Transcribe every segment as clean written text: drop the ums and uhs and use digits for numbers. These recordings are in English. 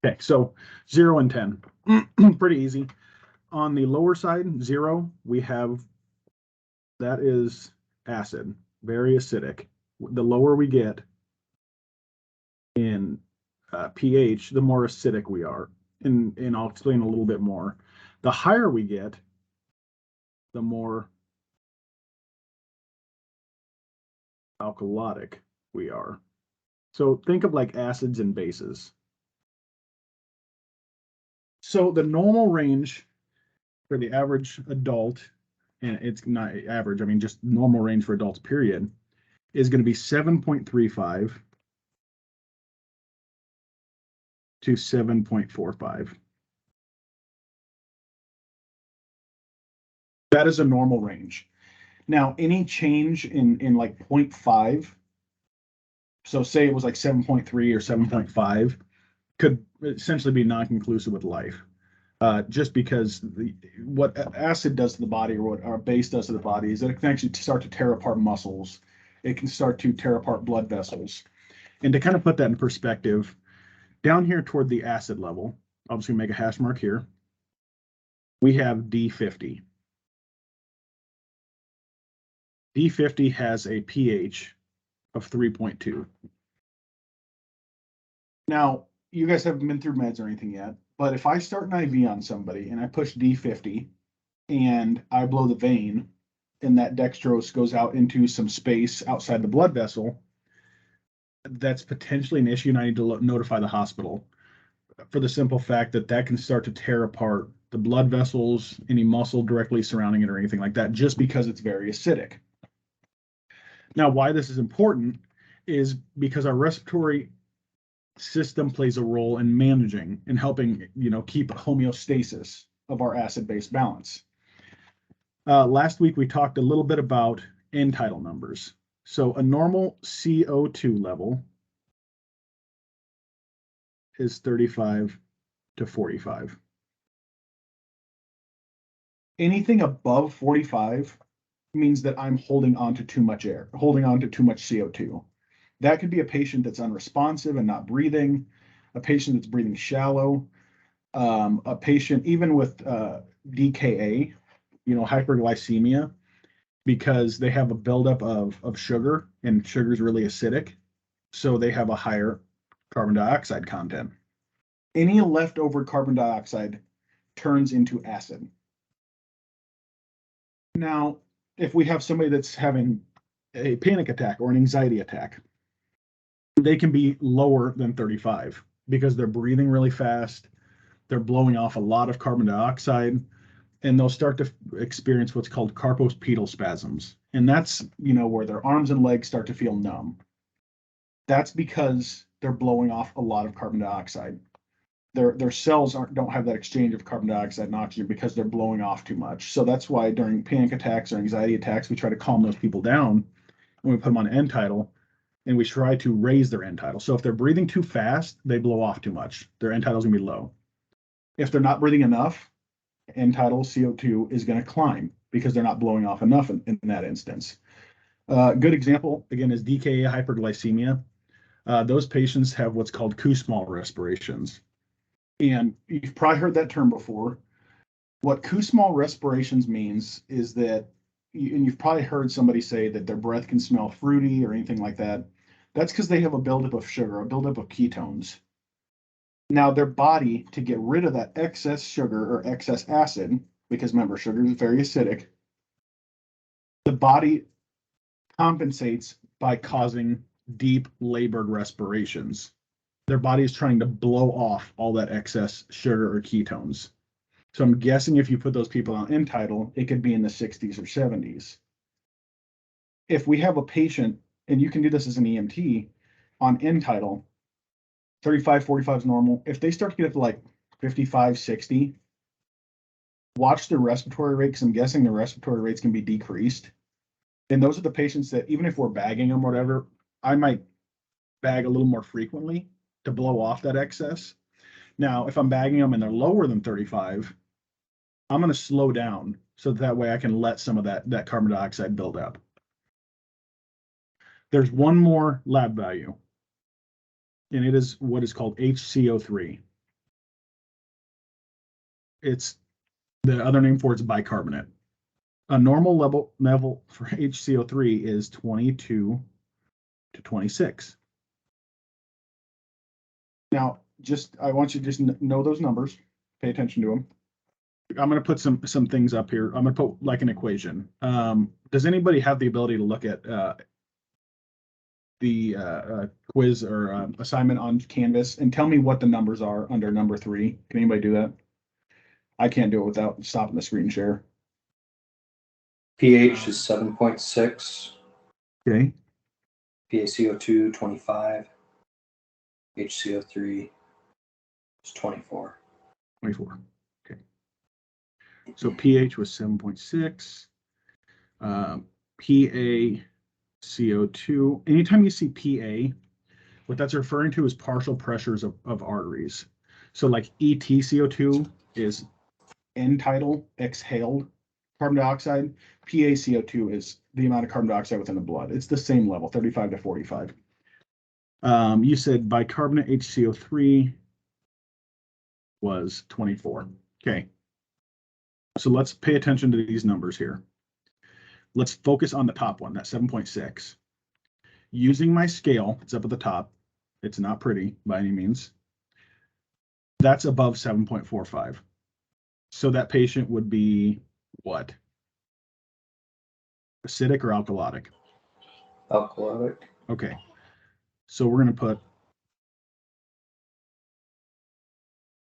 Okay, so 0 and 10, pretty easy. On the lower side, 0, we have, that is acid, very acidic. The lower we get in pH, the more acidic we are. And I'll explain a little bit more. The higher we get, the more alkalotic we are. So think of like acids and bases. So the normal range for the average adult, and it's not average, I mean just normal range for adults, period, is going to be 7.35 to 7.45. That is a normal range. Now, any change in like 0.5, so say it was like 7.3 or 7.5, could essentially be non-conclusive with life. Just because what acid does to the body, or what our base does to the body, is that it can actually start to tear apart muscles. It can start to tear apart blood vessels. And to kind of put that in perspective, down here toward the acid level, I'll just make a hash mark here, we have D50. D50 has a pH of 3.2. Now, you guys haven't been through meds or anything yet, but if I start an IV on somebody and I push D50 and I blow the vein and that dextrose goes out into some space outside the blood vessel, that's potentially an issue and I need to notify the hospital, for the simple fact that that can start to tear apart the blood vessels, any muscle directly surrounding it or anything like that, just because it's very acidic. Now, why this is important is because our respiratory system plays a role in managing and helping, keep homeostasis of our acid-base balance. Last week, we talked a little bit about end tidal numbers. So a normal CO2 level is 35 to 45. Anything above 45 means that I'm holding on to too much air, holding on to too much CO2. That could be a patient that's unresponsive and not breathing, a patient that's breathing shallow, a patient even with DKA, hyperglycemia, because they have a buildup of sugar, and sugar is really acidic, so they have a higher carbon dioxide content. Any leftover carbon dioxide turns into acid. Now, if we have somebody that's having a panic attack or an anxiety attack, they can be lower than 35 because they're breathing really fast, they're blowing off a lot of carbon dioxide, and they'll start to experience what's called carpopedal spasms. And that's, where their arms and legs start to feel numb. That's because they're blowing off a lot of carbon dioxide. Their cells don't have that exchange of carbon dioxide and oxygen because they're blowing off too much. So that's why during panic attacks or anxiety attacks, we try to calm those people down and we put them on end tidal, and we try to raise their end tidal. So if they're breathing too fast, they blow off too much. Their end tidal is going to be low. If they're not breathing enough, end tidal CO2 is going to climb because they're not blowing off enough in that instance. Good example, again, is DKA hyperglycemia. Those patients have what's called Kussmaul respirations. And you've probably heard that term before. What Kussmaul respirations means is that, and you've probably heard somebody say that their breath can smell fruity or anything like that. That's because they have a buildup of sugar, a buildup of ketones. Now, their body, to get rid of that excess sugar or excess acid, because remember, sugar is very acidic, the body compensates by causing deep labored respirations. Their body is trying to blow off all that excess sugar or ketones. So I'm guessing if you put those people on end tidal, it could be in the 60s or 70s. If we have a patient, and you can do this as an EMT, on end tidal, 35, 45 is normal. If they start to get up to like 55, 60, watch the respiratory rate, because I'm guessing the respiratory rates can be decreased. And those are the patients that, even if we're bagging them or whatever, I might bag a little more frequently to blow off that excess. Now, if I'm bagging them and they're lower than 35, I'm going to slow down so that way I can let some of that carbon dioxide build up. There's one more lab value, and it is what is called HCO3. it's the other name for it's bicarbonate. A normal level for HCO3 is 22 to 26. Now, I want you to just know those numbers, pay attention to them. I'm going to put some things up here. I'm going to put like an equation. Does anybody have the ability to look at the quiz or assignment on Canvas and tell me what the numbers are under number 3? Can anybody do that? I can't do it without stopping the screen share. pH is 7.6. Okay. PaCO2 25. HCO3 is 24. 24. Okay. So pH was 7.6. PaCO2. Anytime you see PA, what that's referring to is partial pressures of arteries. So like EtCO2 is end tidal, exhaled carbon dioxide. PaCO2 is the amount of carbon dioxide within the blood. It's the same level, 35 to 45. You said bicarbonate HCO3 was 24. Okay. So let's pay attention to these numbers here. Let's focus on the top one, that 7.6. Using my scale, it's up at the top. It's not pretty by any means. That's above 7.45. So that patient would be what? Acidic or alkalotic? Alkalotic. Okay. So we're going to put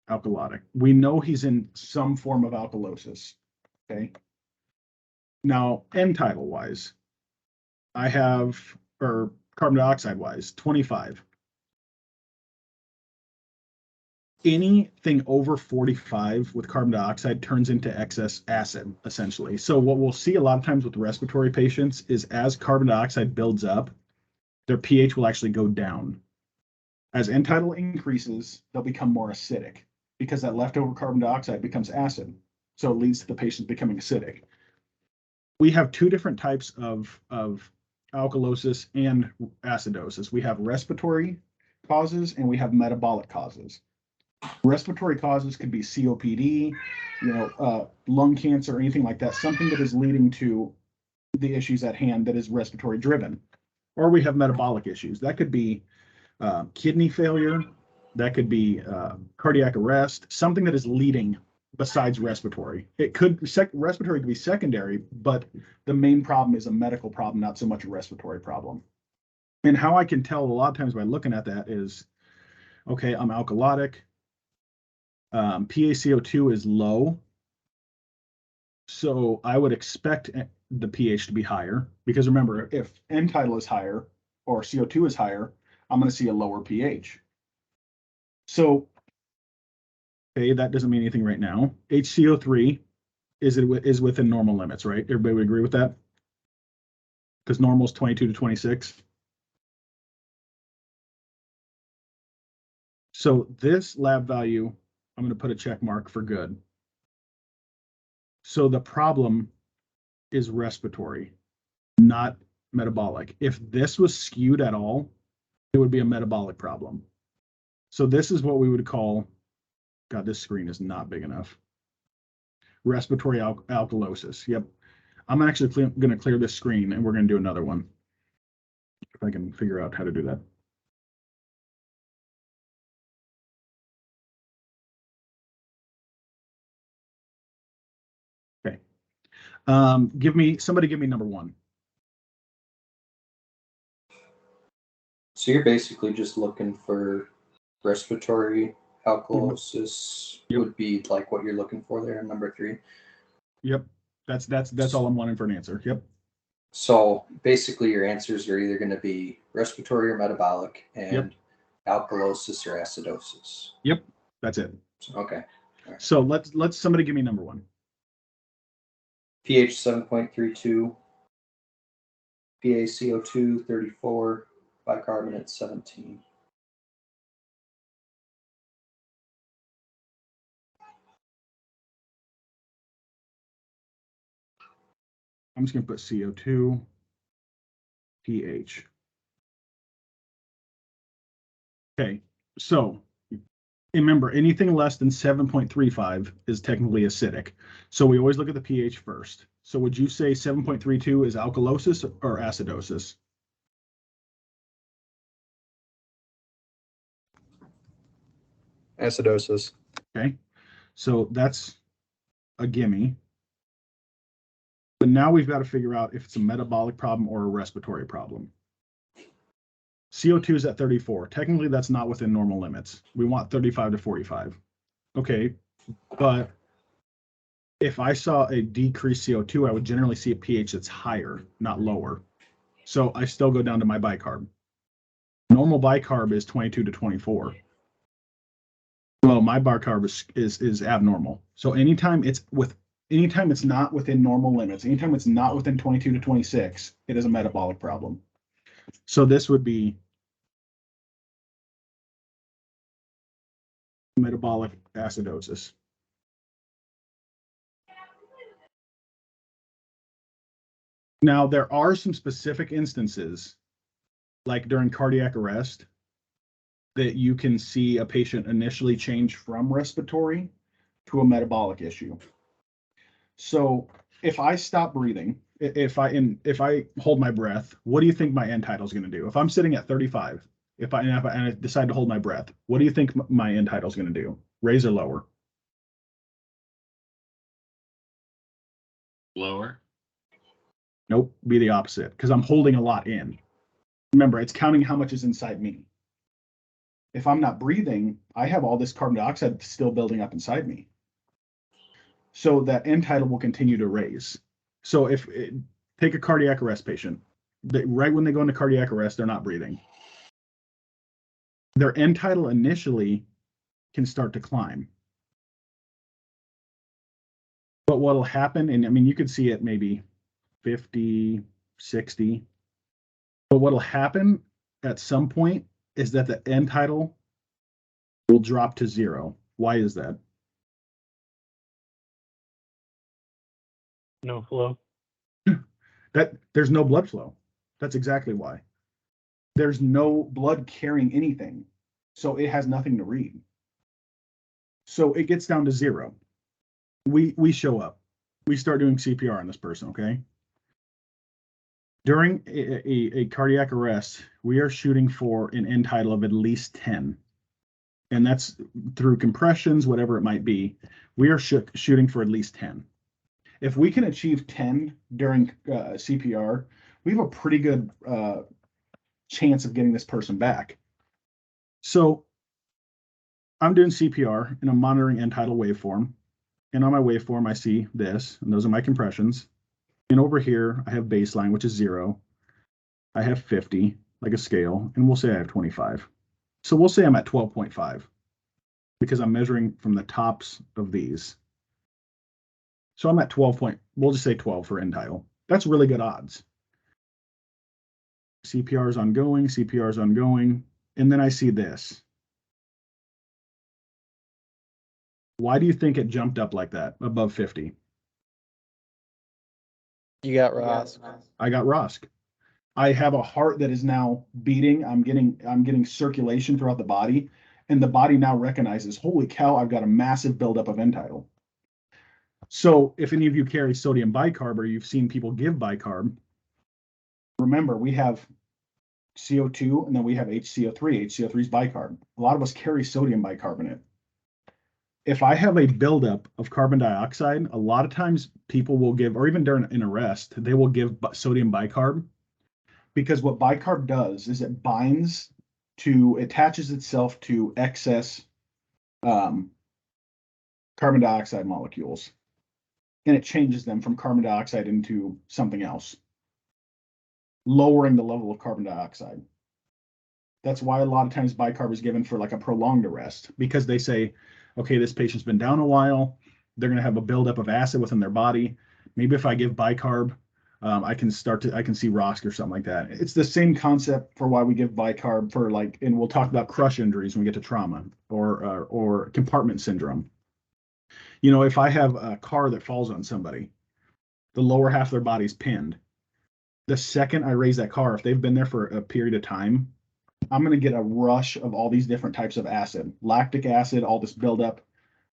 alkalotic. We know he's in some form of alkalosis. Okay. Now, end tidal wise, I have, or carbon dioxide wise, 25. Anything over 45 with carbon dioxide turns into excess acid, essentially. So what we'll see a lot of times with respiratory patients is as carbon dioxide builds up, their pH will actually go down. As end tidal increases, they'll become more acidic because that leftover carbon dioxide becomes acid. So it leads to the patient becoming acidic. We have two different types of alkalosis and acidosis. We have respiratory causes and we have metabolic causes. Respiratory causes could be COPD, lung cancer, or anything like that, something that is leading to the issues at hand that is respiratory driven. Or we have metabolic issues. That could be kidney failure, that could be cardiac arrest, something that is leading besides respiratory. Respiratory could be secondary, but the main problem is a medical problem, not so much a respiratory problem. And how I can tell a lot of times by looking at that is, okay, I'm alkalotic. PaCO2 is low. So I would expect the pH to be higher because remember, if end tidal is higher or CO2 is higher, I'm going to see a lower pH. So, okay, that doesn't mean anything right now. HCO3 is within normal limits, right? Everybody would agree with that? Because normal is 22 to 26. So this lab value, I'm going to put a check mark for good. So the problem is respiratory, not metabolic. If this was skewed at all, it would be a metabolic problem. So this is what we would call, God, this screen is not big enough. Respiratory alkalosis. Yep. I'm actually going to clear this screen and we're going to do another one. If I can figure out how to do that. Okay. Somebody give me number 1. So you're basically just looking for respiratory alkalosis. Yep. Would be like what you're looking for there in number 3. Yep. That's all I'm wanting for an answer. Yep. So basically your answers are either going to be respiratory or metabolic and alkalosis or acidosis. Yep. That's it. Okay. Right. So let's somebody give me number 1. pH 7.32, PaCO2 34, bicarbonate 17. I'm just going to put CO2, pH. Okay, so Remember, anything less than 7.35 is technically acidic. So we always look at the pH first. So would you say 7.32 is alkalosis or acidosis? Acidosis. Okay, so that's a gimme. But now we've got to figure out if it's a metabolic problem or a respiratory problem. CO2 is at 34. Technically, that's not within normal limits. We want 35 to 45. Okay, but if I saw a decreased CO2, I would generally see a pH that's higher, not lower. So I still go down to my bicarb. Normal bicarb is 22 to 24. Well, my bicarb is abnormal. So anytime it's not within normal limits, anytime it's not within 22 to 26, it is a metabolic problem. So this would be metabolic acidosis. Now, there are some specific instances, like during cardiac arrest, that you can see a patient initially change from respiratory to a metabolic issue. So if I stop breathing, if I hold my breath, what do you think my end tidal is going to do? If I'm sitting at 35, if I decide to hold my breath, what do you think my end tidal is going to do? Raise or lower? Lower. Nope, be the opposite, because I'm holding a lot in. Remember, it's counting how much is inside me. If I'm not breathing, I have all this carbon dioxide still building up inside me. So that end tidal will continue to raise. So take a cardiac arrest patient, right when they go into cardiac arrest, they're not breathing. Their end tidal initially can start to climb. But what'll happen, and I mean, you could see it maybe 50, 60. But what'll happen at some point is that the end tidal will drop to 0. Why is that? No flow. That there's no blood flow. That's exactly why. There's no blood carrying anything. So it has nothing to read. So it gets down to 0. We show up. We start doing CPR on this person, okay? During a cardiac arrest, we are shooting for an end tidal of at least 10. And that's through compressions, whatever it might be. We are shooting for at least 10. If we can achieve 10 during CPR, we have a pretty good chance of getting this person back. So I'm doing CPR and I'm monitoring end tidal waveform. And on my waveform, I see this, and those are my compressions. And over here, I have baseline, which is 0. I have 50, like a scale, and we'll say I have 25. So we'll say I'm at 12.5 because I'm measuring from the tops of these. So I'm at 12 we'll just say 12 for end tidal. That's really good odds. CPR is ongoing, CPR is ongoing, and then I see this. Why do you think it jumped up like that, above 50? You got Ross. I got Rosk. I have a heart that is now beating. I'm getting circulation throughout the body, and the body now recognizes, holy cow, I've got a massive buildup of end tidal. So if any of you carry sodium bicarb or you've seen people give bicarb, remember we have CO2 and then we have HCO3. HCO3 is bicarb. A lot of us carry sodium bicarbonate. If I have a buildup of carbon dioxide, a lot of times people will give, or even during an arrest, they will give sodium bicarb, because what bicarb does is it attaches itself to excess carbon dioxide molecules, and it changes them from carbon dioxide into something else, lowering the level of carbon dioxide. That's why a lot of times bicarb is given for like a prolonged arrest, because they say, okay, this patient's been down a while, they're going to have a buildup of acid within their body. Maybe if I give bicarb, I can see Rosk or something like that. It's the same concept for why we give bicarb for and we'll talk about crush injuries when we get to trauma or compartment syndrome. You know, if I have a car that falls on somebody, the lower half of their body's pinned. The second I raise that car, if they've been there for a period of time, I'm going to get a rush of all these different types of acid, lactic acid, all this buildup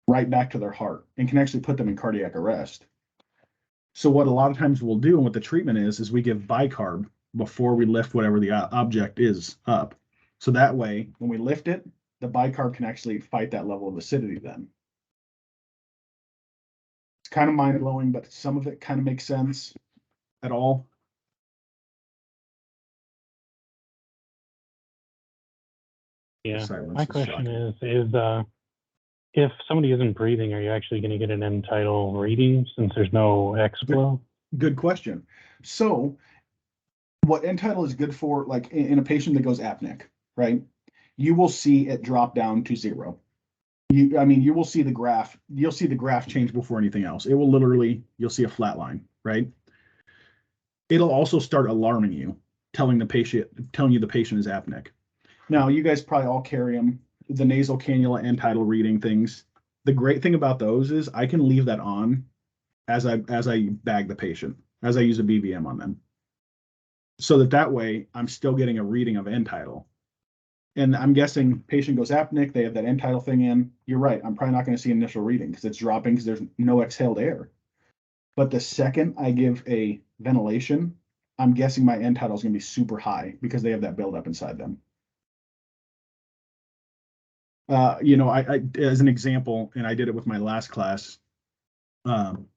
right back to their heart, and can actually put them in cardiac arrest. So what a lot of times we'll do and what the treatment is we give bicarb before we lift whatever the object is up. So that way, when we lift it, the bicarb can actually fight that level of acidity then. It's kind of mind blowing, but some of it kind of makes sense at all. Yeah. Silence My is question shocking. is if somebody isn't breathing, are you actually going to get an end tidal reading since there's no X flow? Good question. So what end tidal is good for, like in a patient that goes apneic, right? You will see it drop down to 0. You will see the graph. You'll see the graph change before anything else. It will literally, you'll see a flat line, right? It'll also start alarming you, telling you the patient is apneic. Now, you guys probably all carry them, the nasal cannula and tidal reading things. The great thing about those is I can leave that on as I bag the patient, as I use a BVM on them. So that way I'm still getting a reading of end tidal. And I'm guessing patient goes apneic, they have that end tidal thing in. You're right. I'm probably not going to see initial reading because it's dropping because there's no exhaled air. But the second I give a ventilation, I'm guessing my end tidal is going to be super high because they have that buildup inside them. I as an example, and I did it with my last class, on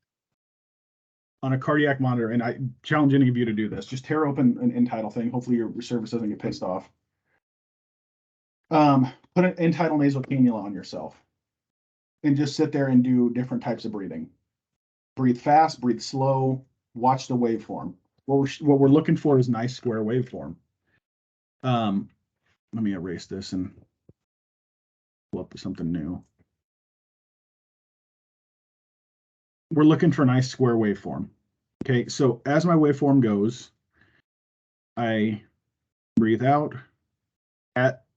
a cardiac monitor, and I challenge any of you to do this. Just tear open an end tidal thing. Hopefully your service doesn't get pissed off. Put an end tidal nasal cannula on yourself and just sit there and do different types of breathing. Breathe fast, breathe slow, watch the waveform. What we're looking for is nice square waveform. Let me erase this and pull up something new. We're looking for a nice square waveform. Okay, so as my waveform goes, I breathe out.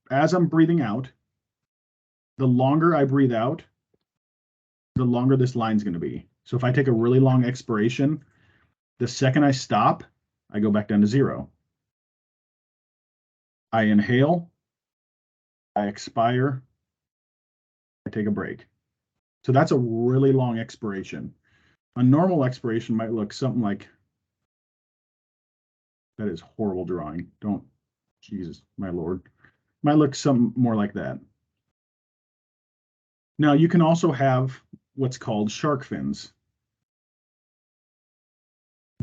As I'm breathing out, the longer I breathe out, the longer this line's going to be. So if I take a really long expiration, the second I stop, I go back down to 0. I inhale, I expire, I take a break. So that's a really long expiration. A normal expiration might look something like, that is horrible drawing. Don't, Jesus, my Lord. Might look something more like that. Now you can also have what's called shark fins.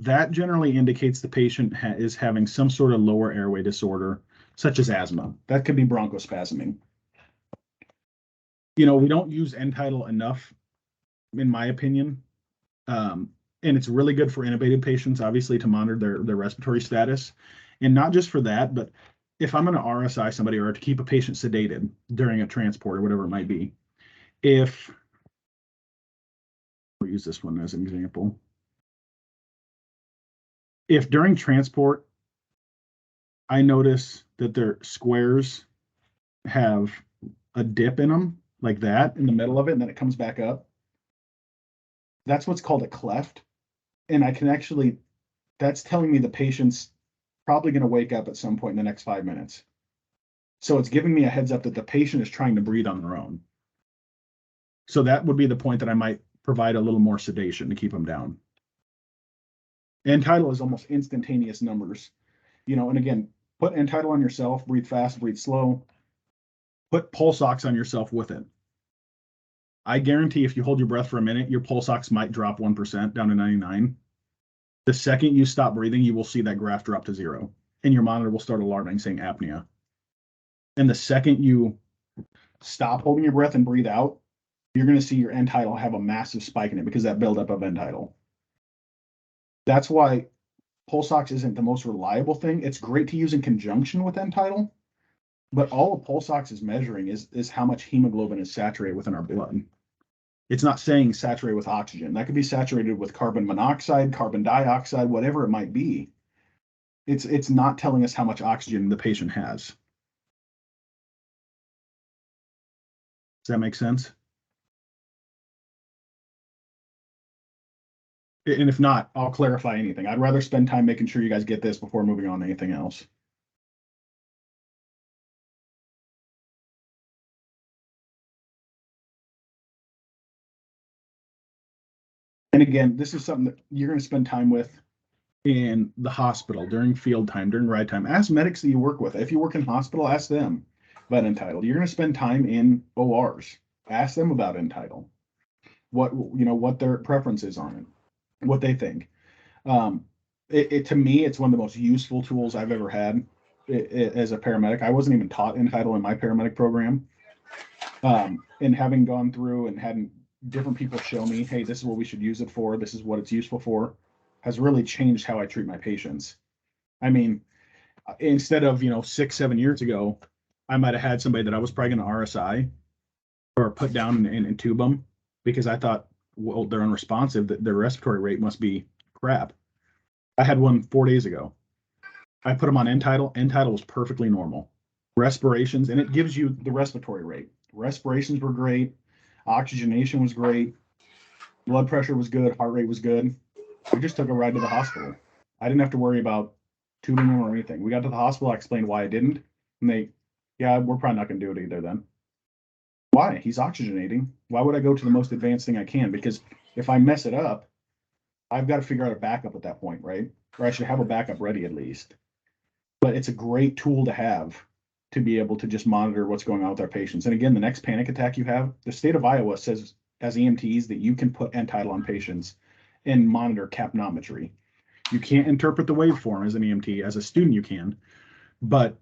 That generally indicates the patient is having some sort of lower airway disorder, such as asthma. That could be bronchospasming. We don't use end tidal enough, in my opinion. And it's really good for intubated patients, obviously, to monitor their respiratory status. And not just for that, but if I'm going to RSI somebody or to keep a patient sedated during a transport or whatever it might be, we'll use this one as an example. If during transport, I notice that their squares have a dip in them like that in the middle of it, and then it comes back up, that's what's called a cleft. And I can actually, that's telling me the patient's probably going to wake up at some point in the next 5 minutes. So it's giving me a heads up that the patient is trying to breathe on their own. So that would be the point that I might provide a little more sedation to keep them down. End tidal is almost instantaneous numbers, and again, put end tidal on yourself, breathe fast, breathe slow, put pulse ox on yourself with it. I guarantee if you hold your breath for a minute, your pulse ox might drop 1% down to 99. The second you stop breathing, you will see that graph drop to 0, and your monitor will start alarming saying apnea. And the second you stop holding your breath and breathe out, you're going to see your end tidal have a massive spike in it because that buildup of end tidal. That's why pulse ox isn't the most reliable thing. It's great to use in conjunction with end tidal, but all a pulse ox is measuring is how much hemoglobin is saturated within our blood. It's not saying saturated with oxygen. That could be saturated with carbon monoxide, carbon dioxide, whatever it might be. It's not telling us how much oxygen the patient has. Does that make sense? And if not, I'll clarify anything. I'd rather spend time making sure you guys get this before moving on to anything else. And again, this is something that you're going to spend time with in the hospital, during field time, during ride time. Ask medics that you work with. If you work in hospital, ask them about entitled. You're going to spend time in ORs. Ask them about entitled. What their preference is on it, what they think. To me, it's one of the most useful tools I've ever had as a paramedic. I wasn't even taught entitled in my paramedic program. And having gone through and having different people show me, hey, this is what we should use it for, this is what it's useful for, has really changed how I treat my patients. I mean, instead of 6-7 years ago, I might have had somebody that I was probably going to RSI or put down and tube them because I thought, well, they're unresponsive, that their respiratory rate must be crap. I had one 4 days ago. I put them on N-Tidal. N-Tidal was perfectly normal. Respirations, and it gives you the respiratory rate. Respirations were great. Oxygenation was great. Blood pressure was good. Heart rate was good. We just took a ride to the hospital. I didn't have to worry about tubing them or anything. We got to the hospital. I explained why I didn't. And we're probably not going to do it either then. Why? He's oxygenating. Why would I go to the most advanced thing I can? Because if I mess it up, I've got to figure out a backup at that point, right? Or I should have a backup ready at least. But it's a great tool to have to be able to just monitor what's going on with our patients. And again, the next panic attack you have, the state of Iowa says as EMTs that you can put N-Tidal on patients and monitor capnometry. You can't interpret the waveform as an EMT. As a student, you can, but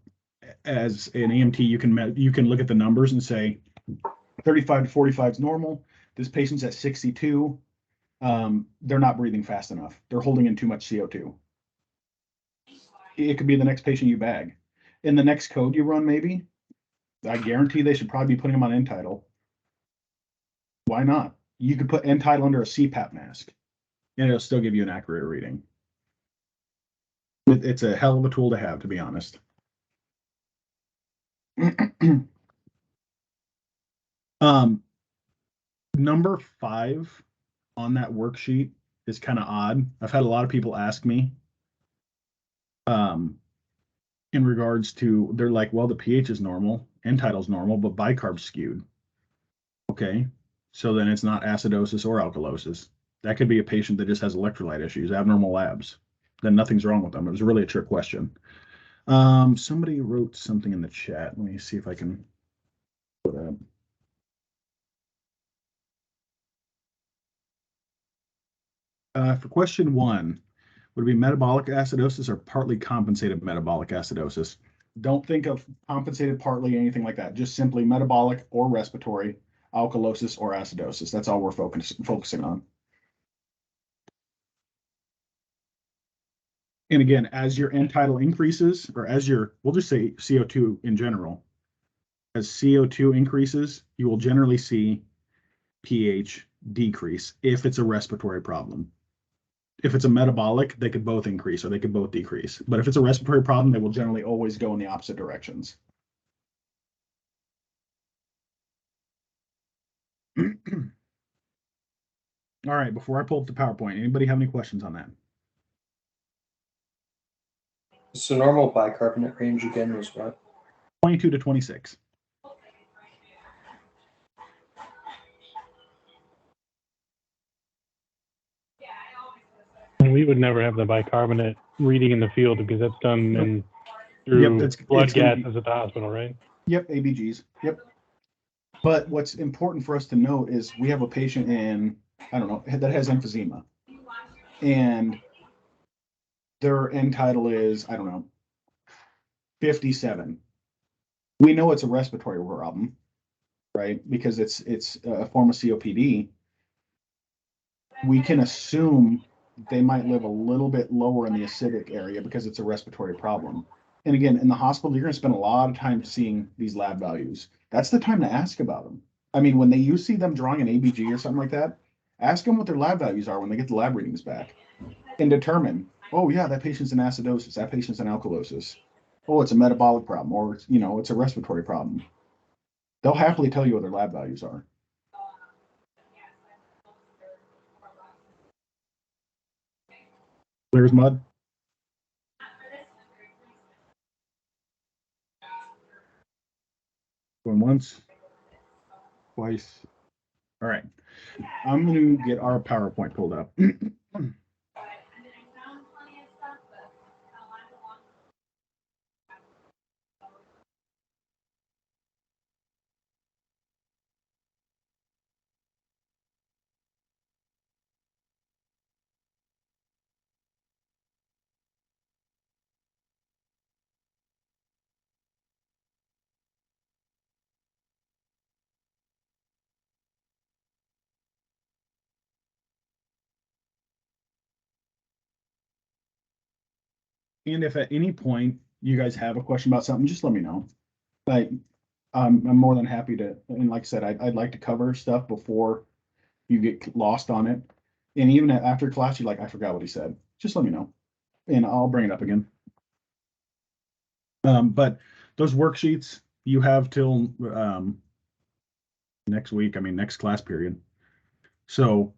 as an EMT, you can look at the numbers and say 35 to 45 is normal. This patient's at 62. They're not breathing fast enough. They're holding in too much CO2. It could be the next patient you bag. In the next code you run, maybe, I guarantee they should probably be putting them on N-Tidal. Why not? You could put N-Tidal under a CPAP mask, and it'll still give you an accurate reading. It's a hell of a tool to have, to be honest. Number 5 on that worksheet is kind of odd. I've had a lot of people ask me in regards to, they're like, well, the pH is normal, N-Tidal's normal, but bicarb's skewed. Okay, so then it's not acidosis or alkalosis. That could be a patient that just has electrolyte issues, abnormal labs. Then nothing's wrong with them. It was really a trick question. Somebody wrote something in the chat. Let me see if I can put up. For question 1, would it be metabolic acidosis or partly compensated metabolic acidosis? Don't think of compensated partly, anything like that. Just simply metabolic or respiratory, alkalosis or acidosis. That's all we're focusing on. And again, as your N-Tidal increases, or we'll just say CO2 in general, as CO2 increases, you will generally see pH decrease if it's a respiratory problem. If it's a metabolic, they could both increase or they could both decrease. But if it's a respiratory problem, they will generally always go in the opposite directions. All right, before I pull up the PowerPoint, anybody have any questions on that? So normal bicarbonate range again was what? 22 to 26. And we would never have the bicarbonate reading in the field because that's done through blood gases at the hospital, right? Yep, ABGs. Yep. But what's important for us to note is we have a patient that has emphysema, and their N-Tidal is, 57. We know it's a respiratory problem, right? Because it's a form of COPD. We can assume they might live a little bit lower in the acidic area because it's a respiratory problem. And again, in the hospital, you're going to spend a lot of time seeing these lab values. That's the time to ask about them. I mean, when you see them drawing an ABG or something like that, ask them what their lab values are when they get the lab readings back and determine, oh yeah, that patient's in acidosis, that patient's in alkalosis. Oh, it's a metabolic problem, or it's a respiratory problem. They'll happily tell you what their lab values are. There's mud. Going once, twice, All right. I'm going to get our PowerPoint pulled up. And if at any point you guys have a question about something, just let me know. Like, I'm more than happy to, and like I said, I'd like to cover stuff before you get lost on it. And even after class, you're like, I forgot what he said. Just let me know, and I'll bring it up again. But those worksheets you have till next week. I mean, next class period. So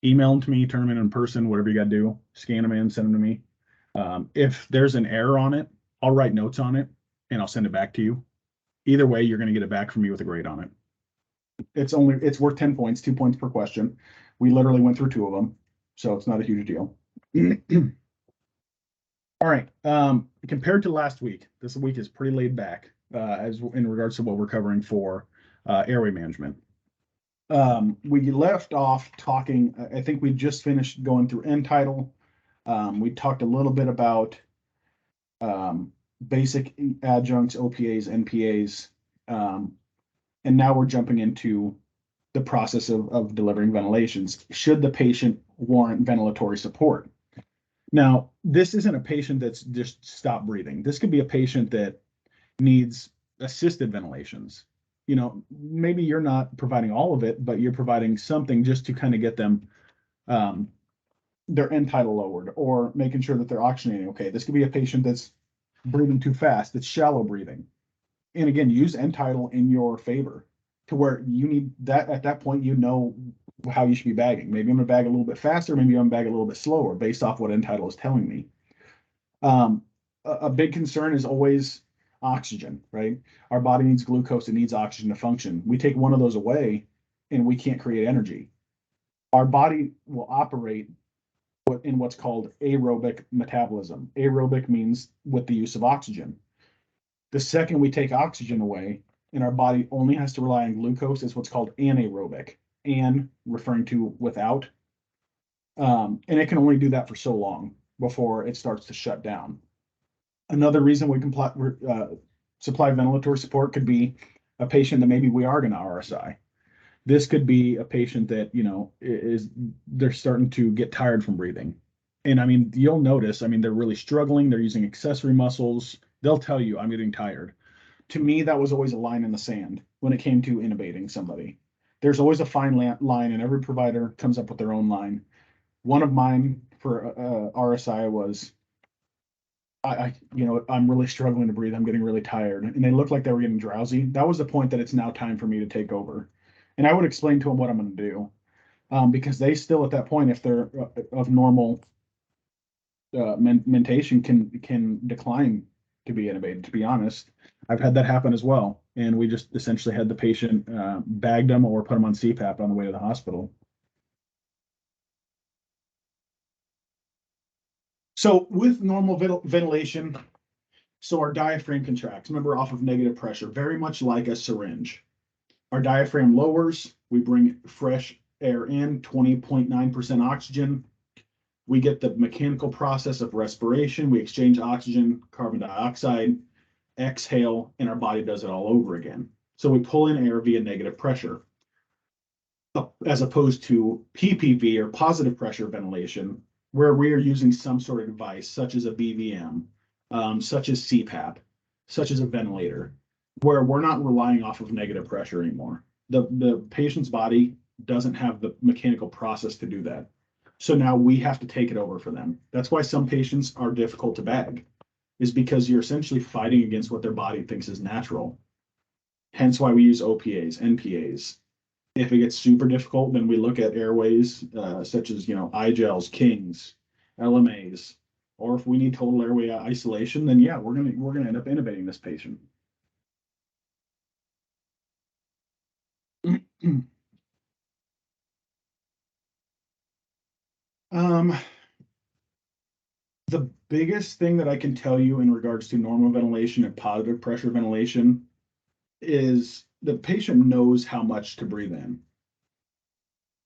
email them to me, turn them in person, whatever you got to do. Scan them in, send them to me. If there's an error on it, I'll write notes on it and I'll send it back to you. Either way, you're going to get it back from me with a grade on it. It's worth 10 points, 2 points per question. We literally went through 2 of them, so it's not a huge deal. All right. Compared to last week, this week is pretty laid back as in regards to what we're covering for airway management. We left off talking, I think we just finished going through end title. We talked a little bit about basic adjuncts, OPAs, NPAs, and now we're jumping into the process of delivering ventilations. Should the patient warrant ventilatory support? Now, this isn't a patient that's just stopped breathing. This could be a patient that needs assisted ventilations. You know, maybe you're not providing all of it, but you're providing something just to kind of get them their end tidal lowered or making sure that they're oxygenating okay. This could be a patient that's breathing too fast, that's shallow breathing. And again, use end tidal in your favor to where you need that at that point, you know how you should be bagging. Maybe I'm gonna bag a little bit faster, maybe I'm gonna bag a little bit slower based off what end tidal is telling me. A big concern is always oxygen, right? Our body needs glucose, it needs oxygen to function. We take one of those away and we can't create energy. Our body will operate in what's called aerobic metabolism. Aerobic means with the use of oxygen. The second we take oxygen away and our body only has to rely on glucose, is what's called anaerobic, and referring to without. And it can only do that for so long before it starts to shut down. Another reason we can supply ventilatory support could be a patient that maybe we are going to RSI. This could be a patient that, you know, they're starting to get tired from breathing. And I mean, you'll notice, I mean, they're really struggling. They're using accessory muscles. They'll tell you, I'm getting tired. To me, that was always a line in the sand when it came to intubating somebody. There's always a fine line, and every provider comes up with their own line. One of mine for RSI was, I'm really struggling to breathe. I'm getting really tired. And they looked like they were getting drowsy. That was the point that it's now time for me to take over. And I would explain to them what I'm going to do. Because they still at that point, if they're of normal mentation, can decline to be intubated, to be honest. I've had that happen as well. And we just essentially had the patient bagged them or put them on CPAP on the way to the hospital. So with normal ventilation, so our diaphragm contracts, remember, off of negative pressure, very much like a syringe. Our diaphragm lowers, we bring fresh air in, 20.9% oxygen. We get the mechanical process of respiration. We exchange oxygen, carbon dioxide, exhale, and our body does it all over again. So we pull in air via negative pressure, as opposed to PPV or positive pressure ventilation, where we are using some sort of device, such as a BVM, such as CPAP, such as a ventilator, where we're not relying off of negative pressure anymore. The patient's body doesn't have the mechanical process to do that. So now we have to take it over for them. That's why some patients are difficult to bag, is because you're essentially fighting against what their body thinks is natural. Hence why we use OPAs, NPAs. If it gets super difficult, then we look at airways, such as, iGels, Kings, LMAs, or if we need total airway isolation, then yeah, we're gonna end up intubating this patient. Um, the biggest thing that I can tell you in regards to normal ventilation and positive pressure ventilation is the patient knows how much to breathe in.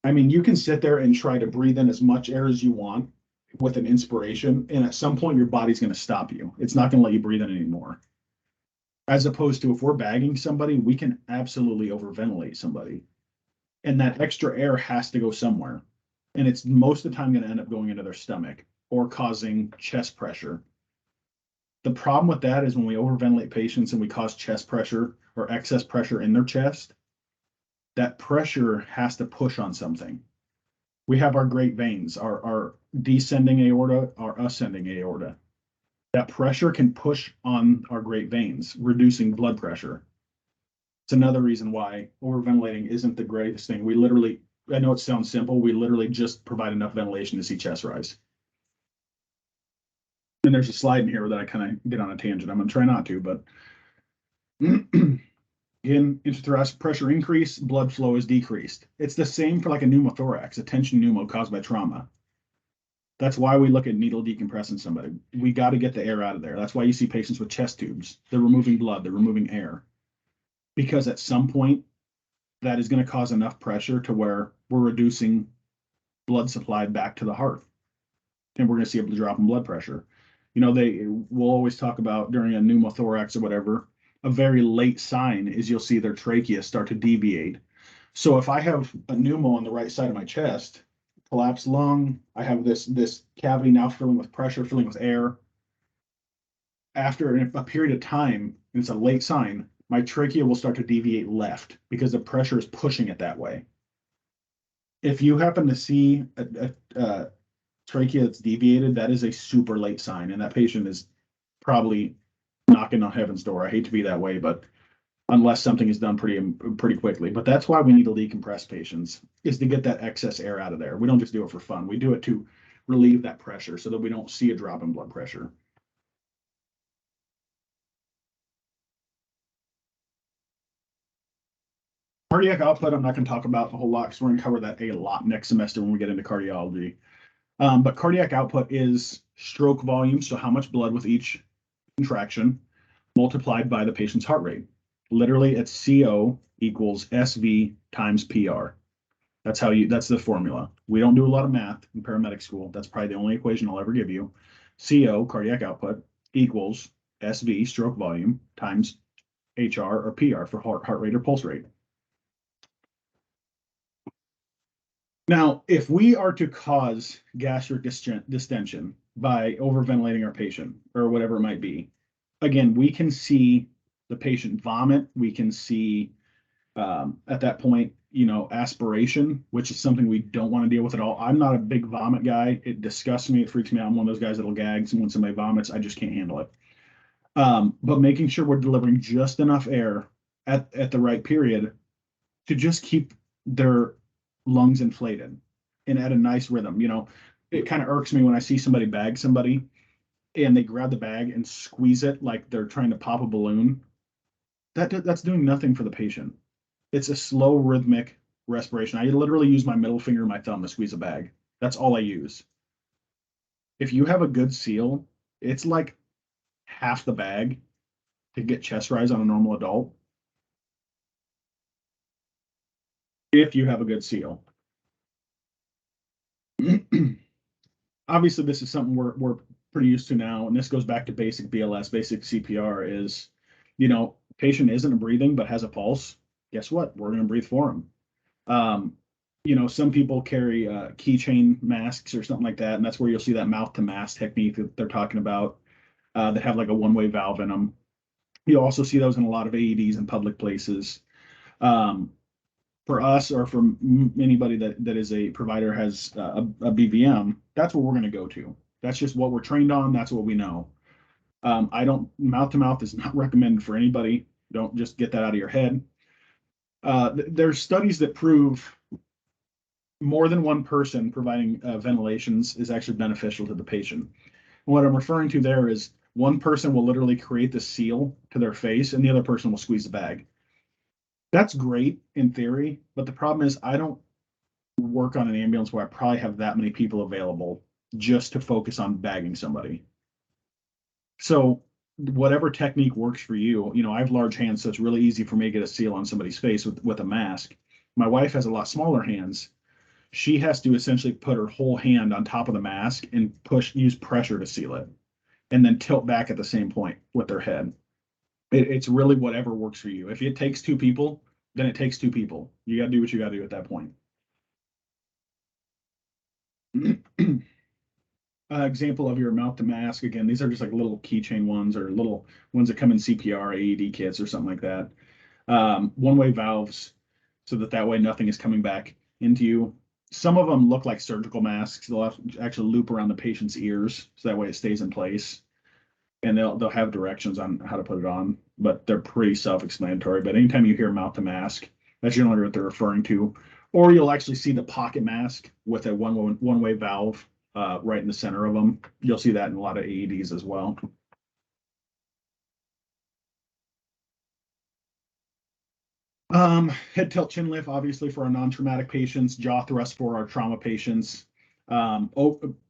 I mean, you can sit there and try to breathe in as much air as you want with an inspiration, and at some point your body's going to stop you. It's not going to let you breathe in anymore. As opposed to if we're bagging somebody, we can absolutely overventilate somebody. And that extra air has to go somewhere. And it's most of the time going to end up going into their stomach or causing chest pressure. The problem with that is when we overventilate patients and we cause chest pressure or excess pressure in their chest, that pressure has to push on something. We have our great veins, our descending aorta, our ascending aorta. That pressure can push on our great veins, reducing blood pressure. It's another reason why overventilating isn't the greatest thing. We literally, I know it sounds simple, we literally just provide enough ventilation to see chest rise. And there's a slide in here that I kind of get on a tangent. I'm going to try not to, but in intrathoracic pressure increase, blood flow is decreased. It's the same for like a pneumothorax, a tension pneumo caused by trauma. That's why we look at needle decompressing somebody. We got to get the air out of there. That's why you see patients with chest tubes. They're removing blood, they're removing air. Because at some point, that is going to cause enough pressure to where we're reducing blood supply back to the heart. And we're going to see a drop in blood pressure. You know, they will always talk about during a pneumothorax or whatever, a very late sign is you'll see their trachea start to deviate. So if I have a pneumo on the right side of my chest, collapsed lung, I have this cavity now filling with pressure, filling with air. After a period of time, and it's a late sign, my trachea will start to deviate left because the pressure is pushing it that way. If you happen to see a trachea that's deviated, that is a super late sign, and that patient is probably knocking on heaven's door. I hate to be that way, but unless something is done pretty quickly. But that's why we need to decompress patients, is to get that excess air out of there. We don't just do it for fun. We do it to relieve that pressure so that we don't see a drop in blood pressure. Cardiac output, I'm not going to talk about a whole lot because we're going to cover that a lot next semester when we get into cardiology. But cardiac output is stroke volume, so how much blood with each contraction multiplied by the patient's heart rate. Literally, it's CO equals SV times PR. That's the formula. We don't do a lot of math in paramedic school. That's probably the only equation I'll ever give you. CO, cardiac output, equals SV, stroke volume, times HR or PR for heart rate or pulse rate. Now, if we are to cause gastric distension by overventilating our patient or whatever it might be, again, we can see the patient vomit. We can see at that point, aspiration, which is something we don't want to deal with at all. I'm not a big vomit guy. It disgusts me. It freaks me out. I'm one of those guys that'll gag when somebody vomits. I just can't handle it. But making sure we're delivering just enough air at the right period to just keep their lungs inflated and at a nice rhythm. It kind of irks me when I see somebody bag somebody and they grab the bag and squeeze it like they're trying to pop a balloon. That's doing nothing for the patient. It's a slow rhythmic respiration. I literally use my middle finger and my thumb to squeeze a bag. That's all I use. If you have a good seal, it's like half the bag to get chest rise on a normal adult. If you have a good seal. Obviously, this is something we're pretty used to now, and this goes back to basic BLS, basic CPR is, patient isn't breathing but has a pulse. Guess what? We're going to breathe for them. Some people carry keychain masks or something like that, and that's where you'll see that mouth to mask technique that they're talking about that have like a one-way valve in them. You also see those in a lot of AEDs in public places. For us or for anybody that is a provider has a BVM, that's what we're going to go to. That's just what we're trained on. That's what we know. Mouth to mouth is not recommended for anybody. Don't just get that out of your head. There's studies that prove more than one person providing ventilations is actually beneficial to the patient. And what I'm referring to there is one person will literally create the seal to their face and the other person will squeeze the bag. That's great in theory, but the problem is I don't work on an ambulance where I probably have that many people available just to focus on bagging somebody. So whatever technique works for you, I have large hands, so it's really easy for me to get a seal on somebody's face with a mask. My wife has a lot smaller hands. She has to essentially put her whole hand on top of the mask and use pressure to seal it, and then tilt back at the same point with their head. It's really whatever works for you. If it takes two people, then it takes two people. You got to do what you got to do at that point. Example of your mouth to mask. Again, these are just like little keychain ones or little ones that come in CPR, AED kits or something like that. One-way valves, so that way nothing is coming back into you. Some of them look like surgical masks. They'll actually loop around the patient's ears, so that way it stays in place. And they'll have directions on how to put it on, but they're pretty self-explanatory. But anytime you hear mouth to mask, that's generally what they're referring to. Or you'll actually see the pocket mask with a one-way valve right in the center of them. You'll see that in a lot of AEDs as well. Head tilt chin lift, obviously for our non-traumatic patients, jaw thrust for our trauma patients.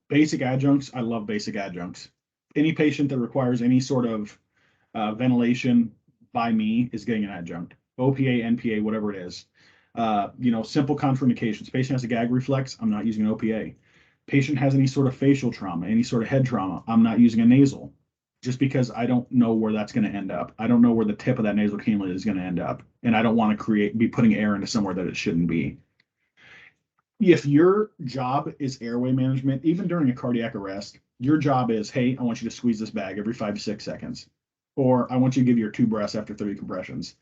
Basic adjuncts, I love basic adjuncts. Any patient that requires any sort of ventilation by me is getting an adjunct. OPA, NPA, whatever it is. Simple contraindications. Patient has a gag reflex, I'm not using an OPA. Patient has any sort of facial trauma, any sort of head trauma, I'm not using a nasal, just because I don't know where that's going to end up. I don't know where the tip of that nasal cannula is going to end up, and I don't want to be putting air into somewhere that it shouldn't be. If your job is airway management, even during a cardiac arrest, your job is, hey, I want you to squeeze this bag every 5 to 6 seconds, or I want you to give your 2 breaths after 30 compressions.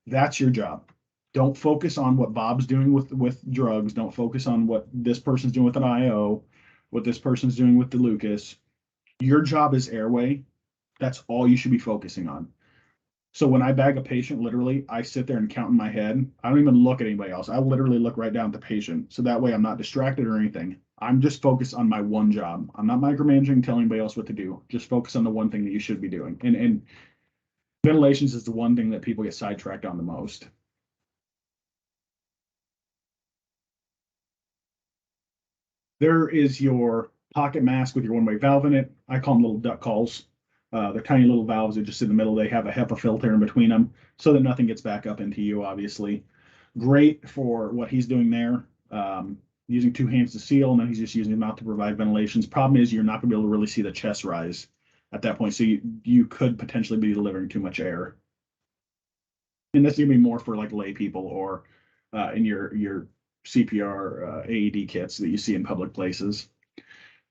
That's your job. Don't focus on what Bob's doing with drugs. Don't focus on what this person's doing with an IO, what this person's doing with the Lucas. Your job is airway. That's all you should be focusing on. So when I bag a patient, literally, I sit there and count in my head. I don't even look at anybody else. I literally look right down at the patient. So that way I'm not distracted or anything. I'm just focused on my one job. I'm not micromanaging, telling anybody else what to do. Just focus on the one thing that you should be doing. And ventilations is the one thing that people get sidetracked on the most. There is your pocket mask with your one-way valve in it. I call them little duck calls. They're tiny little valves that just sit in the middle. They have a HEPA filter in between them so that nothing gets back up into you, obviously. Great for what he's doing there. Using 2 hands to seal, and then he's just using his mouth to provide ventilations. Problem is you're not going to be able to really see the chest rise at that point. So you could potentially be delivering too much air. And that's going to be more for like lay people or in your CPR AED kits that you see in public places.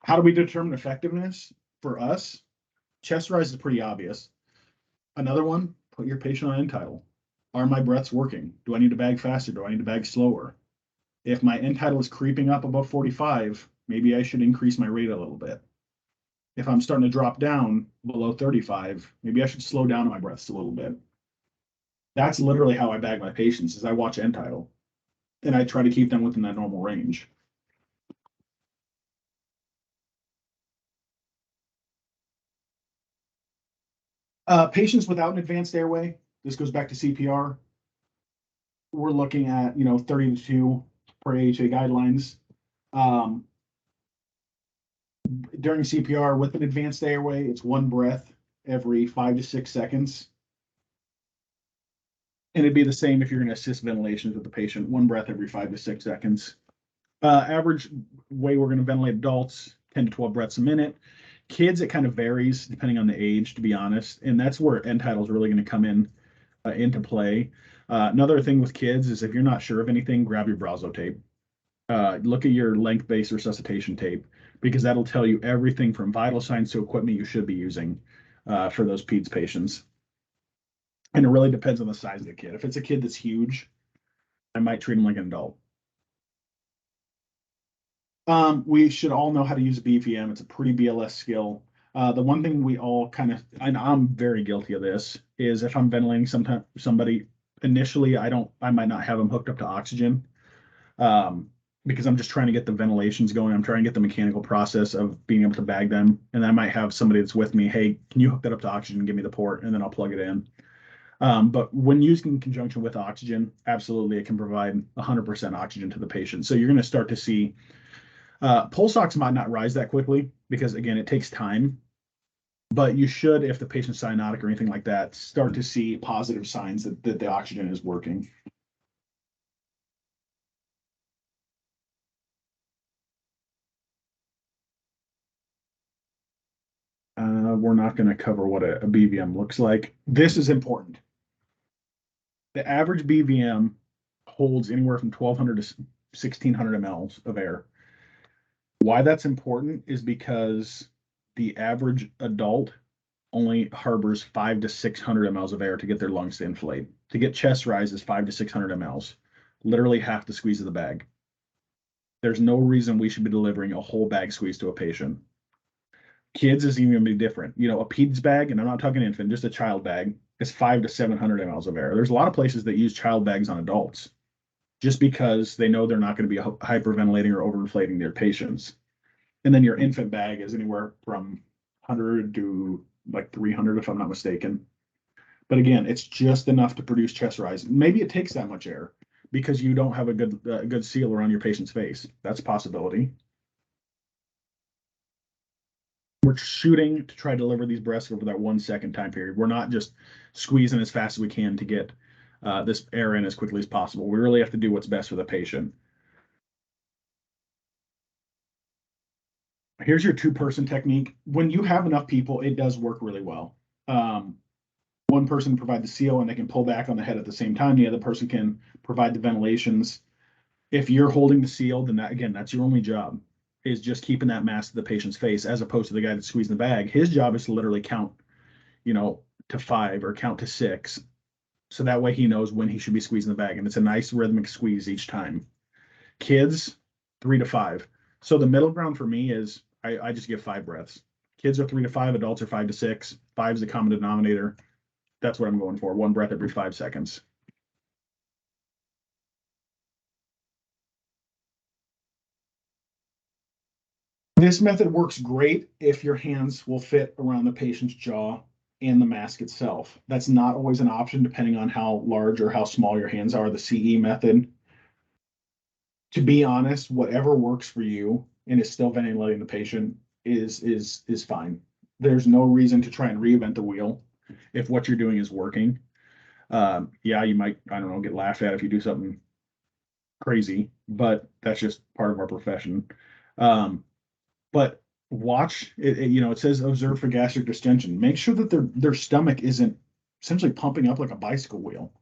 How do we determine effectiveness? For us, chest rise is pretty obvious. Another one, put your patient on end tidal. Are my breaths working? Do I need to bag faster? Do I need to bag slower? If my end tidal is creeping up above 45, maybe I should increase my rate a little bit. If I'm starting to drop down below 35, maybe I should slow down my breaths a little bit. That's literally how I bag my patients, is I watch end tidal and I try to keep them within that normal range. Patients without an advanced airway, this goes back to CPR. We're looking at 30 to 2 per AHA guidelines. During CPR with an advanced airway, it's 1 breath every 5 to 6 seconds. And it'd be the same if you're going to assist ventilations with the patient, 1 breath every 5 to 6 seconds. Average way we're going to ventilate adults, 10 to 12 breaths a minute. Kids, it kind of varies depending on the age, to be honest. And that's where end tidal is really going to come into play. Another thing with kids is if you're not sure of anything, grab your Brazo tape. Look at your length-based resuscitation tape, because that'll tell you everything from vital signs to equipment you should be using for those PEDS patients. And it really depends on the size of the kid. If it's a kid that's huge, I might treat them like an adult. We should all know how to use a BVM. It's a pretty BLS skill. The one thing we all kind of, and I'm very guilty of this, is if I'm ventilating somebody initially, I might not have them hooked up to oxygen because I'm just trying to get the ventilations going. I'm trying to get the mechanical process of being able to bag them. And I might have somebody that's with me, hey, can you hook that up to oxygen and give me the port? And then I'll plug it in. But when used in conjunction with oxygen, absolutely, it can provide 100% oxygen to the patient. So you're going to start to see pulse ox might not rise that quickly because, again, it takes time. But you should, if the patient's cyanotic or anything like that, start to see positive signs that the oxygen is working. We're not going to cover what a BVM looks like. This is important. The average BVM holds anywhere from 1,200 to 1,600 mLs of air. Why that's important is because the average adult only harbors 500 to 600 mLs of air to get their lungs to inflate. To get chest rise is 500 to 600 mLs, literally half the squeeze of the bag. There's no reason we should be delivering a whole bag squeeze to a patient. Kids is even going to be different. You know, a peds bag, and I'm not talking infant, just a child bag, is 500 to 700 mLs of air. There's a lot of places that use child bags on adults just because they know they're not going to be hyperventilating or overinflating their patients. And then your infant bag is anywhere from 100 to like 300, if I'm not mistaken. But again, it's just enough to produce chest rise. Maybe it takes that much air because you don't have a good seal around your patient's face. That's a possibility. We're shooting to try to deliver these breaths over that 1 second time period. We're not just squeezing as fast as we can to get this air in as quickly as possible. We really have to do what's best for the patient. Here's your 2-person technique. When you have enough people, it does work really well. One person provide the seal and they can pull back on the head at the same time. The other person can provide the ventilations. If you're holding the seal, then that's your only job, is just keeping that mask to the patient's face, as opposed to the guy that's squeezing the bag. His job is to literally count, to 5 or count to 6. So that way he knows when he should be squeezing the bag. And it's a nice rhythmic squeeze each time. Kids, 3 to 5. So the middle ground for me is I just give 5 breaths. Kids are 3 to 5, adults are 5 to 6. 5 is the common denominator. That's what I'm going for. 1 breath every 5 seconds. This method works great if your hands will fit around the patient's jaw and the mask itself. That's not always an option depending on how large or how small your hands are. The CE method, to be honest, whatever works for you and is still ventilating the patient is fine. There's no reason to try and reinvent the wheel if what you're doing is working. Yeah, you might, I don't know, get laughed at if you do something crazy, but that's just part of our profession. But watch it, it says observe for gastric distension. Make sure that their stomach isn't essentially pumping up like a bicycle wheel.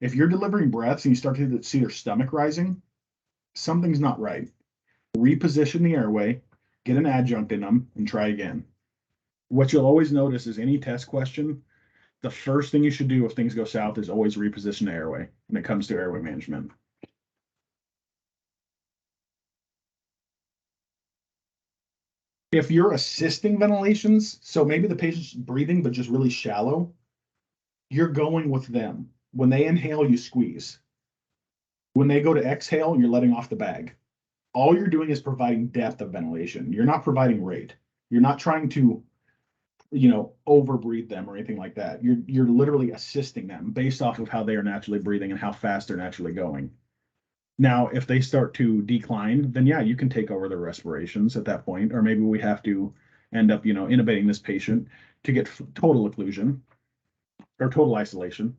If you're delivering breaths and you start to see their stomach rising, something's not right. Reposition the airway, get an adjunct in them, and try again. What you'll always notice is any test question, the first thing you should do if things go south is always reposition the airway when it comes to airway management. If you're assisting ventilations, so maybe the patient's breathing, but just really shallow, you're going with them. When they inhale, you squeeze. When they go to exhale, you're letting off the bag. All you're doing is providing depth of ventilation. You're not providing rate. You're not trying to, overbreathe them or anything like that. You're literally assisting them based off of how they are naturally breathing and how fast they're naturally going. Now, if they start to decline, then yeah, you can take over their respirations at that point, or maybe we have to end up, intubating this patient to get total occlusion or total isolation.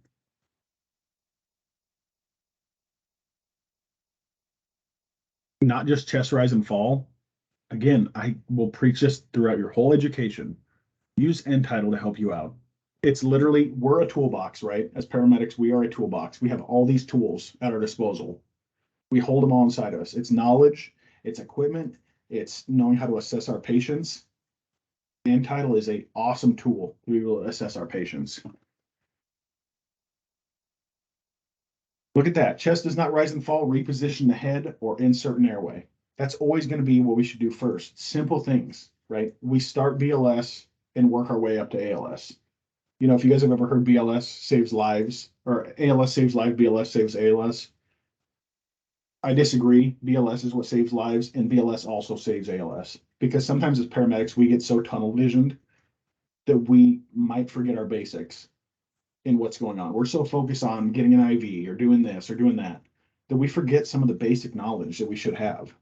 Not just chest rise and fall. Again, I will preach this throughout your whole education. Use end tidal to help you out. It's literally, we're a toolbox, right? As paramedics, we are a toolbox. We have all these tools at our disposal. We hold them all inside of us. It's knowledge, it's equipment, it's knowing how to assess our patients. End tidal is an awesome tool to be able to assess our patients. Look at that. Chest does not rise and fall. Reposition the head or insert an airway. That's always going to be what we should do first. Simple things, right? We start BLS and work our way up to ALS. If you guys have ever heard BLS saves lives, or ALS saves lives, BLS saves ALS. I disagree. BLS is what saves lives, and BLS also saves ALS. Because sometimes as paramedics, we get so tunnel visioned that we might forget our basics. in what's going on. We're so focused on getting an IV or doing this or doing that, that we forget some of the basic knowledge that we should have.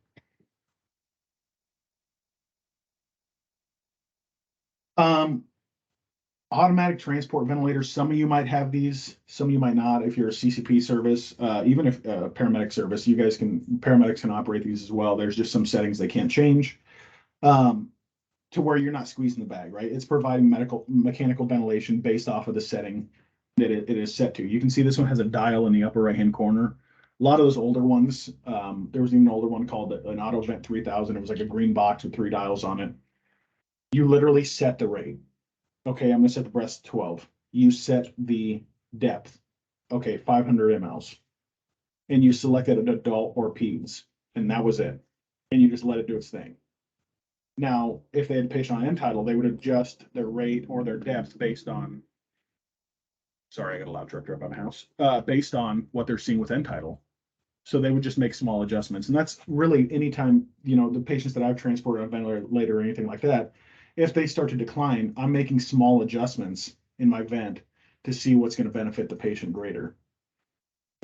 Automatic transport ventilators. Some of you might have these, some of you might not. If you're a CCP service, even if paramedic service, paramedics can operate these as well. There's just some settings they can't change to where you're not squeezing the bag, right? It's providing mechanical ventilation based off of the setting that it is set to. You can see this one has a dial in the upper right-hand corner. A lot of those older ones, there was even an older one called an Auto Vent 3000. It was like a green box with 3 dials on it. You literally set the rate. Okay, I'm gonna set the breath to 12. You set the depth. Okay, 500 mLs. And you selected an adult or peds, and that was it. And you just let it do its thing. Now, if they had a patient on end tidal, they would adjust their rate or their depth based on, sorry, I got a loud truck drive by my house, based on what they're seeing with end tidal. So they would just make small adjustments. And that's really anytime, the patients that I've transported on ventilator or anything like that, if they start to decline, I'm making small adjustments in my vent to see what's going to benefit the patient greater.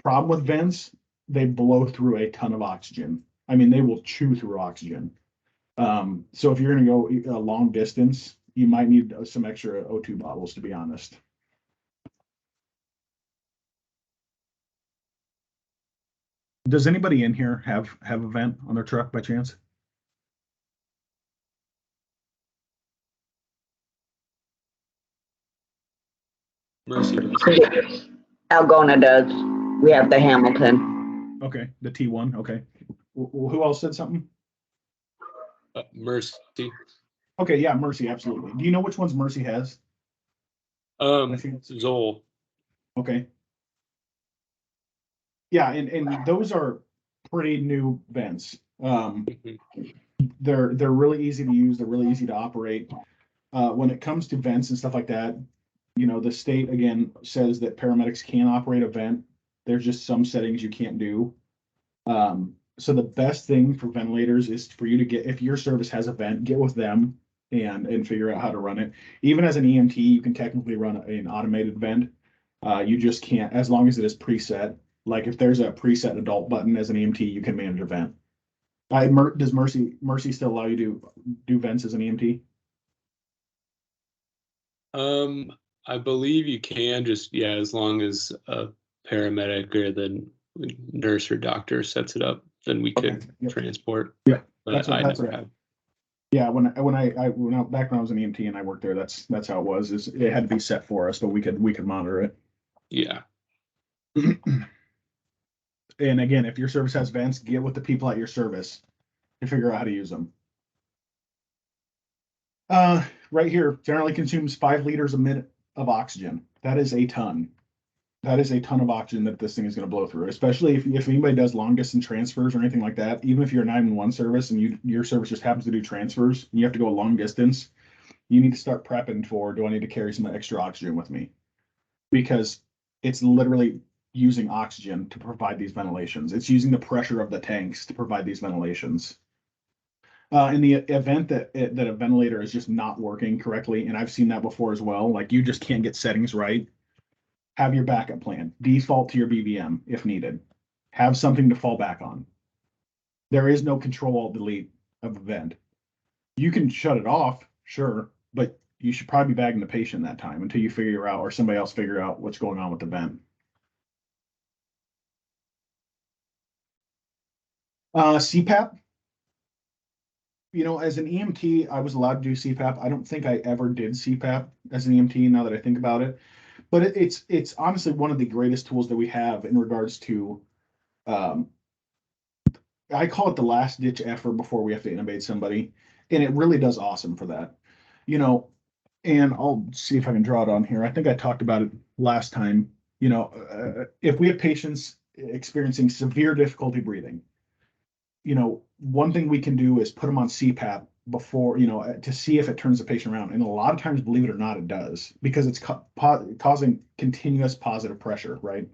Problem with vents, they blow through a ton of oxygen. I mean, they will chew through oxygen. So if you're going to go a long distance, you might need some extra O2 bottles, to be honest. Does anybody in here have a vent on their truck by chance? Mercy does. Algona does. We have the Hamilton. Okay, the T1. Okay. Who else said something? Mercy. Okay, yeah, Mercy, absolutely. Do you know which ones Mercy has? Zoll. Okay. Yeah, and those are pretty new vents. They're really easy to use. They're really easy to operate. When it comes to vents and stuff like that, the state again says that paramedics can operate a vent. There's just some settings you can't do. So the best thing for ventilators is for you to get, if your service has a vent, get with them and figure out how to run it. Even as an EMT, you can technically run an automated vent. You just can't, as long as it is preset. Like if there's a preset adult button as an EMT, you can manage a vent. Does Mercy still allow you to do vents as an EMT? I believe you can, just as long as a paramedic or the nurse or doctor sets it up, then we could transport. Yeah, but I never have. Yeah, when back when I was an EMT and I worked there, that's how it was. It had to be set for us, but we could monitor it. Yeah. And again, if your service has vents, get with the people at your service to figure out how to use them. Right here, generally consumes 5 liters a minute of oxygen. That is a ton. That is a ton of oxygen that this thing is going to blow through, especially if anybody does long distance transfers or anything like that. Even if you're a 911 service and your service just happens to do transfers, and you have to go a long distance, you need to start prepping for, do I need to carry some extra oxygen with me? Because it's literally using oxygen to provide these ventilations. It's using the pressure of the tanks to provide these ventilations. In the event that a ventilator is just not working correctly, and I've seen that before as well, like you just can't get settings right, have your backup plan. Default to your BBM if needed. Have something to fall back on. There is no Control-Alt-Delete of a vent. You can shut it off, sure, but you should probably be bagging the patient that time until you figure out, or somebody else figure out what's going on with the vent. CPAP. As an EMT, I was allowed to do CPAP. I don't think I ever did CPAP as an EMT now that I think about it. But it's honestly one of the greatest tools that we have in regards to, I call it the last ditch effort before we have to intubate somebody. And it really does awesome for that. And I'll see if I can draw it on here. I think I talked about it last time. If we have patients experiencing severe difficulty breathing, one thing we can do is put them on CPAP before, to see if it turns the patient around. And a lot of times, believe it or not, it does, because it's causing continuous positive pressure, right?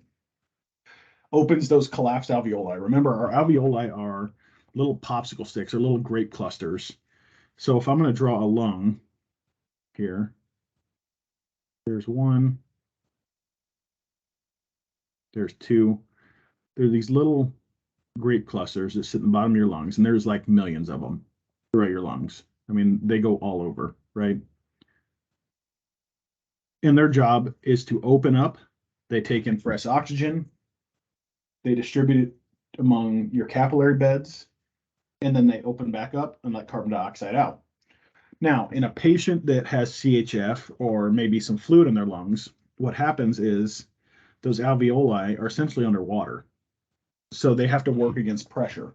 Opens those collapsed alveoli. Remember, our alveoli are little popsicle sticks or little grape clusters. So if I'm going to draw a lung here, there's one, There's two. There's these little grape clusters that sit in the bottom of your lungs, and there's like millions of them throughout your lungs. I mean, they go all over, right? And their job is to open up. They take in fresh oxygen. They distribute it among your capillary beds, and then they open back up and let carbon dioxide out. Now, in a patient that has CHF or maybe some fluid in their lungs, what happens is those alveoli are essentially underwater. So they have to work against pressure.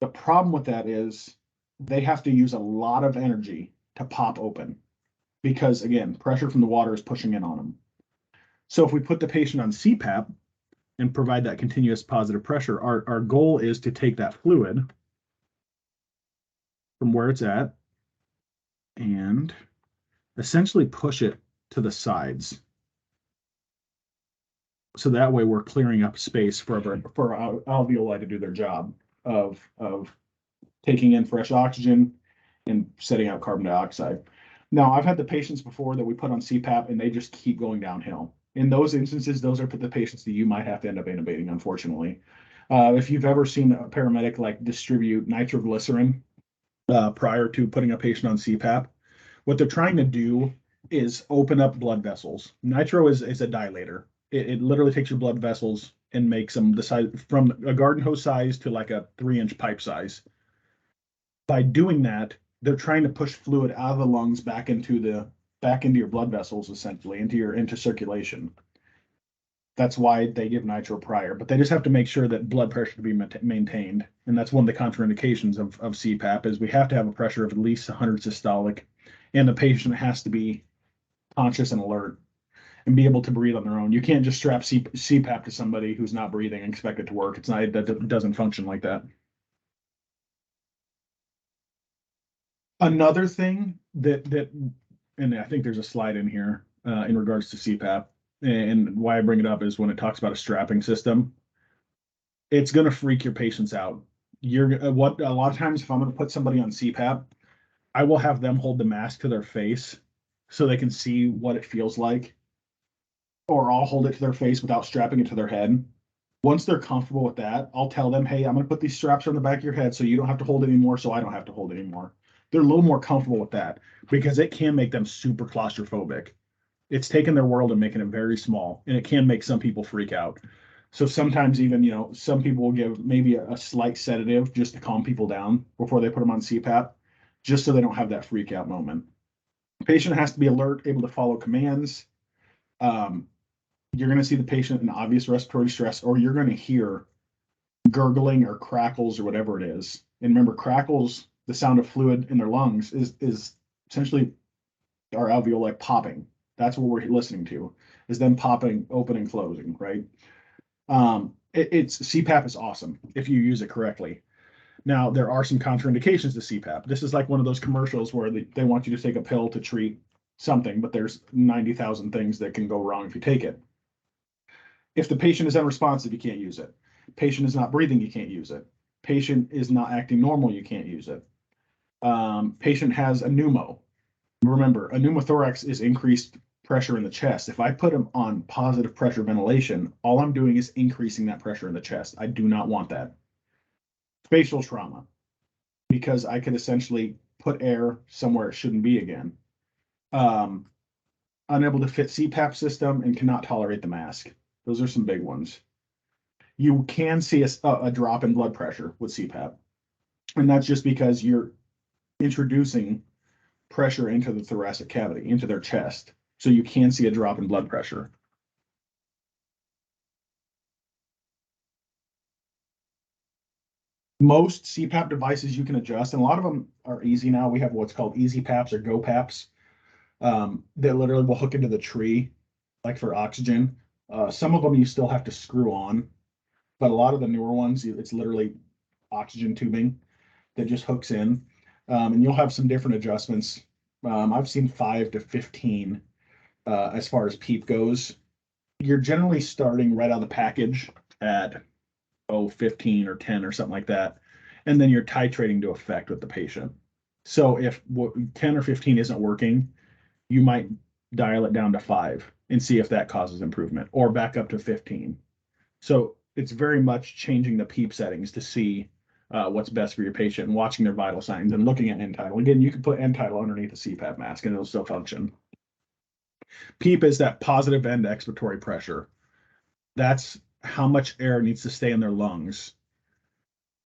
The problem with that is they have to use a lot of energy to pop open because, again, pressure from the water is pushing in on them. So if we put the patient on CPAP and provide that continuous positive pressure, our goal is to take that fluid from where it's at and essentially push it to the sides. So that way we're clearing up space for our alveoli to do their job of taking in fresh oxygen and setting out carbon dioxide. Now, I've had the patients before that we put on CPAP and they just keep going downhill. In those instances, those are the patients that you might have to end up intubating, unfortunately. If you've ever seen a paramedic like distribute nitroglycerin prior to putting a patient on CPAP, what they're trying to do is open up blood vessels. Nitro is a dilator. It literally takes your blood vessels and makes them the size from a garden hose size to like a 3-inch pipe size. By doing that, they're trying to push fluid out of the lungs back into your blood vessels, essentially into circulation. That's why they give nitro prior, but they just have to make sure that blood pressure can be maintained. And that's one of the contraindications of CPAP is we have to have a pressure of at least 100 systolic, and the patient has to be conscious and alert and be able to breathe on their own. You can't just strap CPAP to somebody who's not breathing and expect it to work. It doesn't function like that. Another thing and I think there's a slide in here in regards to CPAP, and why I bring it up is when it talks about a strapping system, it's going to freak your patients out. A lot of times if I'm going to put somebody on CPAP, I will have them hold the mask to their face so they can see what it feels like, or I'll hold it to their face without strapping it to their head. Once they're comfortable with that, I'll tell them, hey, I'm going to put these straps on the back of your head so you don't have to hold it anymore, so I don't have to hold it anymore. They're a little more comfortable with that because it can make them super claustrophobic. It's taking their world and making it very small, and it can make some people freak out. So sometimes even, some people will give maybe a slight sedative just to calm people down before they put them on CPAP, just so they don't have that freak out moment. The patient has to be alert, able to follow commands. You're going to see the patient in obvious respiratory distress, or you're going to hear gurgling or crackles or whatever it is. And remember, crackles, the sound of fluid in their lungs, is essentially our alveoli popping. That's what we're listening to, is them popping, opening, closing, right? CPAP is awesome if you use it correctly. Now, there are some contraindications to CPAP. This is like one of those commercials where they want you to take a pill to treat something, but there's 90,000 things that can go wrong if you take it. If the patient is unresponsive, you can't use it. Patient is not breathing, you can't use it. Patient is not acting normal, you can't use it. Patient has a pneumo. Remember, a pneumothorax is increased pressure in the chest. If I put them on positive pressure ventilation, all I'm doing is increasing that pressure in the chest. I do not want that. Facial trauma, because I could essentially put air somewhere it shouldn't be again. Unable to fit CPAP system and cannot tolerate the mask. Those are some big ones. You can see a drop in blood pressure with CPAP, and that's just because you're introducing pressure into the thoracic cavity, into their chest. So you can see a drop in blood pressure. Most CPAP devices you can adjust, and a lot of them are easy now. We have what's called easy PAPs or go PAPs that literally will hook into the tree, like for oxygen. Some of them you still have to screw on, but a lot of the newer ones, it's literally oxygen tubing that just hooks in, and you'll have some different adjustments. I've seen 5 to 15 as far as PEEP goes. You're generally starting right out of the package at 15 or 10 or something like that, and then you're titrating to effect with the patient. So if 10 or 15 isn't working, you might dial it down to 5 and see if that causes improvement, or back up to 15. So it's very much changing the PEEP settings to see what's best for your patient and watching their vital signs and looking at end tidal. Again, you can put end tidal underneath a CPAP mask and it'll still function. PEEP is that positive end expiratory pressure. That's how much air needs to stay in their lungs.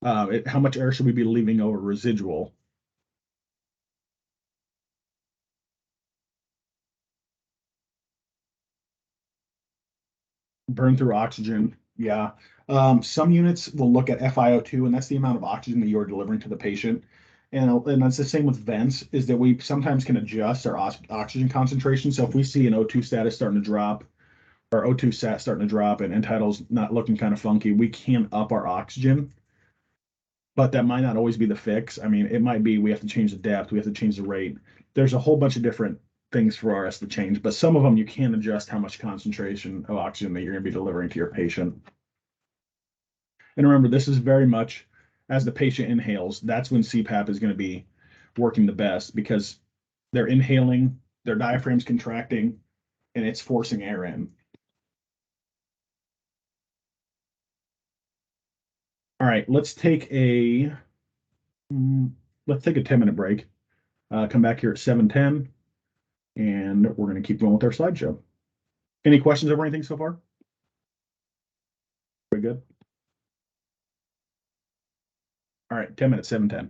How much air should we be leaving over residual? Burn through oxygen. Yeah. Some units will look at FiO2, and that's the amount of oxygen that you're delivering to the patient. And that's the same with vents, is that we sometimes can adjust our oxygen concentration. So if we see an O2 status starting to drop, or O2 sat starting to drop, and end tidal's not looking kind of funky, we can up our oxygen. But that might not always be the fix. I mean, it might be we have to change the depth, we have to change the rate. There's a whole bunch of different things for us to change, but some of them you can adjust how much concentration of oxygen that you're going to be delivering to your patient. And remember, this is very much as the patient inhales, that's when CPAP is going to be working the best, because they're inhaling, their diaphragm's contracting, and it's forcing air in. All right, let's take a 10-minute break. Come back here at 7:10, and we're going to keep going with our slideshow. Any questions over anything so far? Very good. All right, 10 minutes, 7:10.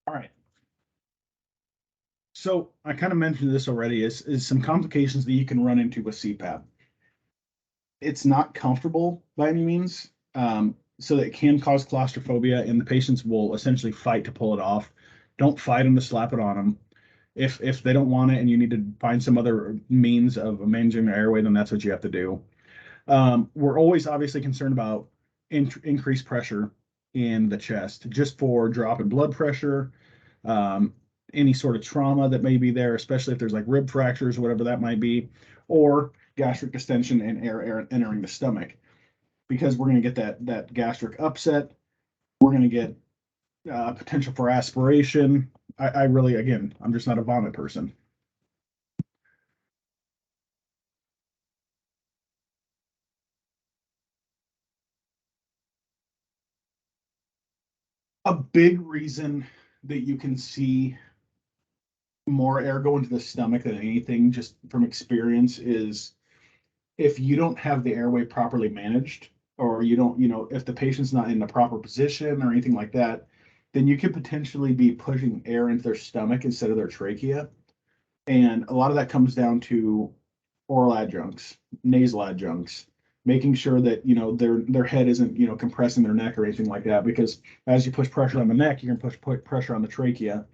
All right. So I kind of mentioned this already, is some complications that you can run into with CPAP. It's not comfortable by any means, so that it can cause claustrophobia, and the patients will essentially fight to pull it off. Don't fight them to slap it on them. If they don't want it and you need to find some other means of managing their airway, then that's what you have to do. We're always obviously concerned about increased pressure in the chest, just for drop in blood pressure, any sort of trauma that may be there, especially if there's like rib fractures or whatever that might be, or gastric distension and air entering the stomach, because we're going to get that gastric upset. We're going to get potential for aspiration. I really, again, I'm just not a vomit person. A big reason that you can see more air go into the stomach than anything, just from experience, is if you don't have the airway properly managed, or you don't, if the patient's not in the proper position or anything like that, then you could potentially be pushing air into their stomach instead of their trachea. And a lot of that comes down to oral adjuncts, nasal adjuncts, making sure that, their head isn't, compressing their neck or anything like that, because as you push pressure on the neck, you can push pressure on the trachea,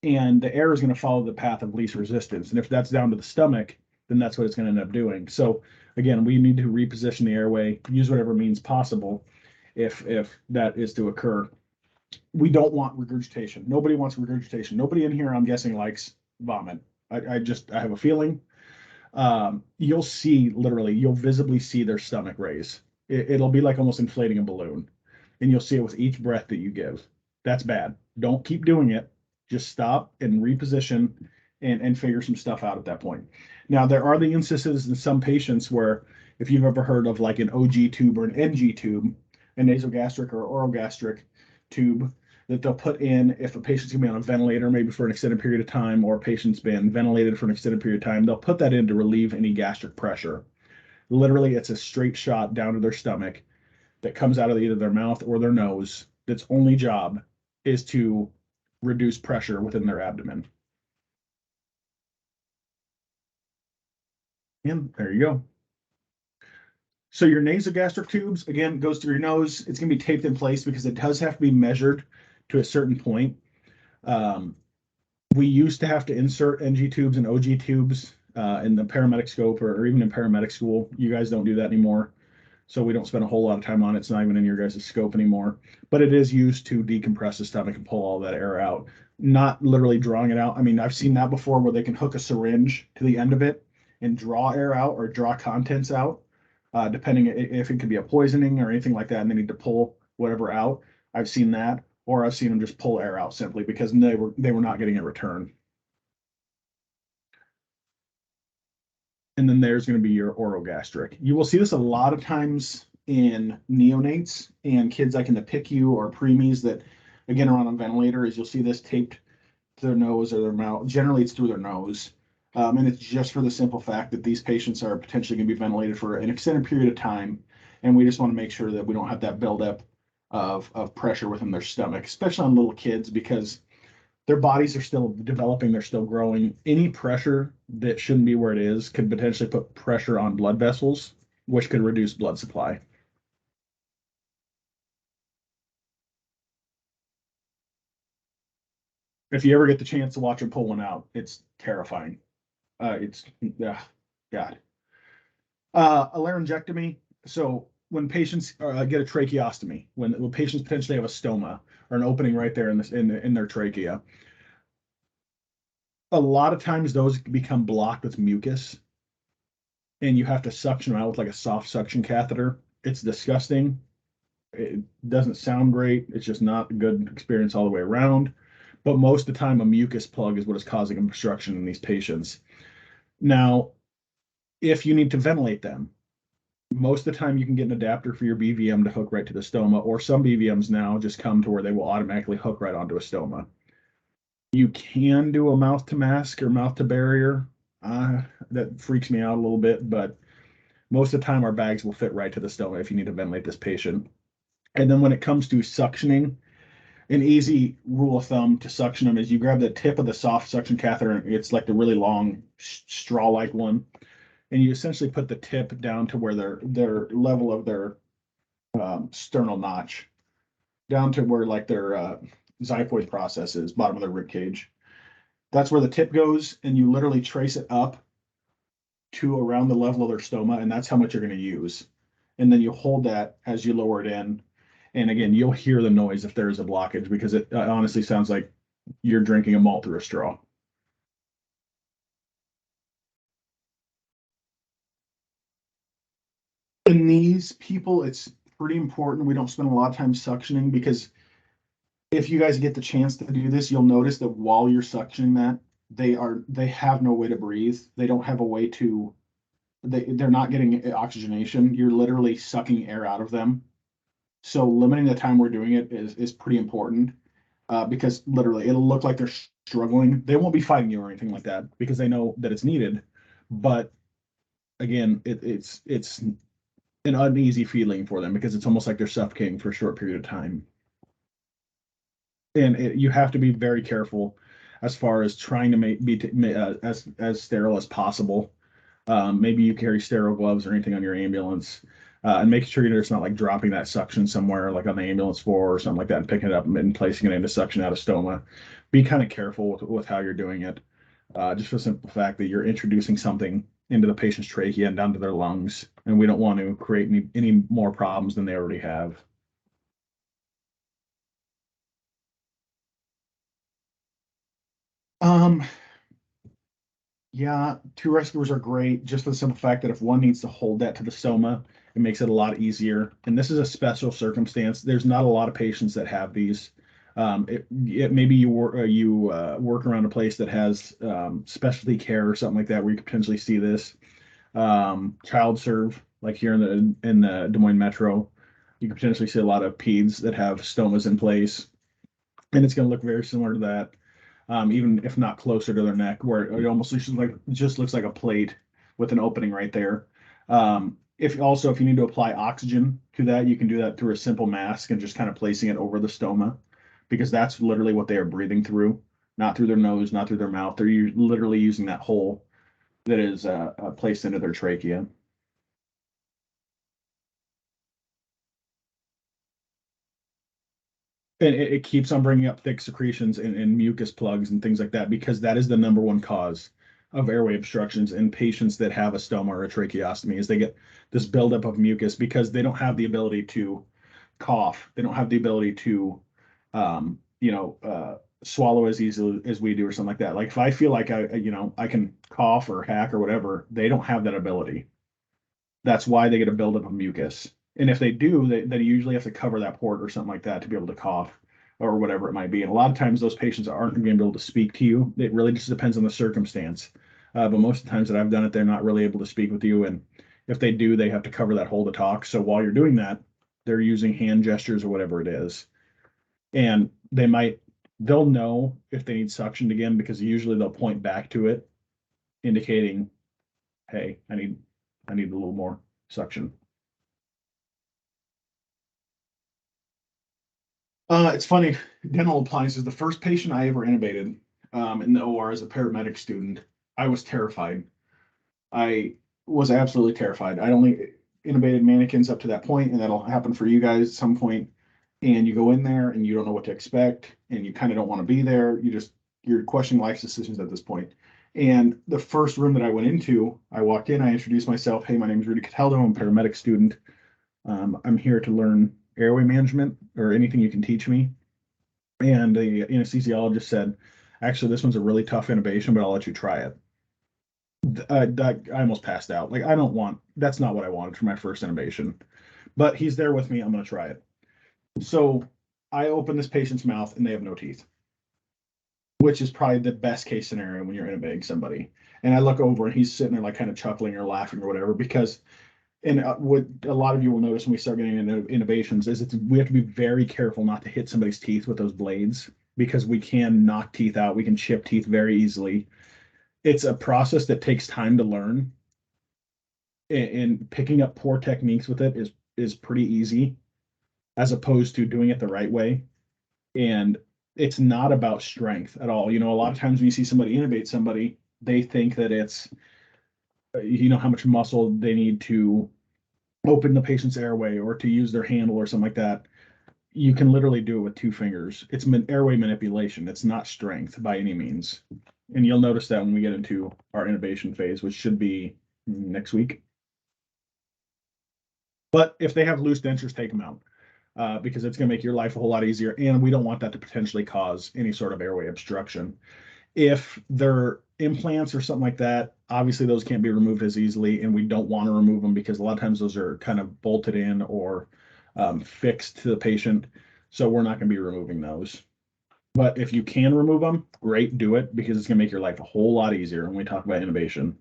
and the air is going to follow the path of least resistance. And if that's down to the stomach, then that's what it's going to end up doing. So again, we need to reposition the airway, use whatever means possible if that is to occur. We don't want regurgitation. Nobody wants regurgitation. Nobody in here, I'm guessing, likes vomit. I have a feeling. You'll visibly see their stomach raise. It'll be like almost inflating a balloon, and you'll see it with each breath that you give. That's bad. Don't keep doing it. Just stop and reposition and figure some stuff out at that point. Now, there are the instances in some patients where, if you've ever heard of like an OG tube or an NG tube, a nasogastric or orogastric tube, that they'll put in if a patient's gonna be on a ventilator, maybe for an extended period of time, or a patient's been ventilated for an extended period of time, they'll put that in to relieve any gastric pressure. Literally, it's a straight shot down to their stomach that comes out of either their mouth or their nose. That's only job is to reduce pressure within their abdomen. And there you go. So your nasogastric tubes, again, goes through your nose. It's going to be taped in place because it does have to be measured to a certain point. We used to have to insert NG tubes and OG tubes in the paramedic scope, or even in paramedic school. You guys don't do that anymore, so we don't spend a whole lot of time on it. It's not even in your guys' scope anymore, but it is used to decompress the stomach and pull all that air out, not literally drawing it out. I mean, I've seen that before, where they can hook a syringe to the end of it and draw air out, or draw contents out, depending if it could be a poisoning or anything like that, and they need to pull whatever out. I've seen that, or I've seen them just pull air out simply because they were not getting a return. And then there's going to be your orogastric. You will see this a lot of times in neonates and kids like in the PICU or preemies that, again, are on a ventilator. Is you'll see this taped to their nose or their mouth. Generally, it's through their nose. And it's just for the simple fact that these patients are potentially going to be ventilated for an extended period of time. And we just want to make sure that we don't have that buildup of pressure within their stomach, especially on little kids, because their bodies are still developing, they're still growing. Any pressure that shouldn't be where it is could potentially put pressure on blood vessels, which could reduce blood supply. If you ever get the chance to watch them pull one out, it's terrifying. God. A laryngectomy. So when patients get a tracheostomy, when patients potentially have a stoma or an opening right there in their trachea, a lot of times those become blocked with mucus, and you have to suction them out with like a soft suction catheter. It's disgusting. It doesn't sound great. It's just not a good experience all the way around. But most of the time, a mucus plug is what is causing obstruction in these patients. Now, if you need to ventilate them, most of the time you can get an adapter for your BVM to hook right to the stoma, or some BVMs now just come to where they will automatically hook right onto a stoma. You can do a mouth to mask or mouth to barrier. That freaks me out a little bit, but most of the time our bags will fit right to the stoma if you need to ventilate this patient. And then when it comes to suctioning, An easy rule of thumb to suction them is you grab the tip of the soft suction catheter. It's like the really long straw-like one, and you essentially put the tip down to where their level of their sternal notch, down to where like their xiphoid process is, bottom of their rib cage. That's where the tip goes, and you literally trace it up to around the level of their stoma, and that's how much you're going to use. And then you hold that as you lower it in. And again, you'll hear the noise if there is a blockage, because it honestly sounds like you're drinking a malt through a straw. In these people, it's pretty important we don't spend a lot of time suctioning, because if you guys get the chance to do this, you'll notice that while you're suctioning that, they have no way to breathe. They don't have a way to, they're not getting oxygenation. You're literally sucking air out of them. So limiting the time we're doing it is pretty important, because literally it'll look like they're struggling. They won't be fighting you or anything like that, because they know that it's needed. But again, it's an uneasy feeling for them, because it's almost like they're suffocating for a short period of time. And you have to be very careful as far as trying to be as sterile as possible. Maybe you carry sterile gloves or anything on your ambulance, and making sure you're just not like dropping that suction somewhere, like on the ambulance floor or something like that, and picking it up and placing it into suction out of stoma. Be kind of careful with how you're doing it, just for the simple fact that you're introducing something into the patient's trachea and down to their lungs, and we don't want to create any more problems than they already have. Yeah, two rescuers are great, just for the simple fact that if one needs to hold that to the stoma, it makes it a lot easier. And this is a special circumstance. There's not a lot of patients that have these. Maybe you work around a place that has specialty care or something like that, where you could potentially see this. Child serve, like here in the Des Moines Metro, you could potentially see a lot of peds that have stomas in place, and it's going to look very similar to that. Even if not closer to their neck, where it almost just looks like a plate with an opening right there. If you need to apply oxygen to that, you can do that through a simple mask and just kind of placing it over the stoma, because that's literally what they are breathing through, not through their nose, not through their mouth. They're literally using that hole that is placed into their trachea. And it keeps on bringing up thick secretions and mucus plugs and things like that, because that is the number one cause of airway obstructions in patients that have a stoma or a tracheostomy, is they get this buildup of mucus because they don't have the ability to cough. They don't have the ability to, swallow as easily as we do or something like that. Like if I feel like I can cough or hack or whatever, they don't have that ability. That's why they get a buildup of mucus. And if they do, they usually have to cover that port or something like that to be able to cough or whatever it might be. And a lot of times those patients aren't going to be able to speak to you. It really just depends on the circumstance. But most of the times that I've done it, they're not really able to speak with you. And if they do, they have to cover that hole to talk. So while you're doing that, they're using hand gestures or whatever it is. And they'll know if they need suctioned again, because usually they'll point back to it, indicating, hey, I need a little more suction. It's funny, dental appliances. The first patient I ever intubated in the OR as a paramedic student, I was terrified. I was absolutely terrified. I only intubated mannequins up to that point, and that'll happen for you guys at some point. And you go in there and you don't know what to expect, and you kind of don't want to be there. You're questioning life's decisions at this point. And the first room that I went into, I walked in, I introduced myself. Hey, my name is Rudy Cataldo. I'm a paramedic student. I'm here to learn airway management or anything you can teach me. And the anesthesiologist said, actually, this one's a really tough intubation, but I'll let you try it. I almost passed out. Like, that's not what I wanted for my first intubation, but he's there with me. I'm going to try it. So I open this patient's mouth and they have no teeth, which is probably the best case scenario when you're intubating somebody. And I look over and he's sitting there like kind of chuckling or laughing or whatever, because and what a lot of you will notice when we start getting into innovations is we have to be very careful not to hit somebody's teeth with those blades, because we can knock teeth out. We can chip teeth very easily. It's a process that takes time to learn, and picking up poor techniques with it is pretty easy, as opposed to doing it the right way. And it's not about strength at all. You know, a lot of times when you see somebody intubate somebody, they think that it's, you know, how much muscle they need to open the patient's airway or to use their handle or something like that. You can literally do it with 2 fingers. It's airway manipulation. It's not strength by any means. And you'll notice that when we get into our intubation phase, which should be next week. But if they have loose dentures, take them out because it's going to make your life a whole lot easier. And we don't want that to potentially cause any sort of airway obstruction. If they're implants or something like that, obviously those can't be removed as easily, and we don't want to remove them because a lot of times those are kind of bolted in or fixed to the patient. So we're not going to be removing those. But if you can remove them, great, do it because it's going to make your life a whole lot easier when we talk about intubation.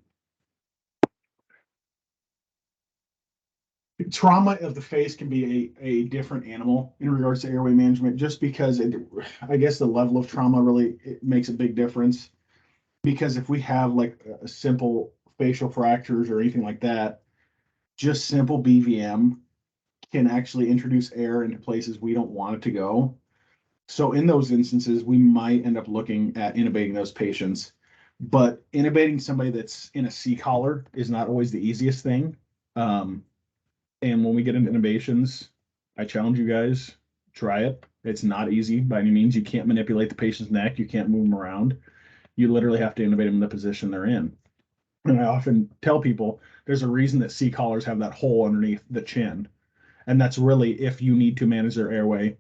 Trauma of the face can be a different animal in regards to airway management, just because I guess the level of trauma really makes a big difference. Because if we have like a simple facial fractures or anything like that, just simple BVM can actually introduce air into places we don't want it to go. So in those instances, we might end up looking at intubating those patients. But intubating somebody that's in a C-collar is not always the easiest thing. And when we get into intubations, I challenge you guys, try it. It's not easy by any means. You can't manipulate the patient's neck. You can't move them around. You literally have to intubate them in the position they're in. And I often tell people there's a reason that C-collars have that hole underneath the chin. And that's really if you need to manage their airway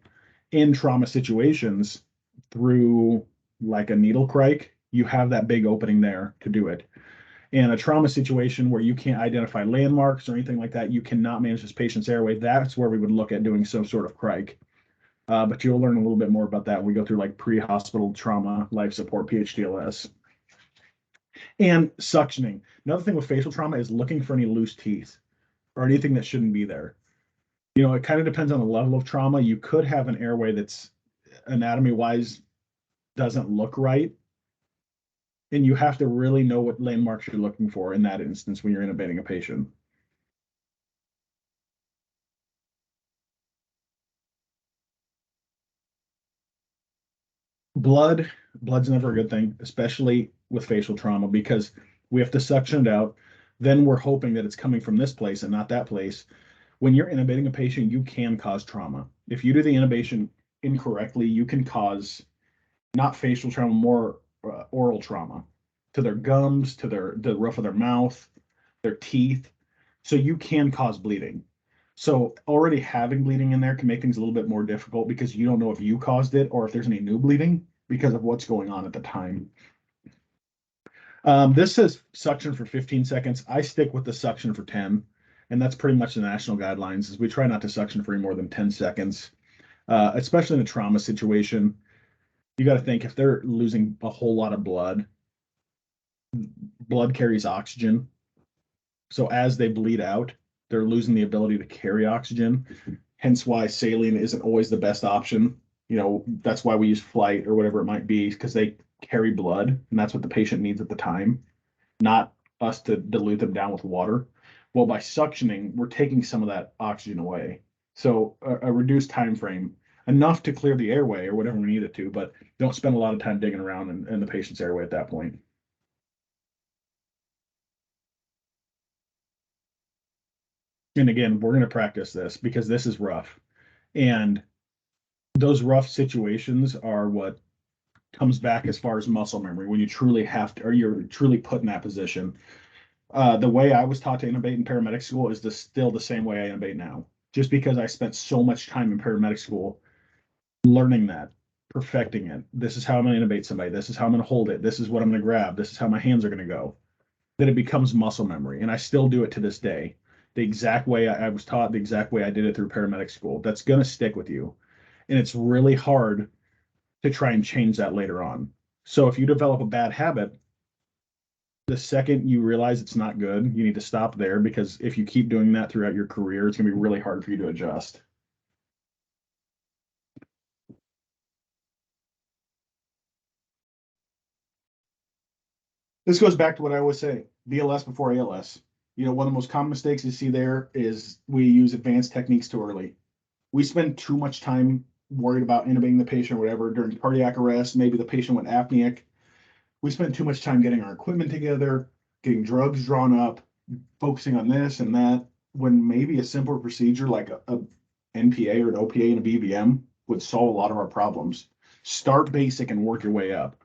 in trauma situations through like a needle crike, you have that big opening there to do it. In a trauma situation where you can't identify landmarks or anything like that, you cannot manage this patient's airway. That's where we would look at doing some sort of crike. But you'll learn a little bit more about that when we go through like pre-hospital trauma, life support, PHTLS. And suctioning. Another thing with facial trauma is looking for any loose teeth or anything that shouldn't be there. You know, it kind of depends on the level of trauma. You could have an airway that's anatomy-wise doesn't look right. And you have to really know what landmarks you're looking for in that instance when you're intubating a patient. Blood's never a good thing, especially with facial trauma, because we have to suction it out. Then we're hoping that it's coming from this place and not that place. When you're intubating a patient, you can cause trauma. If you do the intubation incorrectly, you can cause not facial trauma, more oral trauma to their gums, to the roof of their mouth, their teeth. So you can cause bleeding. So already having bleeding in there can make things a little bit more difficult because you don't know if you caused it or if there's any new bleeding because of what's going on at the time. This says suction for 15 seconds. I stick with the suction for 10, and that's pretty much the national guidelines is we try not to suction for any more than 10 seconds, especially in a trauma situation. You got to think if they're losing a whole lot of blood carries oxygen. So as they bleed out, they're losing the ability to carry oxygen. Hence why saline isn't always the best option. You know, that's why we use flight or whatever it might be, because they carry blood, and that's what the patient needs at the time, not us to dilute them down with water. Well, by suctioning, we're taking some of that oxygen away. So a reduced time frame, enough to clear the airway or whatever we need it to, but don't spend a lot of time digging around in the patient's airway at that point. And again, we're going to practice this because this is rough. And those rough situations are what comes back as far as muscle memory when you truly have to, or you're truly put in that position. The way I was taught to intubate in paramedic school is still the same way I intubate now, just because I spent so much time in paramedic school learning that, perfecting it. This is how I'm going to intubate somebody. This is how I'm going to hold it. This is what I'm going to grab. This is how my hands are going to go. That it becomes muscle memory. And I still do it to this day. The exact way I was taught, the exact way I did it through paramedic school. That's going to stick with you. And it's really hard to try and change that later on. So if you develop a bad habit, the second you realize it's not good, you need to stop there, because if you keep doing that throughout your career, it's going to be really hard for you to adjust. This goes back to what I always say, BLS before ALS. You know, one of the most common mistakes you see there is we use advanced techniques too early. We spend too much time worried about intubating the patient or whatever during cardiac arrest. Maybe the patient went apneic. We spent too much time getting our equipment together, getting drugs drawn up, focusing on this and that, when maybe a simpler procedure like a NPA or an OPA and a BVM would solve a lot of our problems. Start basic and work your way up.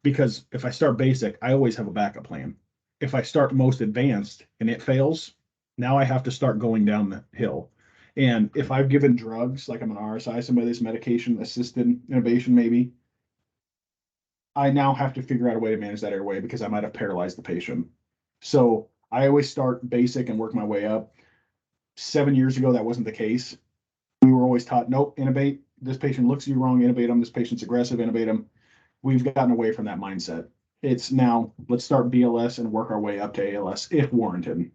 Because if I start basic, I always have a backup plan. If I start most advanced and it fails, now I have to start going down the hill. And if I've given drugs, like I'm an RSI, somebody that's medication assisted intubation, maybe, I now have to figure out a way to manage that airway because I might have paralyzed the patient. So I always start basic and work my way up. 7 years ago, that wasn't the case. We were always taught, nope, intubate. This patient looks at you wrong, intubate them. This patient's aggressive, intubate them. We've gotten away from that mindset. It's now, let's start BLS and work our way up to ALS if warranted.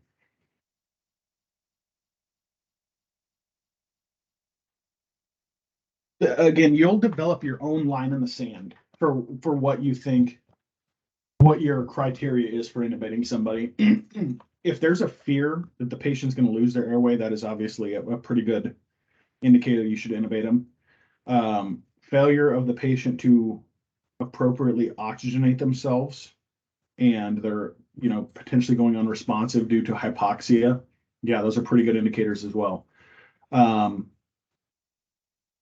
Again, you'll develop your own line in the sand for what you think, what your criteria is for intubating somebody. If there's a fear that the patient's going to lose their airway, that is obviously a pretty good indicator you should intubate them. Failure of the patient to appropriately oxygenate themselves, and they're, potentially going unresponsive due to hypoxia. Yeah, those are pretty good indicators as well.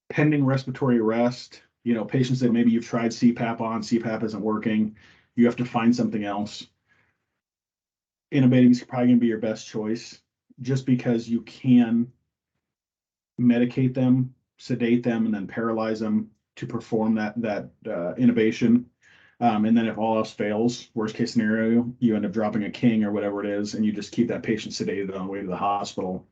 Pending respiratory arrest, patients that maybe you've tried CPAP on, CPAP isn't working, you have to find something else. Intubating is probably going to be your best choice, just because you can medicate them, sedate them, and then paralyze them to perform that intubation. And then if all else fails, worst case scenario, you end up dropping a king or whatever it is, and you just keep that patient sedated on the way to the hospital.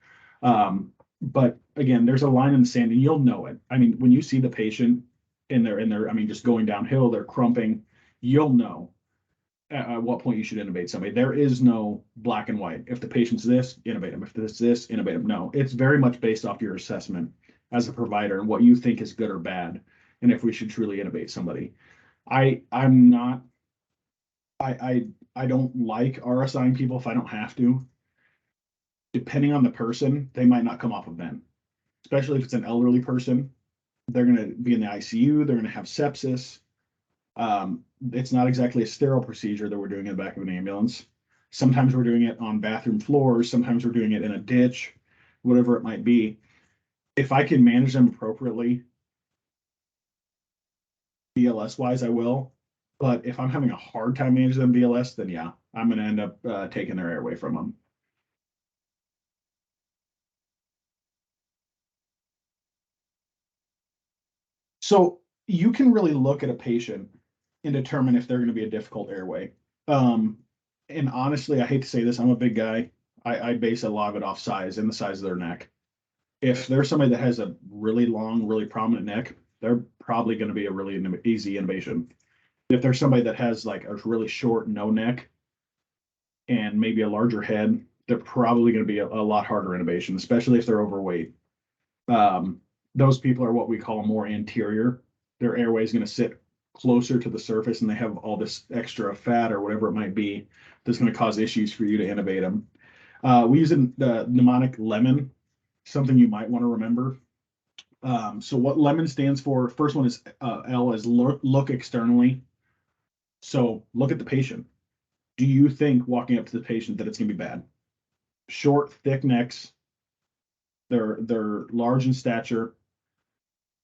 But again, there's a line in the sand, and you'll know it. I mean, when you see the patient and they're just going downhill, they're crumping, you'll know at what point you should intubate somebody. There is no black and white. If the patient's this, intubate them. If it's this, intubate them. No, it's very much based off your assessment as a provider and what you think is good or bad, and if we should truly intubate somebody. I don't like RSIing people if I don't have to. Depending on the person, they might not come off of vent, especially if it's an elderly person. They're going to be in the ICU. They're going to have sepsis. It's not exactly a sterile procedure that we're doing in the back of an ambulance. Sometimes we're doing it on bathroom floors. Sometimes we're doing it in a ditch, whatever it might be. If I can manage them appropriately, BLS wise, I will. But if I'm having a hard time managing them BLS, then yeah, I'm going to end up taking their airway from them. So you can really look at a patient and determine if they're going to be a difficult airway. And honestly, I hate to say this, I'm a big guy. I base a lot of it off size and the size of their neck. If there's somebody that has a really long, really prominent neck, they're probably going to be a really easy intubation. If there's somebody that has like a really short no neck and maybe a larger head, they're probably going to be a lot harder intubation, especially if they're overweight. Those people are what we call more anterior. Their airway is going to sit closer to the surface, and they have all this extra fat or whatever it might be that's going to cause issues for you to intubate them. We use the mnemonic LEMON, something you might want to remember. So what LEMON stands for, first one is L is look externally. So look at the patient. Do you think walking up to the patient that it's going to be bad? Short, thick necks. They're large in stature.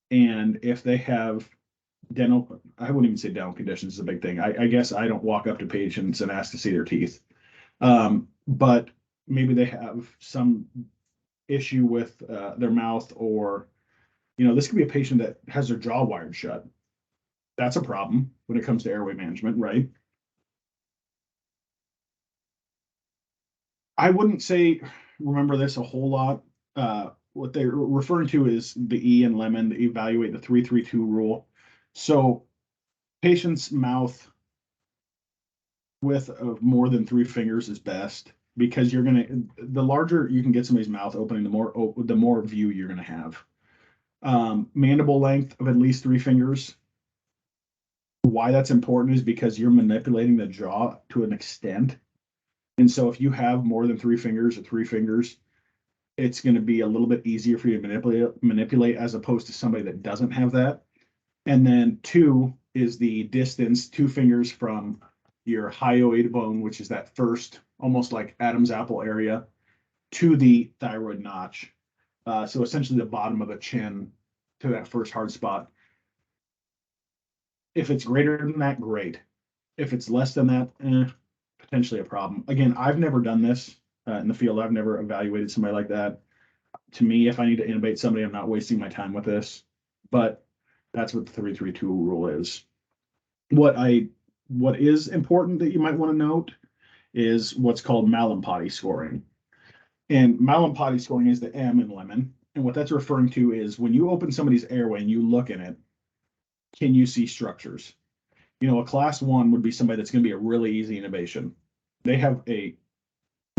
And if they have dental, I wouldn't even say dental conditions is a big thing. I guess I don't walk up to patients and ask to see their teeth. But maybe they have some issue with their mouth, or, this could be a patient that has their jaw wired shut. That's a problem when it comes to airway management, right? I wouldn't say remember this a whole lot. What they're referring to is the E in LEMON, the evaluate the 3-3-2 rule. So patient's mouth width of more than 3 fingers is best, because the larger you can get somebody's mouth opening, the more view you're going to have. Mandible length of at least 3 fingers. Why that's important is because you're manipulating the jaw to an extent. And so if you have more than 3 fingers or 3 fingers, it's going to be a little bit easier for you to manipulate as opposed to somebody that doesn't have that. And then 2 is the distance, 2 fingers from your hyoid bone, which is that first, almost like Adam's apple area, to the thyroid notch. So essentially the bottom of the chin to that first hard spot. If it's greater than that, great. If it's less than that, potentially a problem. Again, I've never done this in the field. I've never evaluated somebody like that. To me, if I need to intubate somebody, I'm not wasting my time with this. But that's what the 3-3-2 rule is. What is important that you might want to note is what's called Mallampati scoring. And Mallampati scoring is the M in lemon. And what that's referring to is when you open somebody's airway and you look in it, can you see structures? You know, a class 1 would be somebody that's going to be a really easy intubation. They have a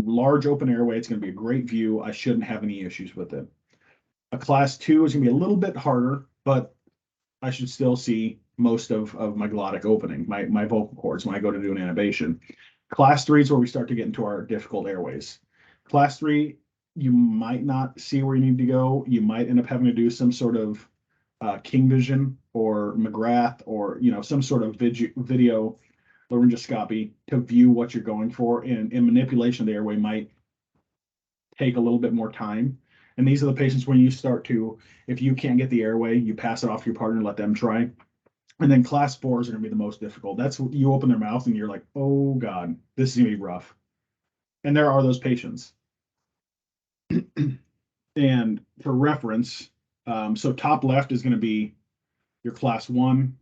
large open airway. It's going to be a great view. I shouldn't have any issues with it. A class 2 is going to be a little bit harder, but I should still see most of my glottic opening, my vocal cords when I go to do an intubation. Class 3 is where we start to get into our difficult airways. Class 3, you might not see where you need to go. You might end up having to do some sort of King Vision or McGrath or, you know, some sort of video laryngoscopy to view what you're going for. And manipulation of the airway might take a little bit more time. And these are the patients when you start to, if you can't get the airway, you pass it off to your partner, let them try. And then class 4s are going to be the most difficult. That's what you open their mouth and you're like, oh God, this is going to be rough. And there are those patients. And for reference, so top left is going to be your class 1.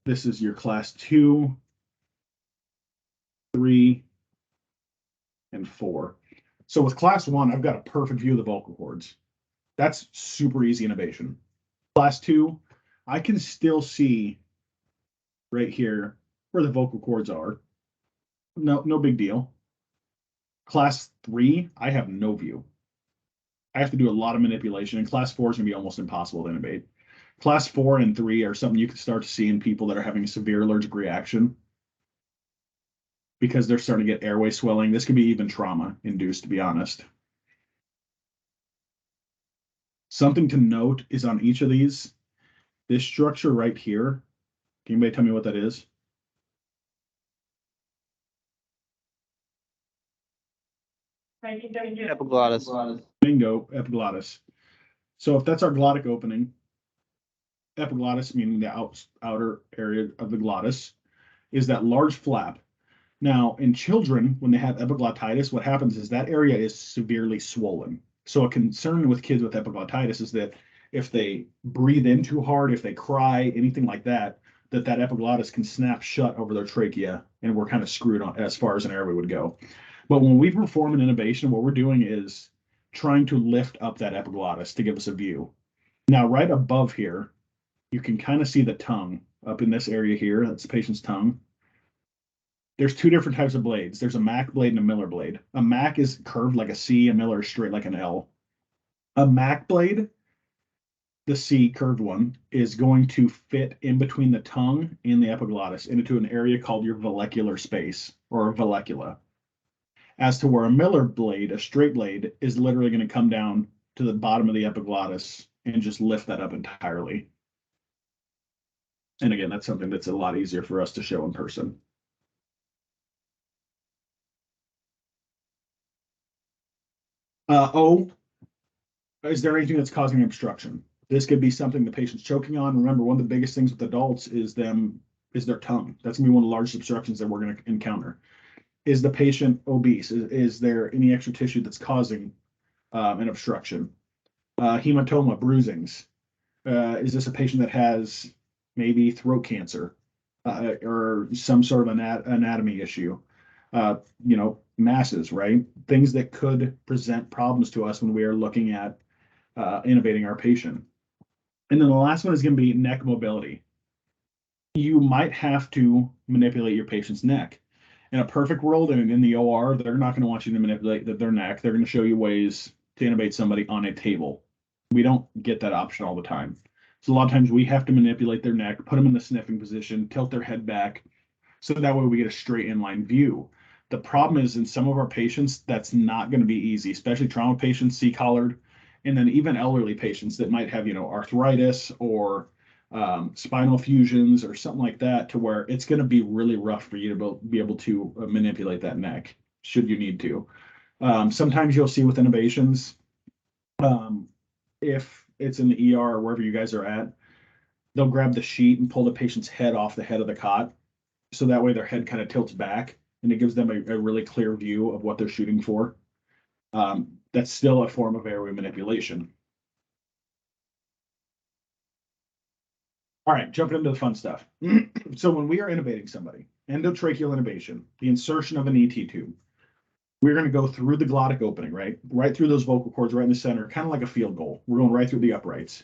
This is your class 2, 3, and 4. So with class 1, I've got a perfect view of the vocal cords. That's super easy intubation. Class 2, I can still see right here where the vocal cords are. No big deal. Class 3, I have no view. I have to do a lot of manipulation, and class 4 is going to be almost impossible to intubate. Class 4 and 3 are something you can start to see in people that are having a severe allergic reaction because they're starting to get airway swelling. This could be even trauma induced, to be honest. Something to note is on each of these, this structure right here. Can anybody tell me what that is? Epiglottis. Bingo, epiglottis. So if that's our glottic opening, epiglottis, meaning the outer area of the glottis, is that large flap. Now, in children, when they have epiglottitis, what happens is that area is severely swollen. So a concern with kids with epiglottitis is that if they breathe in too hard, if they cry, anything like that, that epiglottis can snap shut over their trachea, and we're kind of screwed on as far as an airway would go. But when we perform an intubation, what we're doing is trying to lift up that epiglottis to give us a view. Now, right above here, you can kind of see the tongue up in this area here. That's the patient's tongue. There's 2 different types of blades. There's a Mac blade and a Miller blade. A Mac is curved like a C, a Miller is straight like an L. A Mac blade, the C curved one, is going to fit in between the tongue and the epiglottis into an area called your vallecular space or vallecula. As to where a Miller blade, a straight blade, is literally going to come down to the bottom of the epiglottis and just lift that up entirely. And again, that's something that's a lot easier for us to show in person. Is there anything that's causing obstruction? This could be something the patient's choking on. Remember, one of the biggest things with adults is their tongue. That's gonna be one of the largest obstructions that we're gonna encounter. Is the patient obese? Is there any extra tissue that's causing an obstruction? Hematoma, bruisings. Is this a patient that has maybe throat cancer or some sort of anatomy issue? Masses, right? Things that could present problems to us when we are looking at intubating our patient. And then the last one is going to be neck mobility. You might have to manipulate your patient's neck. In a perfect world and in the OR, they're not going to want you to manipulate their neck. They're going to show you ways to intubate somebody on a table. We don't get that option all the time. So a lot of times we have to manipulate their neck, put them in the sniffing position, tilt their head back, so that way we get a straight inline view. The problem is in some of our patients, that's not going to be easy, especially trauma patients, C-collared, and then even elderly patients that might have, arthritis or spinal fusions or something like that, to where it's going to be really rough for you to be able to manipulate that neck, should you need to. Sometimes you'll see with innovations, if it's in the ER or wherever you guys are at, they'll grab the sheet and pull the patient's head off the head of the cot. So that way their head kind of tilts back and it gives them a really clear view of what they're shooting for. That's still a form of airway manipulation. All right, jumping into the fun stuff. So when we are intubating somebody, endotracheal intubation, the insertion of an ET tube, we're going to go through the glottic opening, right through those vocal cords, right in the center, kind of like a field goal. We're going right through the uprights.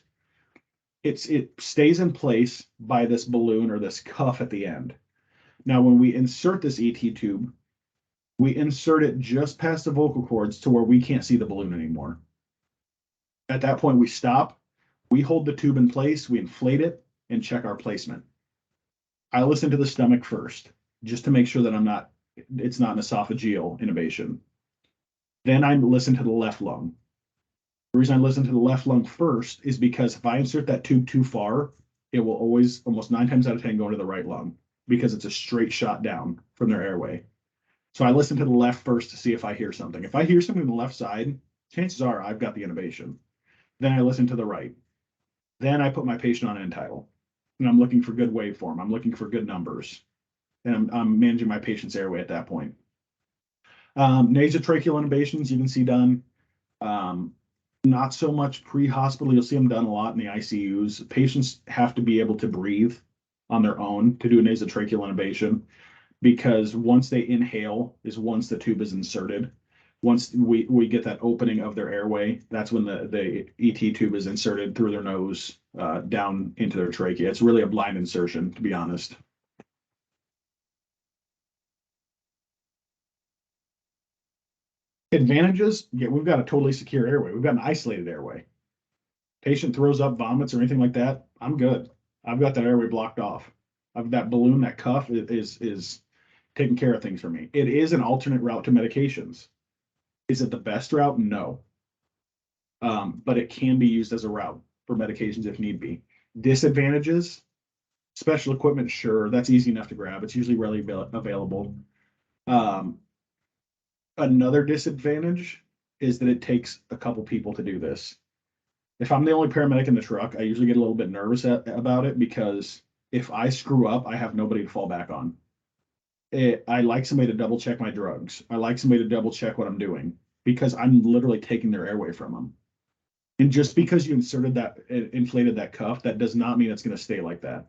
It stays in place by this balloon or this cuff at the end. Now, when we insert this ET tube, we insert it just past the vocal cords to where we can't see the balloon anymore. At that point, we stop, we hold the tube in place, we inflate it, and check our placement. I listen to the stomach first, just to make sure that it's not an esophageal intubation. Then I listen to the left lung. The reason I listen to the left lung first is because if I insert that tube too far, it will always, almost 9 times out of 10, go into the right lung, because it's a straight shot down from their airway. So I listen to the left first to see if I hear something. If I hear something on the left side, chances are I've got the intubation. Then I listen to the right. Then I put my patient on end tidal, and I'm looking for good waveform. I'm looking for good numbers, and I'm managing my patient's airway at that point. Nasotracheal intubations you can see done. Not so much pre-hospital. You'll see them done a lot in the ICUs. Patients have to be able to breathe on their own to do a nasotracheal intubation, because once they inhale is once the tube is inserted. Once we get that opening of their airway, that's when the ET tube is inserted through their nose down into their trachea. It's really a blind insertion, to be honest. Advantages, yeah, we've got a totally secure airway. We've got an isolated airway. Patient throws up, vomits, or anything like that, I'm good. I've got that airway blocked off. That balloon, that cuff is taking care of things for me. It is an alternate route to medications. Is it the best route? No. But it can be used as a route for medications if need be. Disadvantages, special equipment, sure, that's easy enough to grab. It's usually readily available. Another disadvantage is that it takes a couple people to do this. If I'm the only paramedic in the truck, I usually get a little bit nervous about it, because if I screw up, I have nobody to fall back on. I like somebody to double check my drugs. I like somebody to double check what I'm doing, because I'm literally taking their airway from them. And just because you inflated that cuff, that does not mean it's going to stay like that.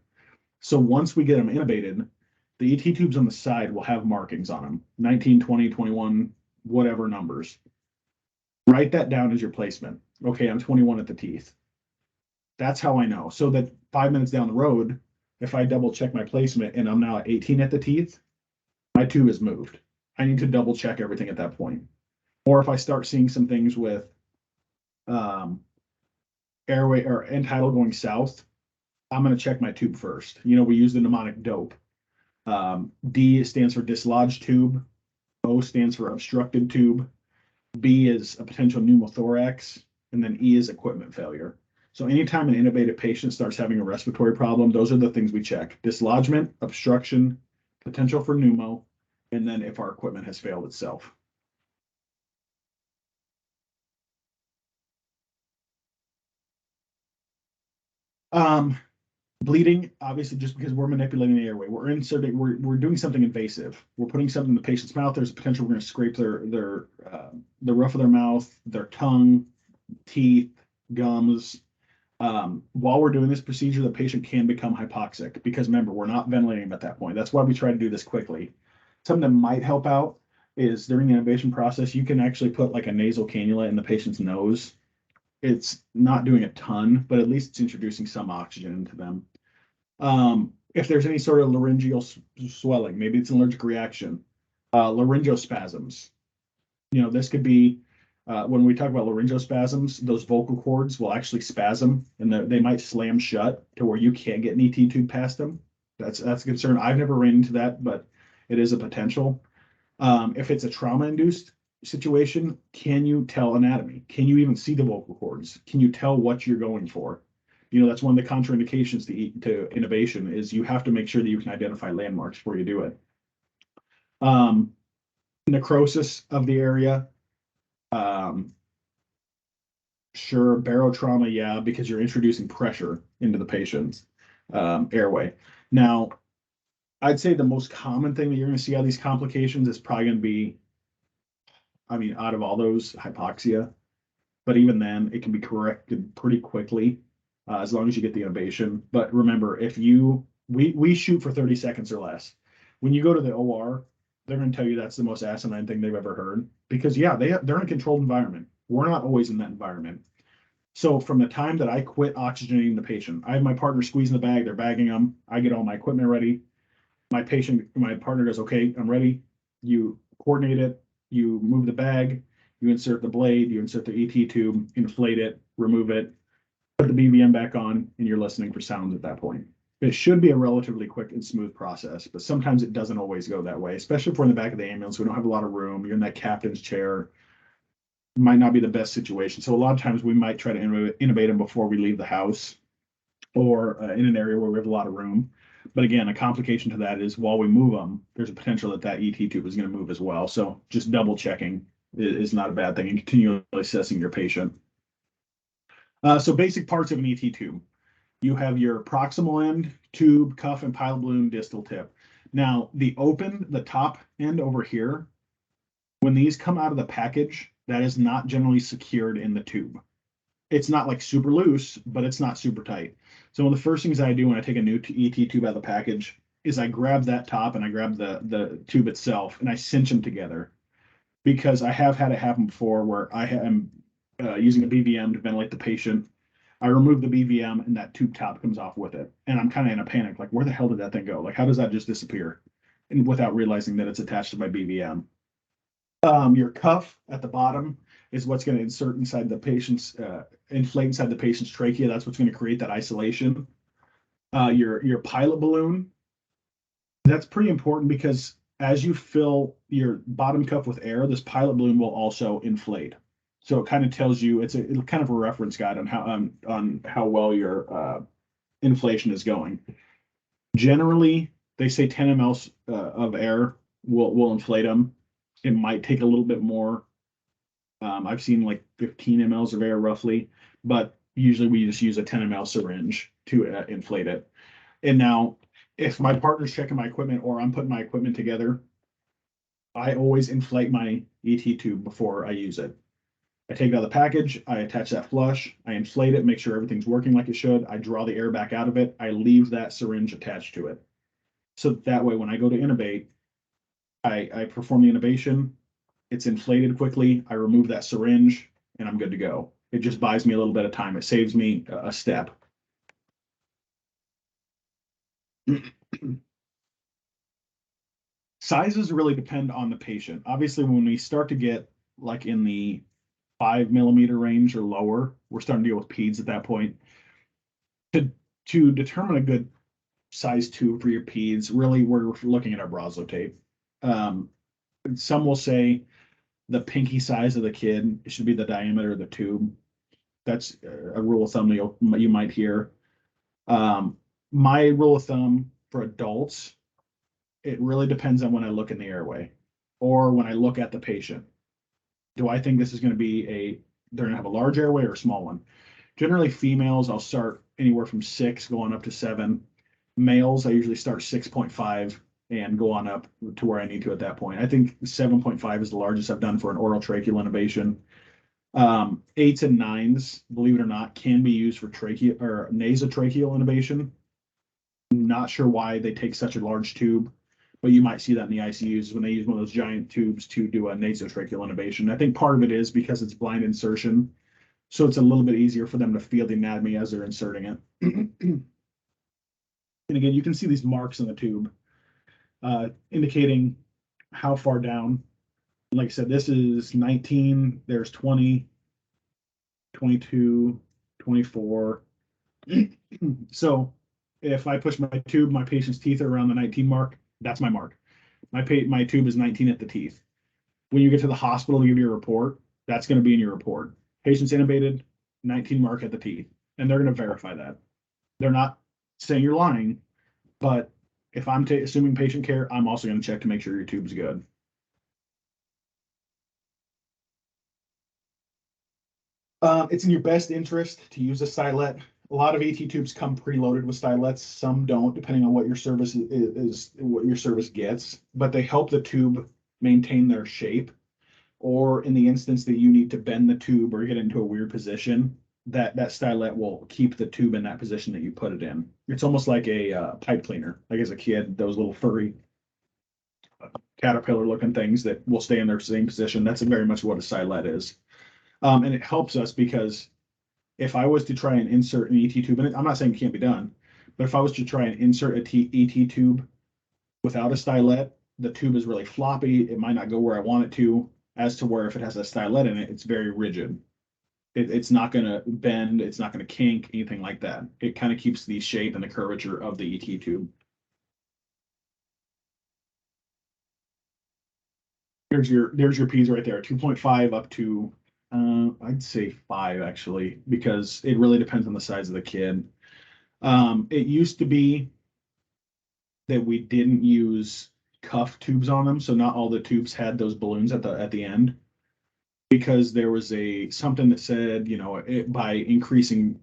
So once we get them intubated, the ET tubes on the side will have markings on them, 19, 20, 21, whatever numbers. Write that down as your placement. Okay, I'm 21 at the teeth. That's how I know. So that 5 minutes down the road, if I double check my placement and I'm now at 18 at the teeth, my tube is moved. I need to double check everything at that point. Or if I start seeing some things with airway or end tidal going south, I'm going to check my tube first. We use the mnemonic DOPE. D stands for dislodged tube. O stands for obstructed tube. B is a potential pneumothorax. And then E is equipment failure. So anytime an intubated patient starts having a respiratory problem, those are the things we check: dislodgement, obstruction, potential for pneumo, and then if our equipment has failed itself. Bleeding, obviously, just because we're manipulating the airway, we're inserting, we're doing something invasive. We're putting something in the patient's mouth. There's a potential we're going to scrape the roof of their mouth, their tongue, teeth, gums. While we're doing this procedure, the patient can become hypoxic, because remember, we're not ventilating at that point. That's why we try to do this quickly. Something that might help out is during the intubation process, you can actually put like a nasal cannula in the patient's nose. It's not doing a ton, but at least it's introducing some oxygen into them. If there's any sort of laryngeal swelling, maybe it's an allergic reaction, laryngospasms. This could be, when we talk about laryngospasms, those vocal cords will actually spasm, and they might slam shut to where you can't get an ET tube past them. That's a concern. I've never ran into that, but it is a potential. If it's a trauma-induced situation, can you tell anatomy? Can you even see the vocal cords? Can you tell what you're going for? That's one of the contraindications to intubation is you have to make sure that you can identify landmarks before you do it. Necrosis of the area. Sure, barotrauma, yeah, because you're introducing pressure into the patient's airway. Now, I'd say the most common thing that you're going to see out of these complications is probably going to be, out of all those, hypoxia. But even then, it can be corrected pretty quickly as long as you get the intubation. But remember, we shoot for 30 seconds or less. When you go to the OR, they're going to tell you that's the most asinine thing they've ever heard. Because, yeah, they're in a controlled environment. We're not always in that environment. So from the time that I quit oxygenating the patient, I have my partner squeezing the bag, they're bagging them, I get all my equipment ready. My partner goes, okay, I'm ready. You coordinate it, you move the bag, you insert the blade, you insert the ET tube, inflate it, remove it, put the BVM back on, and you're listening for sounds at that point. It should be a relatively quick and smooth process, but sometimes it doesn't always go that way, especially if we're in the back of the ambulance. We don't have a lot of room. You're in that captain's chair. Might not be the best situation. So a lot of times we might try to intubate them before we leave the house or in an area where we have a lot of room. But again, a complication to that is while we move them, there's a potential that ET tube is going to move as well. So just double checking is not a bad thing and continually assessing your patient. So basic parts of an ET tube. You have your proximal end, tube, cuff, and pilot balloon distal tip. Now, the top end over here, when these come out of the package, that is not generally secured in the tube. It's not like super loose, but it's not super tight. So one of the first things I do when I take a new ET tube out of the package is I grab that top and I grab the tube itself and I cinch them together, because I have had it happen before where I am using a BVM to ventilate the patient. I remove the BVM and that tube top comes off with it. And I'm kind of in a panic, like, where the hell did that thing go? Like, how does that just disappear? And without realizing that it's attached to my BVM. Your cuff at the bottom is what's going to insert inside the patient's, inflate inside the patient's trachea. That's what's going to create that isolation. Your pilot balloon, that's pretty important because as you fill your bottom cuff with air, this pilot balloon will also inflate. So it kind of tells you, it's kind of a reference guide on how well your inflation is going. Generally, they say 10 mLs of air will inflate them. It might take a little bit more. I've seen like 15 mLs of air roughly, but usually we just use a 10 ml syringe to inflate it. And now, if my partner's checking my equipment or I'm putting my equipment together, I always inflate my ET tube before I use it. I take it out of the package, I attach that flush, I inflate it, make sure everything's working like it should. I draw the air back out of it. I leave that syringe attached to it. So that way, when I go to intubate, I perform the intubation, it's inflated quickly, I remove that syringe, and I'm good to go. It just buys me a little bit of time. It saves me a step. Sizes really depend on the patient. Obviously, when we start to get like in the 5 millimeter range or lower, we're starting to deal with peds at that point. To determine a good size tube for your peds, really we're looking at our Braslo tape. Some will say the pinky size of the kid should be the diameter of the tube. That's a rule of thumb you might hear. My rule of thumb for adults, it really depends on when I look in the airway or when I look at the patient. Do I think this is going to be they're going to have a large airway or a small one? Generally, females, I'll start anywhere from 6 going up to 7. Males, I usually start 6.5 and go on up to where I need to at that point. I think 7.5 is the largest I've done for an oral tracheal intubation. 8s and 9s, believe it or not, can be used for tracheal or nasotracheal intubation. Not sure why they take such a large tube, but you might see that in the ICUs when they use one of those giant tubes to do a nasotracheal intubation. I think part of it is because it's blind insertion, so it's a little bit easier for them to feel the anatomy as they're inserting it. And again, you can see these marks in the tube indicating how far down. Like I said, this is 19, there's 20, 22, 24. So if I push my tube, my patient's teeth are around the 19 mark, that's my mark. My tube is 19 at the teeth. When you get to the hospital to give your report, that's going to be in your report. Patient's intubated, 19 mark at the teeth, and they're going to verify that. They're not saying you're lying, but if I'm assuming patient care, I'm also going to check to make sure your tube's good. It's in your best interest to use a stylet. A lot of AT tubes come preloaded with stylets. Some don't, depending on what your service is, what your service gets. But they help the tube maintain their shape. Or in the instance that you need to bend the tube or get into a weird position, that stylet will keep the tube in that position that you put it in. It's almost like a pipe cleaner. Like as a kid, those little furry caterpillar looking things that will stay in their same position. That's very much what a stylet is. And it helps us because if I was to try and insert an ET tube, and I'm not saying it can't be done, but if I was to try and insert a ET tube without a stylet, the tube is really floppy. It might not go where I want it to, as to where if it has a stylet in it, it's very rigid. It's not going to bend. It's not going to kink, anything like that. It kind of keeps the shape and the curvature of the ET tube. There's your P's right there, 2.5 up to, I'd say 5 actually, because it really depends on the size of the kid. It used to be that we didn't use cuff tubes on them, so not all the tubes had those balloons at the end, because there was something that said, you know, by increasing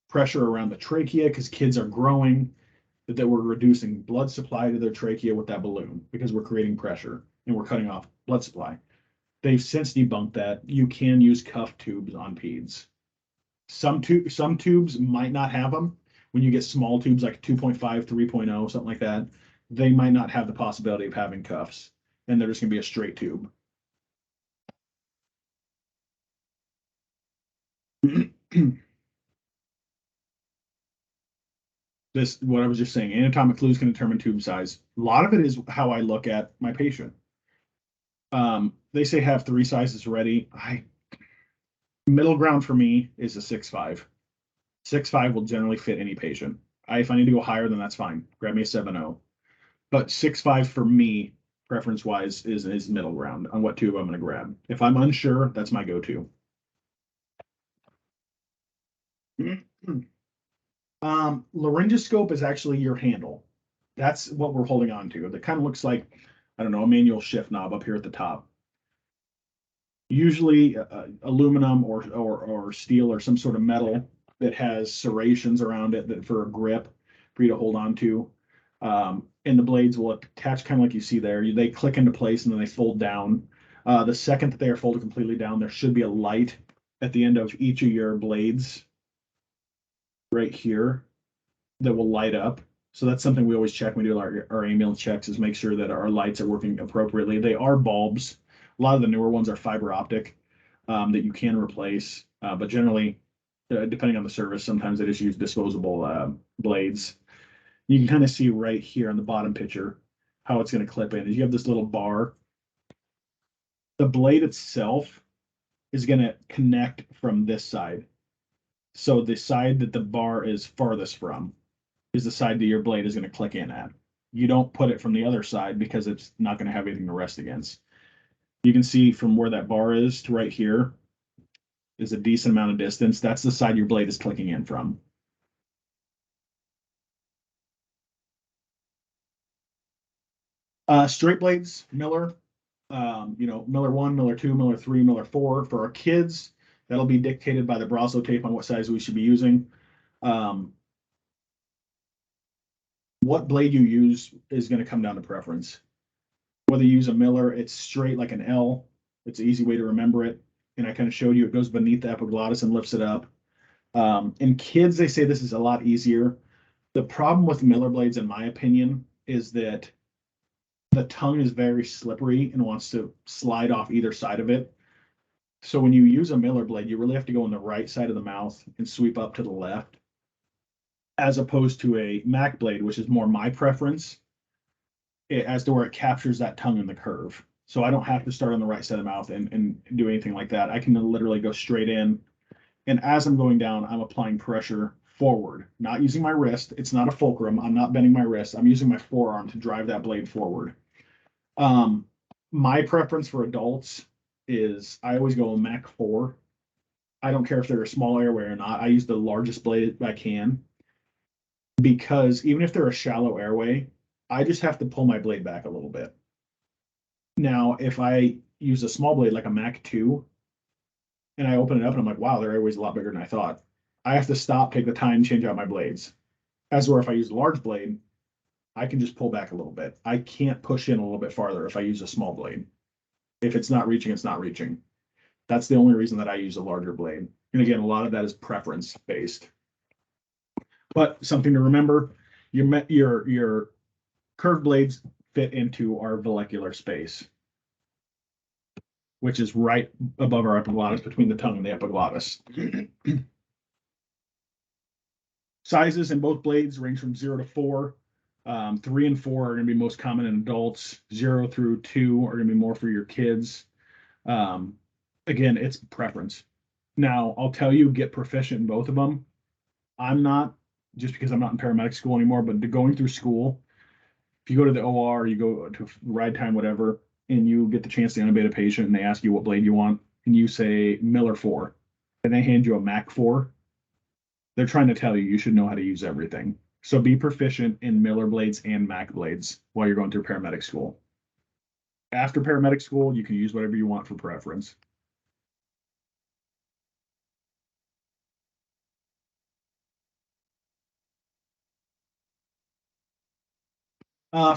pressure around the trachea, because kids are growing, that we're reducing blood supply to their trachea with that balloon because we're creating pressure and we're cutting off blood supply. They've since debunked that. You can use cuff tubes on peds. Some tubes might not have them. When you get small tubes like 2.5, 3.0, something like that, they might not have the possibility of having cuffs, and they're just going to be a straight tube. This, what I was just saying, anatomic clues can determine tube size. A lot of it is how I look at my patient. They say have 3 sizes ready. Middle ground for me is a 6.5. 6.5 will generally fit any patient. If I need to go higher, then that's fine. Grab me a 7.0. But 6.5 for me, preference wise, is middle ground on what tube I'm going to grab. If I'm unsure, that's my go-to. Laryngoscope is actually your handle. That's what we're holding on to. That kind of looks like, I don't know, a manual shift knob up here at the top. Usually aluminum or steel or some sort of metal that has serrations around it that for a grip for you to hold on to. And the blades will attach kind of like you see there. They click into place and then they fold down. The second that they are folded completely down, there should be a light at the end of each of your blades right here that will light up. So that's something we always check when we do our ambulance checks, is make sure that our lights are working appropriately. They are bulbs. A lot of the newer ones are fiber optic that you can replace, but generally, depending on the service, sometimes they just use disposable blades. You can kind of see right here on the bottom picture how it's going to clip in. Is you have this little bar. The blade itself is going to connect from this side. So the side that the bar is farthest from is the side that your blade is going to click in at. You don't put it from the other side because it's not going to have anything to rest against. You can see from where that bar is to right here is a decent amount of distance. That's the side your blade is clicking in from. Straight blades, Miller, Miller 1, Miller 2, Miller 3, Miller 4. For our kids, that'll be dictated by the Brasso tape on what size we should be using. What blade you use is going to come down to preference. Whether you use a Miller, it's straight like an L. It's an easy way to remember it. And I kind of showed you it goes beneath the epiglottis and lifts it up. In kids, they say this is a lot easier. The problem with Miller blades, in my opinion, is that the tongue is very slippery and wants to slide off either side of it. So when you use a Miller blade, you really have to go on the right side of the mouth and sweep up to the left, as opposed to a Mac blade, which is more my preference, as to where it captures that tongue in the curve. So I don't have to start on the right side of the mouth and do anything like that. I can literally go straight in. And as I'm going down, I'm applying pressure forward, not using my wrist. It's not a fulcrum. I'm not bending my wrist. I'm using my forearm to drive that blade forward. My preference for adults is I always go Mach 4. I don't care if they're a small airway or not. I use the largest blade I can because even if they're a shallow airway, I just have to pull my blade back a little bit. Now, if I use a small blade like a Mach 2 and I open it up and I'm like, wow, their airway's a lot bigger than I thought, I have to stop, take the time, change out my blades. As where if I use a large blade, I can just pull back a little bit. I can't push in a little bit farther if I use a small blade. If it's not reaching, it's not reaching. That's the only reason that I use a larger blade. And again, a lot of that is preference based. But something to remember, your curved blades fit into our vallecular space, which is right above our epiglottis, between the tongue and the epiglottis. Sizes in both blades range from 0 to 4. 3 and 4 are going to be most common in adults. 0 through 2 are going to be more for your kids. Again, it's preference. Now, I'll tell you, get proficient in both of them. I'm not, just because I'm not in paramedic school anymore, but going through school, if you go to the OR, you go to ride time, whatever, and you get the chance to intubate a patient and they ask you what blade you want, and you say Miller 4, and they hand you a Mach 4, they're trying to tell you you should know how to use everything. So be proficient in Miller blades and Mach blades while you're going through paramedic school. After paramedic school, you can use whatever you want for preference.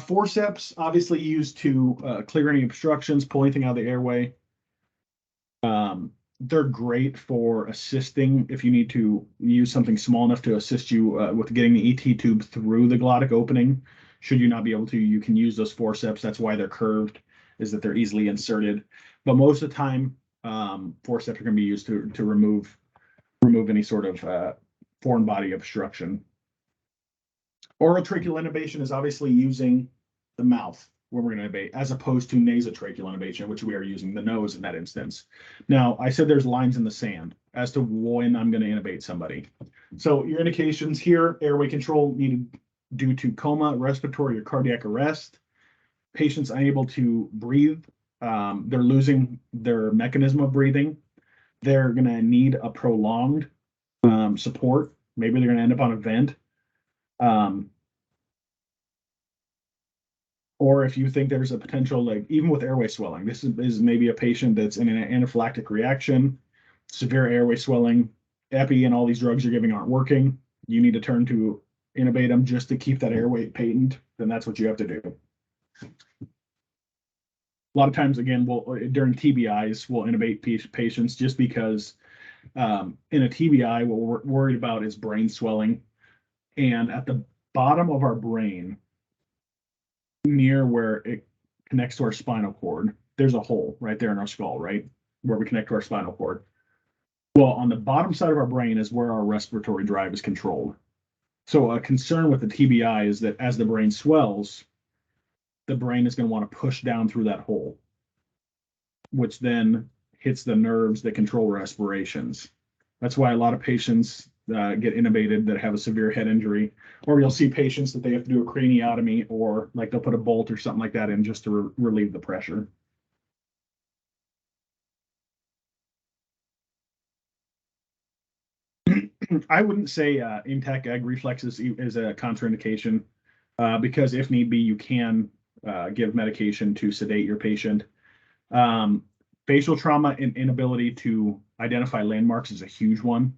Forceps, obviously used to clear any obstructions, pull anything out of the airway. They're great for assisting if you need to use something small enough to assist you with getting the ET tube through the glottic opening. Should you not be able to, you can use those forceps. That's why they're curved, is that they're easily inserted. But most of the time, forceps are going to be used to remove any sort of foreign body obstruction. Oral tracheal intubation is obviously using the mouth when we're going to intubate, as opposed to nasotracheal intubation, which we are using the nose in that instance. Now, I said there's lines in the sand as to when I'm going to intubate somebody. So your indications here: airway control needed due to coma, respiratory, or cardiac arrest. Patients unable to breathe. They're losing their mechanism of breathing. They're going to need a prolonged support. Maybe they're going to end up on a vent. Or if you think there's a potential, like even with airway swelling, this is maybe a patient that's in an anaphylactic reaction, severe airway swelling, epi and all these drugs you're giving aren't working. You need to turn to intubate them just to keep that airway patent. Then that's what you have to do. A lot of times, again, during TBIs, we'll intubate patients just because in a TBI, what we're worried about is brain swelling. And at the bottom of our brain, near where it connects to our spinal cord, there's a hole right there in our skull, right? Where we connect to our spinal cord. Well, on the bottom side of our brain is where our respiratory drive is controlled. So a concern with the TBI is that as the brain swells, the brain is going to want to push down through that hole, which then hits the nerves that control respirations. That's why a lot of patients get intubated that have a severe head injury, or you'll see patients that they have to do a craniotomy, or like they'll put a bolt or something like that in just to relieve the pressure. I wouldn't say intact gag reflexes is a contraindication because if need be, you can give medication to sedate your patient. Facial trauma and inability to identify landmarks is a huge one.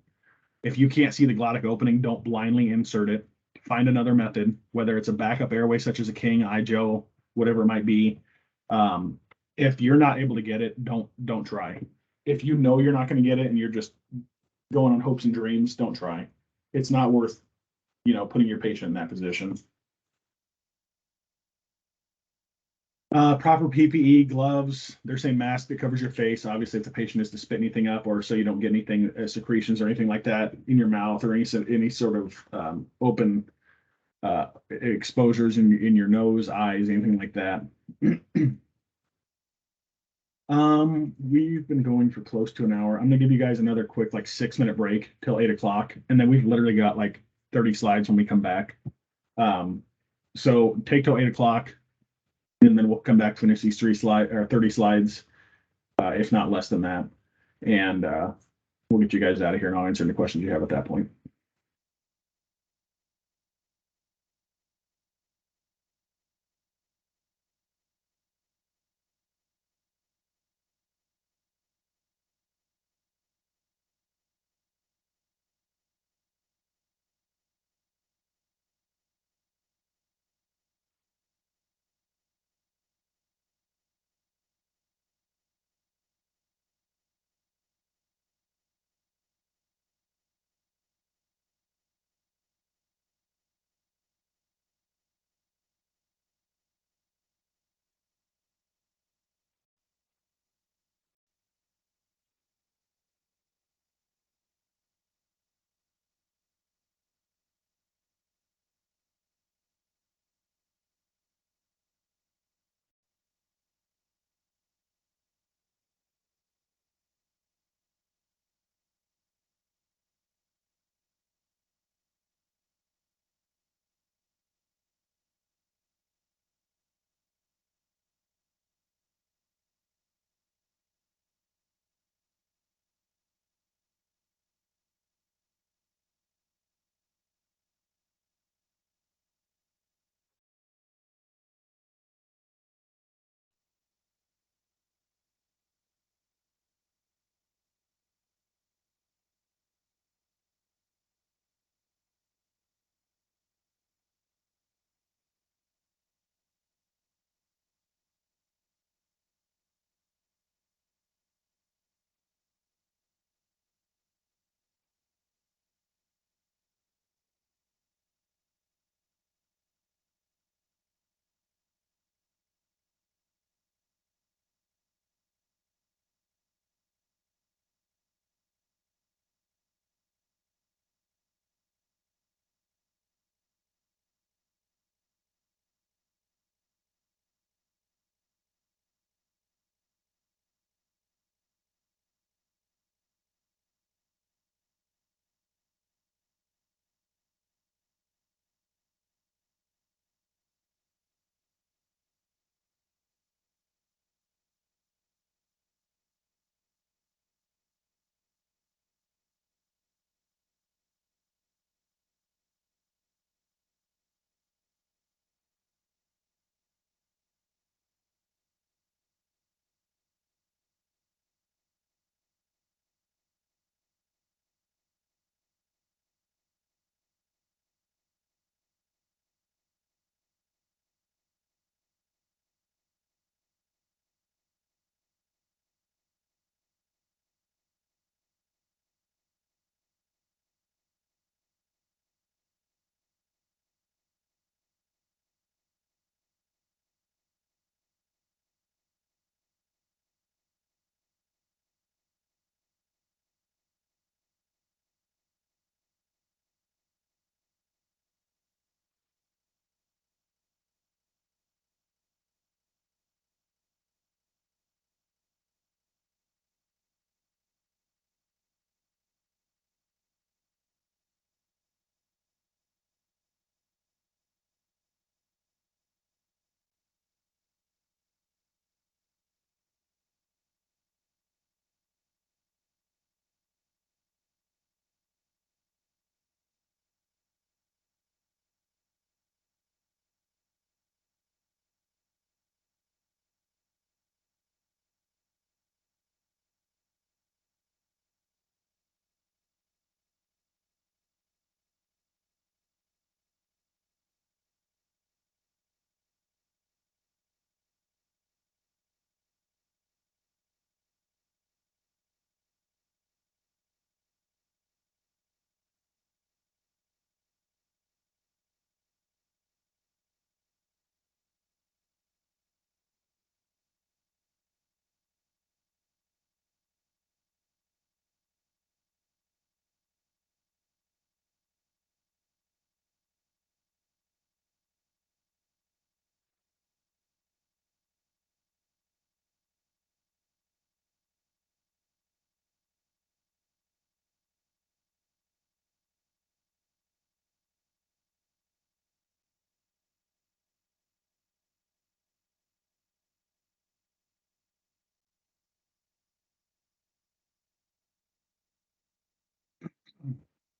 If you can't see the glottic opening, don't blindly insert it. Find another method, whether it's a backup airway such as a King, IJO, whatever it might be. If you're not able to get it, don't try. If you know you're not going to get it and you're just going on hopes and dreams, don't try. It's not worth, putting your patient in that position. Proper PPE, gloves. They're saying mask that covers your face. Obviously, if the patient is to spit anything up, or so you don't get anything, secretions or anything like that in your mouth, or any sort of open exposures in your nose, eyes, anything like that. We've been going for close to an hour. I'm gonna give you guys another quick 6-minute break till 8 o'clock, and then we've literally got 30 slides when we come back. So take till 8 o'clock. And then we'll come back, finish these 30 slides, if not less than that. And we'll get you guys out of here and I'll answer any questions you have at that point.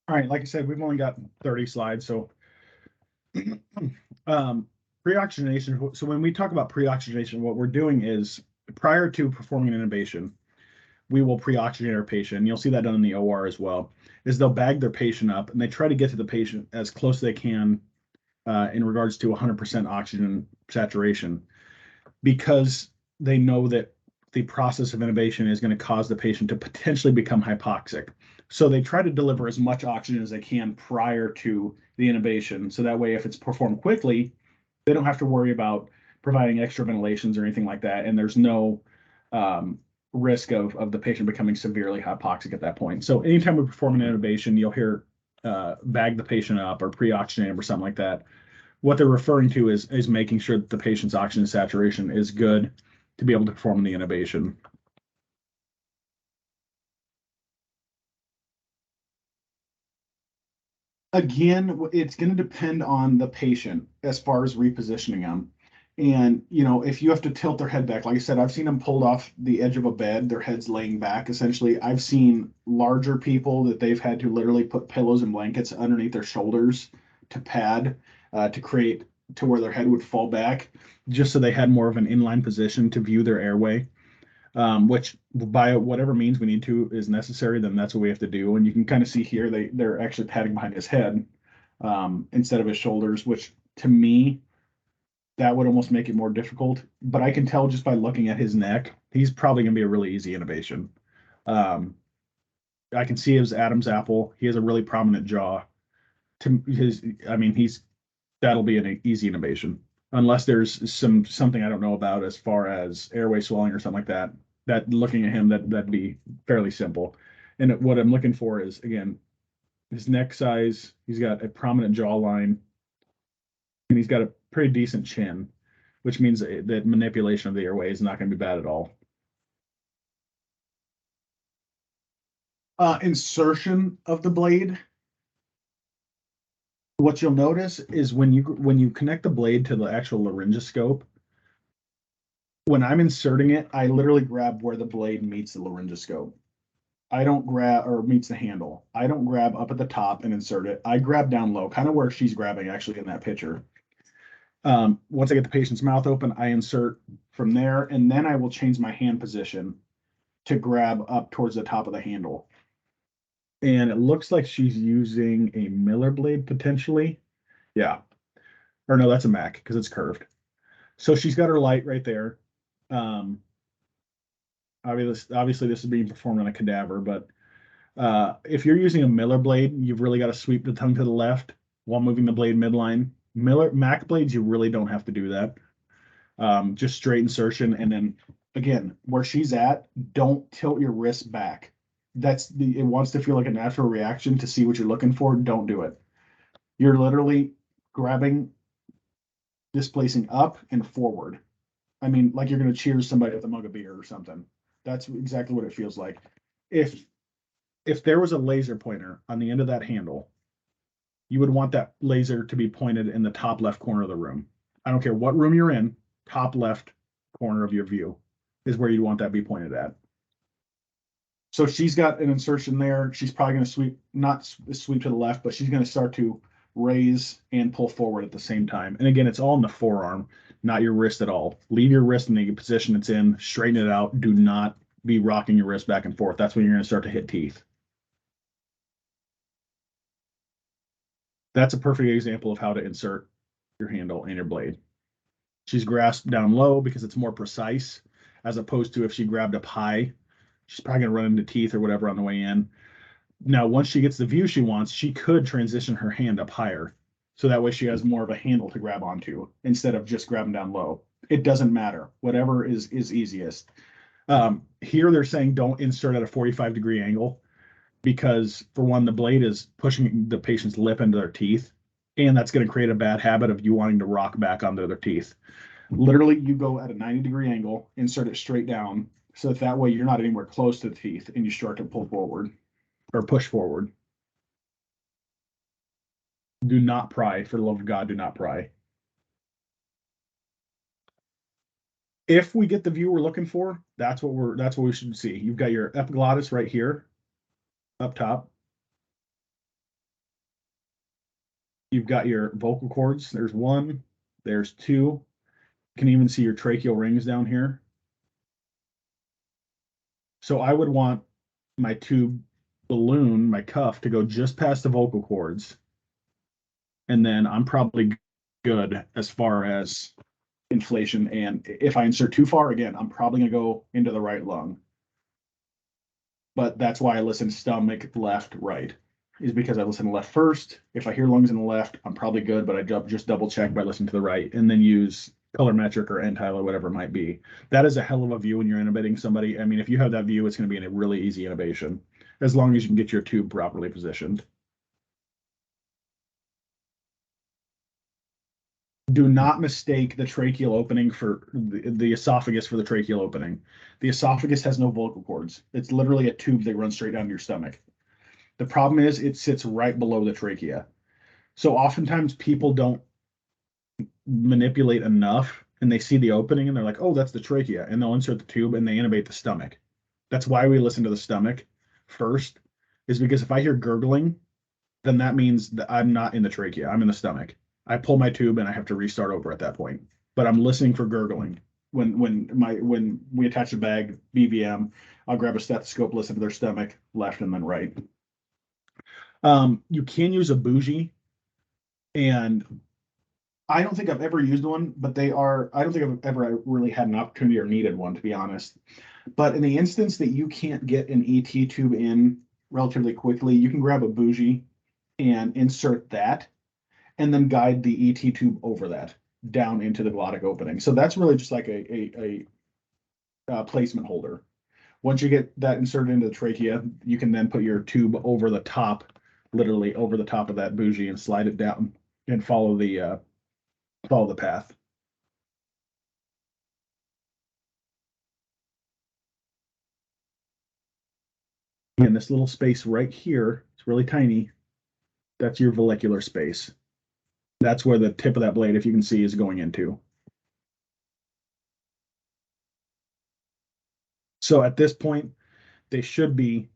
All right, like I said, we've only got 30 slides, so pre-oxygenation. So when we talk about pre-oxygenation, what we're doing is prior to performing an intubation, we will pre-oxygenate our patient. And you'll see that done in the OR as well. Is they'll bag their patient up and they try to get to the patient as close as they can in regards to 100% oxygen saturation, because they know that the process of intubation is going to cause the patient to potentially become hypoxic. So they try to deliver as much oxygen as they can prior to the intubation. So that way, if it's performed quickly, they don't have to worry about providing extra ventilations or anything like that. And there's no risk of the patient becoming severely hypoxic at that point. So anytime we perform an intubation, you'll hear bag the patient up or pre-oxygenate them or something like that. What they're referring to is making sure that the patient's oxygen saturation is good to be able to perform the intubation. Again, it's going to depend on the patient as far as repositioning them. And, you know, if you have to tilt their head back, like I said, I've seen them pulled off the edge of a bed, their head's laying back. Essentially, I've seen larger people that they've had to literally put pillows and blankets underneath their shoulders to pad, to create to where their head would fall back, just so they had more of an inline position to view their airway. Which by whatever means we need to is necessary, then that's what we have to do. And you can kind of see here, they're actually padding behind his head instead of his shoulders, which to me, that would almost make it more difficult. But I can tell just by looking at his neck, he's probably going to be a really easy intubation. I can see his Adam's apple. He has a really prominent jaw. That'll be an easy intubation, unless there's something I don't know about as far as airway swelling or something like that. That looking at him, that'd be fairly simple. And what I'm looking for is, again, his neck size. He's got a prominent jawline, and he's got a pretty decent chin, which means that manipulation of the airway is not going to be bad at all. Insertion of the blade. What you'll notice is when you connect the blade to the actual laryngoscope, when I'm inserting it, I literally grab where the blade meets the laryngoscope. I don't grab, or meets the handle. I don't grab up at the top and insert it. I grab down low, kind of where she's grabbing actually in that picture. Once I get the patient's mouth open, I insert from there, and then I will change my hand position to grab up towards the top of the handle. And it looks like she's using a Miller blade potentially. Yeah. Or no, that's a Mac because it's curved. So she's got her light right there. Obviously this is being performed on a cadaver, but if you're using a Miller blade, you've really got to sweep the tongue to the left while moving the blade midline. Mac blades, you really don't have to do that. Just straight insertion, and then again, where she's at, don't tilt your wrist back. It wants to feel like a natural reaction to see what you're looking for. Don't do it. You're literally grabbing, displacing up and forward. I mean, like you're going to cheers somebody with a mug of beer or something. That's exactly what it feels like. If there was a laser pointer on the end of that handle, you would want that laser to be pointed in the top left corner of the room. I don't care what room you're in, top left corner of your view is where you want that to be pointed at. So she's got an insertion there. She's probably going to not sweep to the left, but she's going to start to raise and pull forward at the same time. And again, it's all in the forearm, not your wrist at all. Leave your wrist in the position it's in, straighten it out. Do not be rocking your wrist back and forth. That's when you're going to start to hit teeth. That's a perfect example of how to insert your handle and your blade. She's grasped down low because it's more precise, as opposed to if she grabbed up high, she's probably going to run into teeth or whatever on the way in. Now, once she gets the view she wants, she could transition her hand up higher. So that way she has more of a handle to grab onto instead of just grabbing down low. It doesn't matter. Whatever is easiest. Here they're saying don't insert at a 45-degree angle because, for one, the blade is pushing the patient's lip into their teeth, and that's going to create a bad habit of you wanting to rock back onto their teeth. Literally, you go at a 90-degree angle, insert it straight down, so that way you're not anywhere close to the teeth, and you start to pull forward or push forward. Do not pry. For the love of God, do not pry. If we get the view we're looking for, that's what we should see. You've got your epiglottis right here, up top. You've got your vocal cords. There's one, there's two. You can even see your tracheal rings down here. So I would want my tube balloon, my cuff, to go just past the vocal cords. And then I'm probably good as far as inflation. And if I insert too far, again, I'm probably going to go into the right lung. But that's why I listen stomach, left, right, is because I listen left first. If I hear lungs in the left, I'm probably good, but I just double check by listening to the right and then use color metric or end-tidal or whatever it might be. That is a hell of a view when you're intubating somebody. I mean, if you have that view, it's going to be a really easy intubation, as long as you can get your tube properly positioned. Do not mistake the tracheal opening for the esophagus for the tracheal opening. The esophagus has no vocal cords. It's literally a tube that runs straight down to your stomach. The problem is it sits right below the trachea. So oftentimes people don't manipulate enough and they see the opening and they're like, oh, that's the trachea. And they'll insert the tube and they intubate the stomach. That's why we listen to the stomach first, is because if I hear gurgling, then that means that I'm not in the trachea, I'm in the stomach. I pull my tube and I have to restart over at that point. But I'm listening for gurgling. When we attach a bag, BVM, I'll grab a stethoscope, listen to their stomach, left and then right. You can use a bougie, and I don't think I've ever used one, but I don't think I've ever really had an opportunity or needed one, to be honest. But in the instance that you can't get an ET tube in relatively quickly, you can grab a bougie and insert that, and then guide the ET tube over that down into the glottic opening. So that's really just like a placement holder. Once you get that inserted into the trachea, you can then put your tube over the top, literally over the top of that bougie, and slide it down and follow the path. And this little space right here, it's really tiny. That's your follicular space. That's where the tip of that blade, if you can see, is going into. So at this point, they should be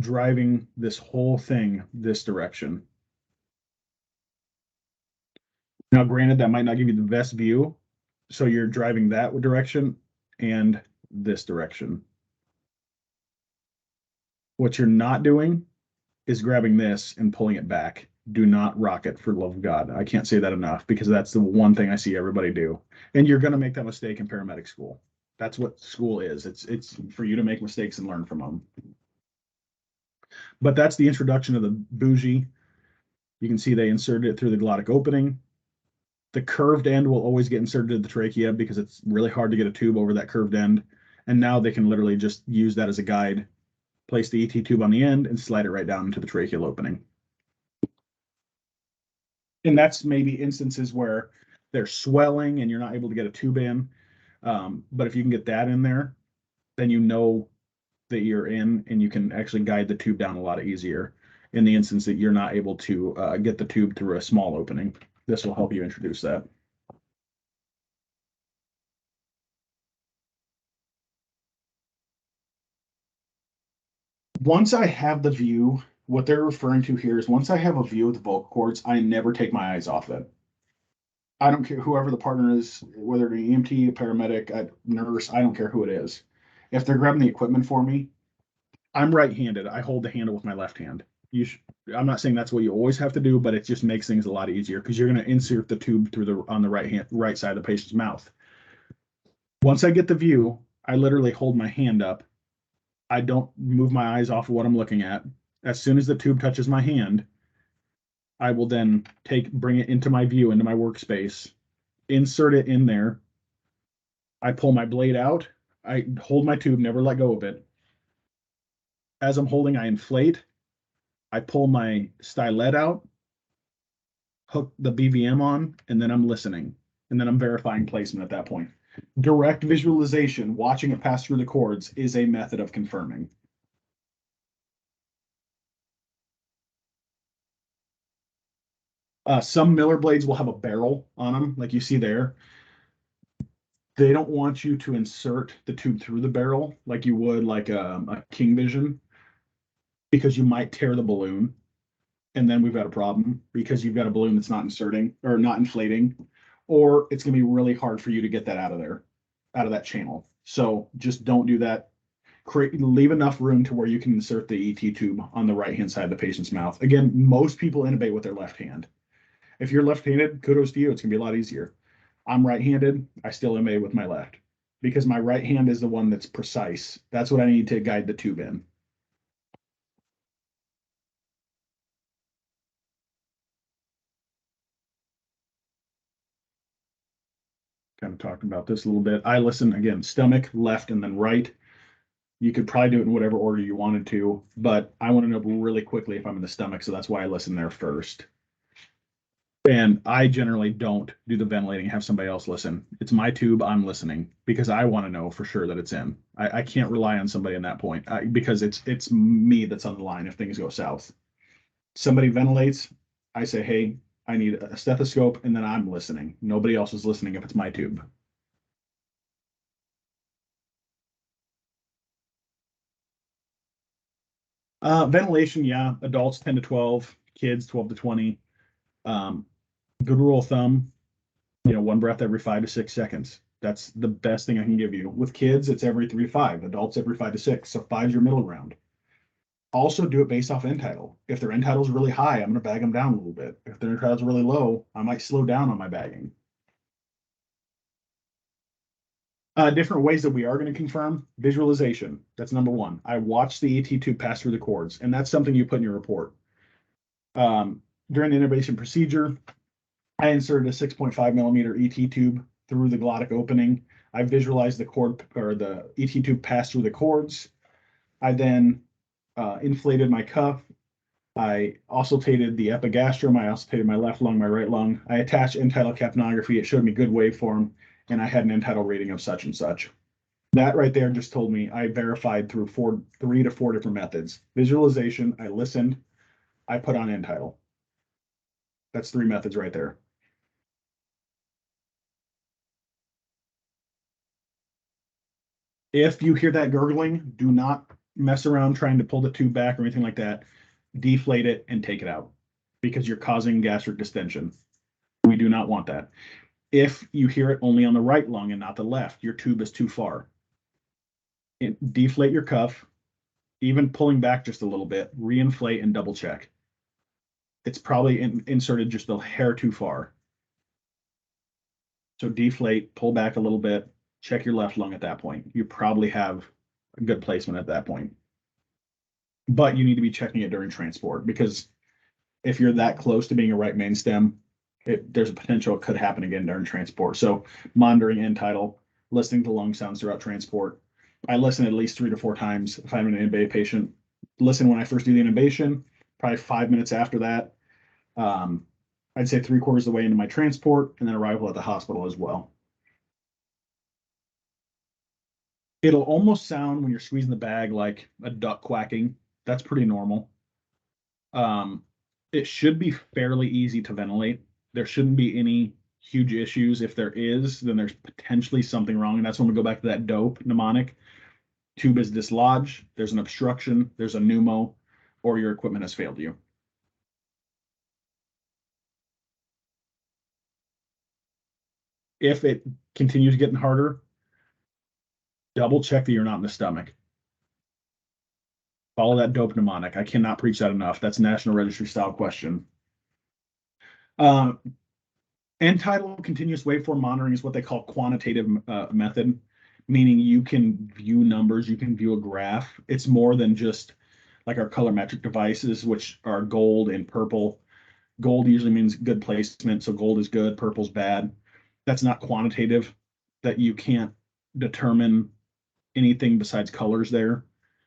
driving this whole thing this direction. Now, granted, that might not give you the best view, so you're driving that direction and this direction. What you're not doing is grabbing this and pulling it back. Do not rock it, for the love of God. I can't say that enough, because that's the one thing I see everybody do. And you're going to make that mistake in paramedic school. That's what school is. It's for you to make mistakes and learn from them. But that's the introduction of the bougie. You can see they inserted it through the glottic opening. The curved end will always get inserted into the trachea because it's really hard to get a tube over that curved end. And now they can literally just use that as a guide, place the ET tube on the end, and slide it right down into the tracheal opening. And that's maybe instances where they're swelling and you're not able to get a tube in. But if you can get that in there, then you know that you're in, and you can actually guide the tube down a lot easier in the instance that you're not able to get the tube through a small opening. This will help you introduce that. Once I have the view, what they're referring to here is once I have a view of the vocal cords, I never take my eyes off it. I don't care whoever the partner is, whether an EMT, a paramedic, a nurse, I don't care who it is. If they're grabbing the equipment for me, I'm right-handed. I hold the handle with my left hand. I'm not saying that's what you always have to do, but it just makes things a lot easier because you're going to insert the tube through on the right side of the patient's mouth. Once I get the view, I literally hold my hand up. I don't move my eyes off of what I'm looking at. As soon as the tube touches my hand, I will then bring it into my view, into my workspace, insert it in there. I pull my blade out. I hold my tube, never let go of it. As I'm holding, I inflate. I pull my stylet out, hook the BVM on, and then I'm listening. And then I'm verifying placement at that point. Direct visualization, watching it pass through the cords, is a method of confirming. Some Miller blades will have a barrel on them, like you see there. They don't want you to insert the tube through the barrel like you would like a King Vision, because you might tear the balloon. and then we've got a problem because you've got a balloon that's not inserting or not inflating, or it's gonna be really hard for you to get that out of there, out of that channel. So just don't do that. Leave enough room to where you can insert the ET tube on the right-hand side of the patient's mouth. Again, most people intubate with their left hand. If you're left-handed, kudos to you, it's gonna be a lot easier. I'm right-handed, I still intubate with my left because my right hand is the one that's precise. That's what I need to guide the tube in. Kind of talking about this a little bit. I listen again, stomach, left, and then right. You could probably do it in whatever order you wanted to, but I want to know really quickly if I'm in the stomach, so that's why I listen there first. And I generally don't do the ventilating, have somebody else listen. It's my tube, I'm listening because I want to know for sure that it's in. I can't rely on somebody in that point because it's me that's on the line if things go south. Somebody ventilates, I say, hey, I need a stethoscope, and then I'm listening. Nobody else is listening if it's my tube. Ventilation, yeah, adults 10 to 12, kids 12 to 20. Good rule of thumb, one breath every 5 to 6 seconds. That's the best thing I can give you. With kids, it's every 3 to 5, adults every 5 to 6. So 5 is your middle ground. Also do it based off end tidal. If their end tidal is really high, I'm going to bag them down a little bit. If their end tidal is really low, I might slow down on my bagging. Different ways that we are going to confirm visualization. That's number one. I watch the ET tube pass through the cords, and that's something you put in your report. During the intubation procedure, I inserted a 6.5 millimeter ET tube through the glottic opening. I visualized the cord or the ET tube pass through the cords. I then inflated my cuff. I auscultated the epigastrum. I auscultated my left lung, my right lung. I attached end tidal capnography. It showed me good waveform, and I had an end tidal rating of such and such. That right there just told me I verified through 3 to 4 different methods. Visualization, I listened, I put on end tidal. That's 3 methods right there. If you hear that gurgling, do not mess around trying to pull the tube back or anything like that. Deflate it and take it out because you're causing gastric distension. We do not want that. If you hear it only on the right lung and not the left, your tube is too far. Deflate your cuff, even pulling back just a little bit, reinflate and double check. It's probably inserted just a hair too far. So deflate, pull back a little bit, check your left lung at that point. You probably have a good placement at that point. But you need to be checking it during transport because if you're that close to being a right main stem, there's a potential it could happen again during transport. So monitoring end tidal, listening to lung sounds throughout transport. I listen at least 3 to 4 times if I'm an intubated patient. Listen when I first do the intubation, probably 5 minutes after that. I'd say 3/4 of the way into my transport and then arrival at the hospital as well. It'll almost sound when you're squeezing the bag like a duck quacking. That's pretty normal. It should be fairly easy to ventilate. There shouldn't be any huge issues. If there is, then there's potentially something wrong. And that's when we go back to that dope mnemonic. Tube is dislodged, there's an obstruction, there's a pneumo, or your equipment has failed you. If it continues getting harder, double check that you're not in the stomach. Follow that dope mnemonic. I cannot preach that enough. That's National Registry style question. End tidal continuous waveform monitoring is what they call quantitative method, meaning you can view numbers, you can view a graph. It's more than just like our colorimetric devices, which are gold and purple. Gold usually means good placement, so gold is good, purple's bad. That's not quantitative, that you can't determine anything besides colors there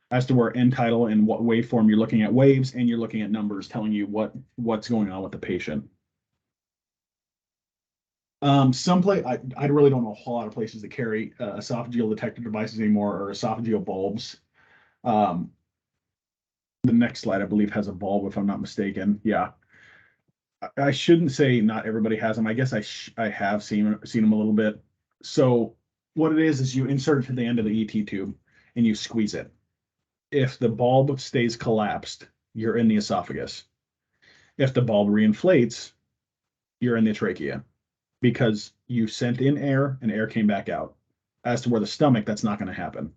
as to where end tidal and what waveform you're looking at waves and you're looking at numbers telling you what's going on with the patient. I really don't know a whole lot of places that carry esophageal detector devices anymore or esophageal bulbs. The next slide, I believe, has a bulb, if I'm not mistaken. Yeah. I shouldn't say not everybody has them. I guess I have seen them a little bit. So what it is you insert it to the end of the ET tube and you squeeze it. If the bulb stays collapsed, you're in the esophagus. If the bulb reinflates, you're in the trachea because you sent in air and air came back out. As to where the stomach, that's not going to happen.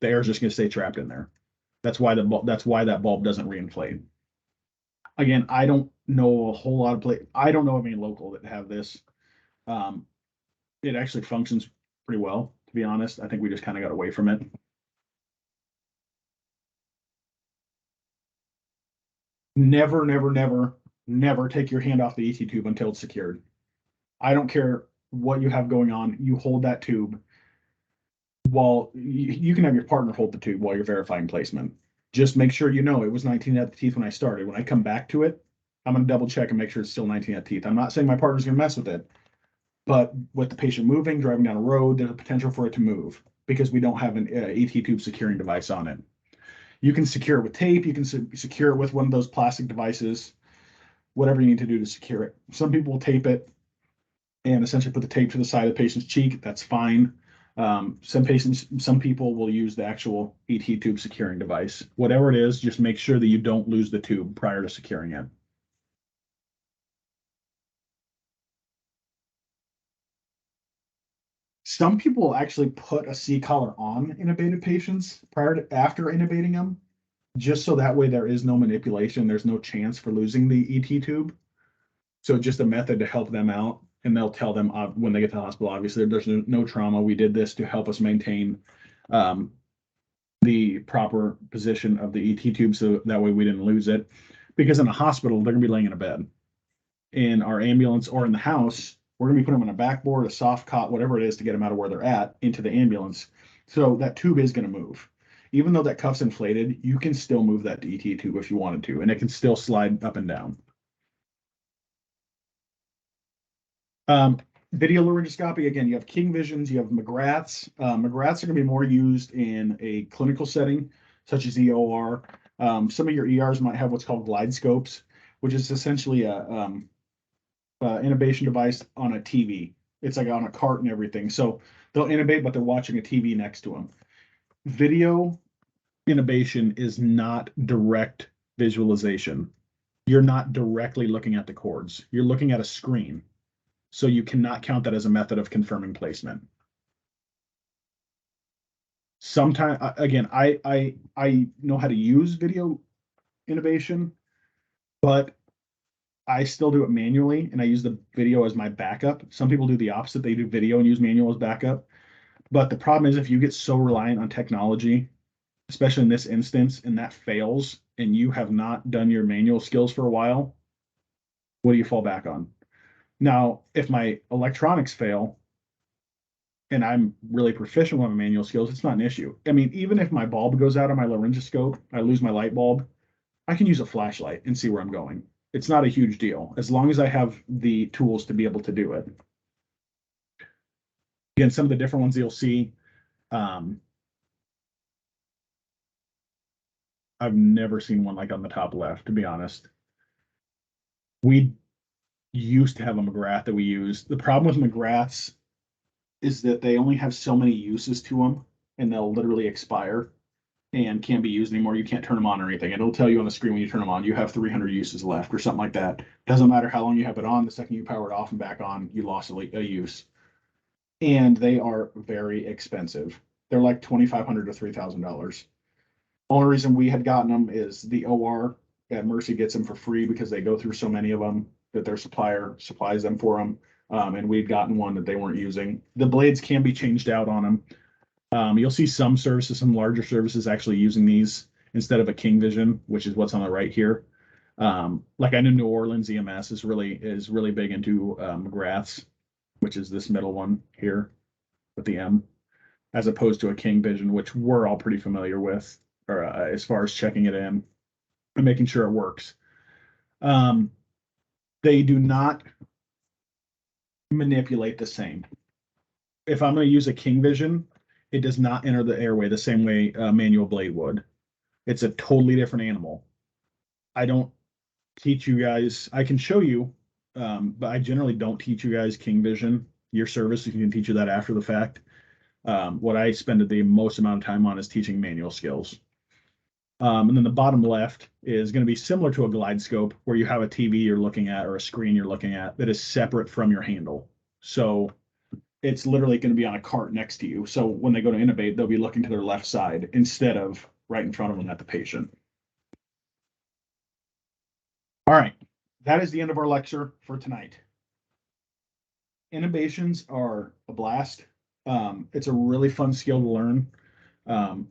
The air is just going to stay trapped in there. That's why that bulb doesn't reinflate. Again, I don't know a whole lot of I don't know of any local that have this. It actually functions pretty well, to be honest. I think we just kind of got away from it. Never, never, never, never take your hand off the ET tube until it's secured. I don't care what you have going on. You hold that tube while you can have your partner hold the tube while you're verifying placement. Just make sure you know it was 19 at the teeth when I started. When I come back to it, I'm going to double check and make sure it's still 19 at teeth. I'm not saying my partner's going to mess with it, but with the patient moving, driving down a road, there's a potential for it to move because we don't have an ET tube securing device on it. You can secure it with tape. You can secure it with one of those plastic devices, whatever you need to do to secure it. Some people will tape it and essentially put the tape to the side of the patient's cheek. That's fine. Some people will use the actual ET tube securing device. Whatever it is, just make sure that you don't lose the tube prior to securing it. Some people will actually put a C-collar on intubated patients after intubating them, just so that way there is no manipulation. There's no chance for losing the ET tube. So just a method to help them out. And they'll tell them when they get to the hospital, obviously, there's no trauma. We did this to help us maintain the proper position of the ET tube so that way we didn't lose it. Because in a hospital, they're going to be laying in a bed. In our ambulance or in the house, we're going to be putting them on a backboard, a soft cot, whatever it is to get them out of where they're at into the ambulance. So that tube is going to move. Even though that cuff's inflated, you can still move that ET tube if you wanted to, and it can still slide up and down. Video laryngoscopy, again, you have King Visions, you have McGraths. McGraths are going to be more used in a clinical setting, such as the OR. Some of your ERs might have what's called glide scopes, which is essentially a intubation device on a TV. It's like on a cart and everything. So they'll intubate, but they're watching a TV next to them. Video intubation is not direct visualization. You're not directly looking at the cords. You're looking at a screen. So you cannot count that as a method of confirming placement. Sometimes, again, I know how to use video intubation, but I still do it manually, and I use the video as my backup. Some people do the opposite. They do video and use manual as backup. But the problem is if you get so reliant on technology, especially in this instance, and that fails, and you have not done your manual skills for a while, what do you fall back on? Now, if my electronics fail and I'm really proficient with my manual skills, it's not an issue. I mean, even if my bulb goes out on my laryngoscope, I lose my light bulb, I can use a flashlight and see where I'm going. It's not a huge deal, as long as I have the tools to be able to do it. Again, some of the different ones you'll see, I've never seen one like on the top left, to be honest. We used to have a McGrath that we used. The problem with McGraths is that they only have so many uses to them, and they'll literally expire and can't be used anymore. You can't turn them on or anything. It'll tell you on the screen when you turn them on, you have 300 uses left or something like that. Doesn't matter how long you have it on. The second you power it off and back on, you lost a use. And they are very expensive. They're like $2,500 to $3,000. Only reason we had gotten them is the OR at Mercy gets them for free because they go through so many of them that their supplier supplies them for them. And we'd gotten one that they weren't using. The blades can be changed out on them. You'll see some services, some larger services actually using these instead of a King Vision, which is what's on the right here. Like I know New Orleans EMS is really big into McGraths, which is this middle one here with the M, as opposed to a King Vision, which we're all pretty familiar with, or as far as checking it in and making sure it works. They do not manipulate the same. If I'm going to use a King Vision, it does not enter the airway the same way a manual blade would. It's a totally different animal. I don't teach you guys, I can show you, but I generally don't teach you guys King Vision. Your service, you can teach you that after the fact. What I spend the most amount of time on is teaching manual skills. And then the bottom left is going to be similar to a glide scope where you have a TV you're looking at or a screen you're looking at that is separate from your handle. So it's literally going to be on a cart next to you. So when they go to intubate, they'll be looking to their left side instead of right in front of them at the patient. All right, that is the end of our lecture for tonight. Intubations are a blast. It's a really fun skill to learn. And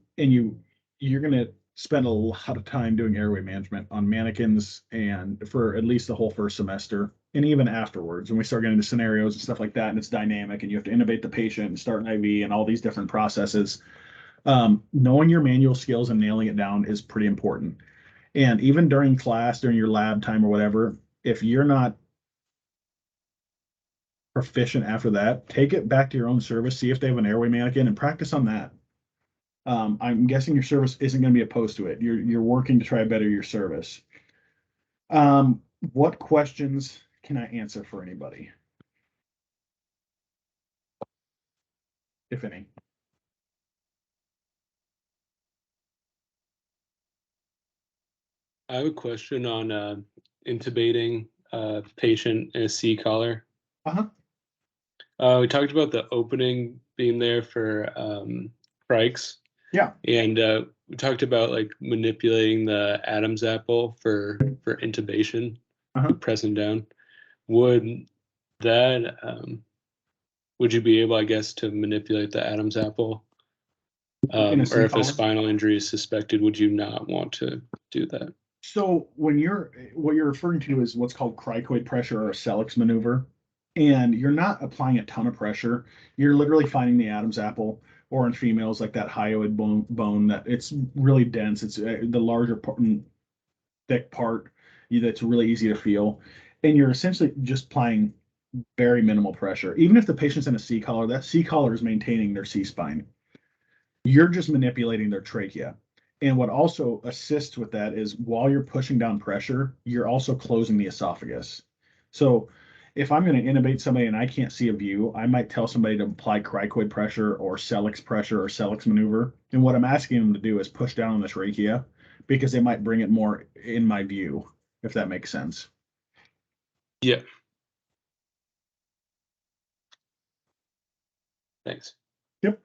you're going to spend a lot of time doing airway management on mannequins and for at least the whole first semester and even afterwards when we start getting into scenarios and stuff like that, and it's dynamic and you have to intubate the patient and start an IV and all these different processes. Knowing your manual skills and nailing it down is pretty important. And even during class, during your lab time or whatever, if you're not proficient after that, take it back to your own service, see if they have an airway mannequin and practice on that. I'm guessing your service isn't going to be opposed to it. You're working to try to better your service. What questions can I answer for anybody? If any. I have a question on intubating a patient in a C collar. We talked about the opening being there for Crikes. Yeah. And we talked about like manipulating the Adam's apple for intubation, pressing down. Would that would you be able, I guess, to manipulate the Adam's apple? Or if a spinal injury is suspected, would you not want to do that? So what you're referring to is what's called cricoid pressure or a Selleck's maneuver. And you're not applying a ton of pressure. You're literally finding the Adam's apple, or in females like that hyoid bone that it's really dense. It's the larger part, thick part that's really easy to feel. And you're essentially just applying very minimal pressure. Even if the patient's in a C collar, that C collar is maintaining their C spine. You're just manipulating their trachea. And what also assists with that is while you're pushing down pressure, you're also closing the esophagus. So if I'm going to intubate somebody and I can't see a view, I might tell somebody to apply cricoid pressure or Selleck's pressure or Selleck's maneuver. And what I'm asking them to do is push down on the trachea because they might bring it more in my view, if that makes sense. Yeah. Thanks. Yep.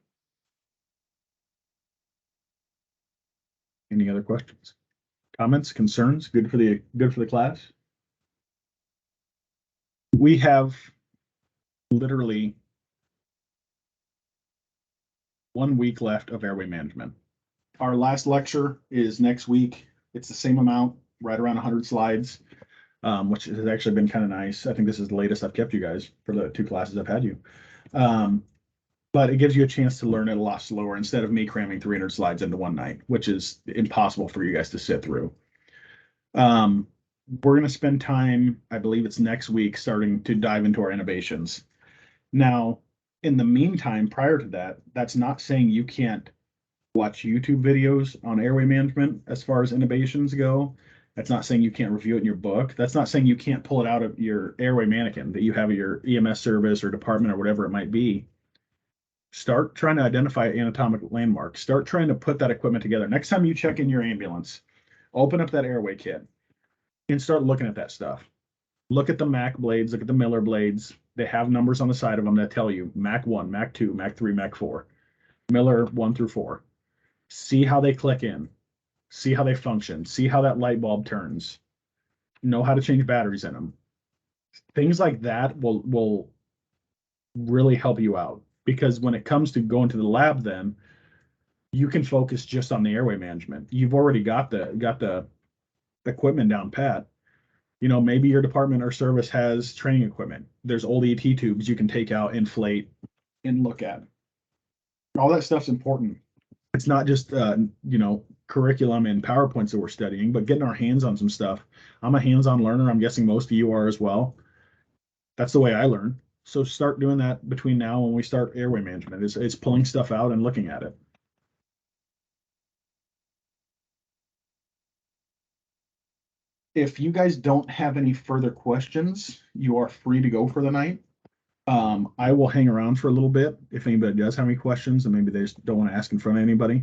Any other questions? Comments, concerns? Good for the class? We have literally 1 week left of airway management. Our last lecture is next week. It's the same amount, right around 100 slides, which has actually been kind of nice. I think this is the latest I've kept you guys for the 2 classes I've had you. But it gives you a chance to learn it a lot slower instead of me cramming 300 slides into one night, which is impossible for you guys to sit through. We're going to spend time, I believe it's next week, starting to dive into our innovations. Now, in the meantime, prior to that, that's not saying you can't watch YouTube videos on airway management as far as innovations go. That's not saying you can't review it in your book. That's not saying you can't pull it out of your airway mannequin that you have at your EMS service or department or whatever it might be. Start trying to identify anatomic landmarks. Start trying to put that equipment together. Next time you check in your ambulance, open up that airway kit and start looking at that stuff. Look at the Mac blades, look at the Miller blades. They have numbers on the side of them that tell you Mac 1, Mac 2, Mac 3, Mac 4, Miller 1 through 4. See how they click in. See how they function. See how that light bulb turns. Know how to change batteries in them. Things like that will really help you out. Because when it comes to going to the lab, then you can focus just on the airway management. You've already got the equipment down pat. You know, maybe your department or service has training equipment. There's old ET tubes you can take out, inflate, and look at. All that stuff's important. It's not just curriculum and PowerPoints that we're studying, but getting our hands on some stuff. I'm a hands-on learner. I'm guessing most of you are as well. That's the way I learn. So start doing that between now and when we start airway management. It's pulling stuff out and looking at it. If you guys don't have any further questions, you are free to go for the night. I will hang around for a little bit if anybody does have any questions and maybe they just don't want to ask in front of anybody.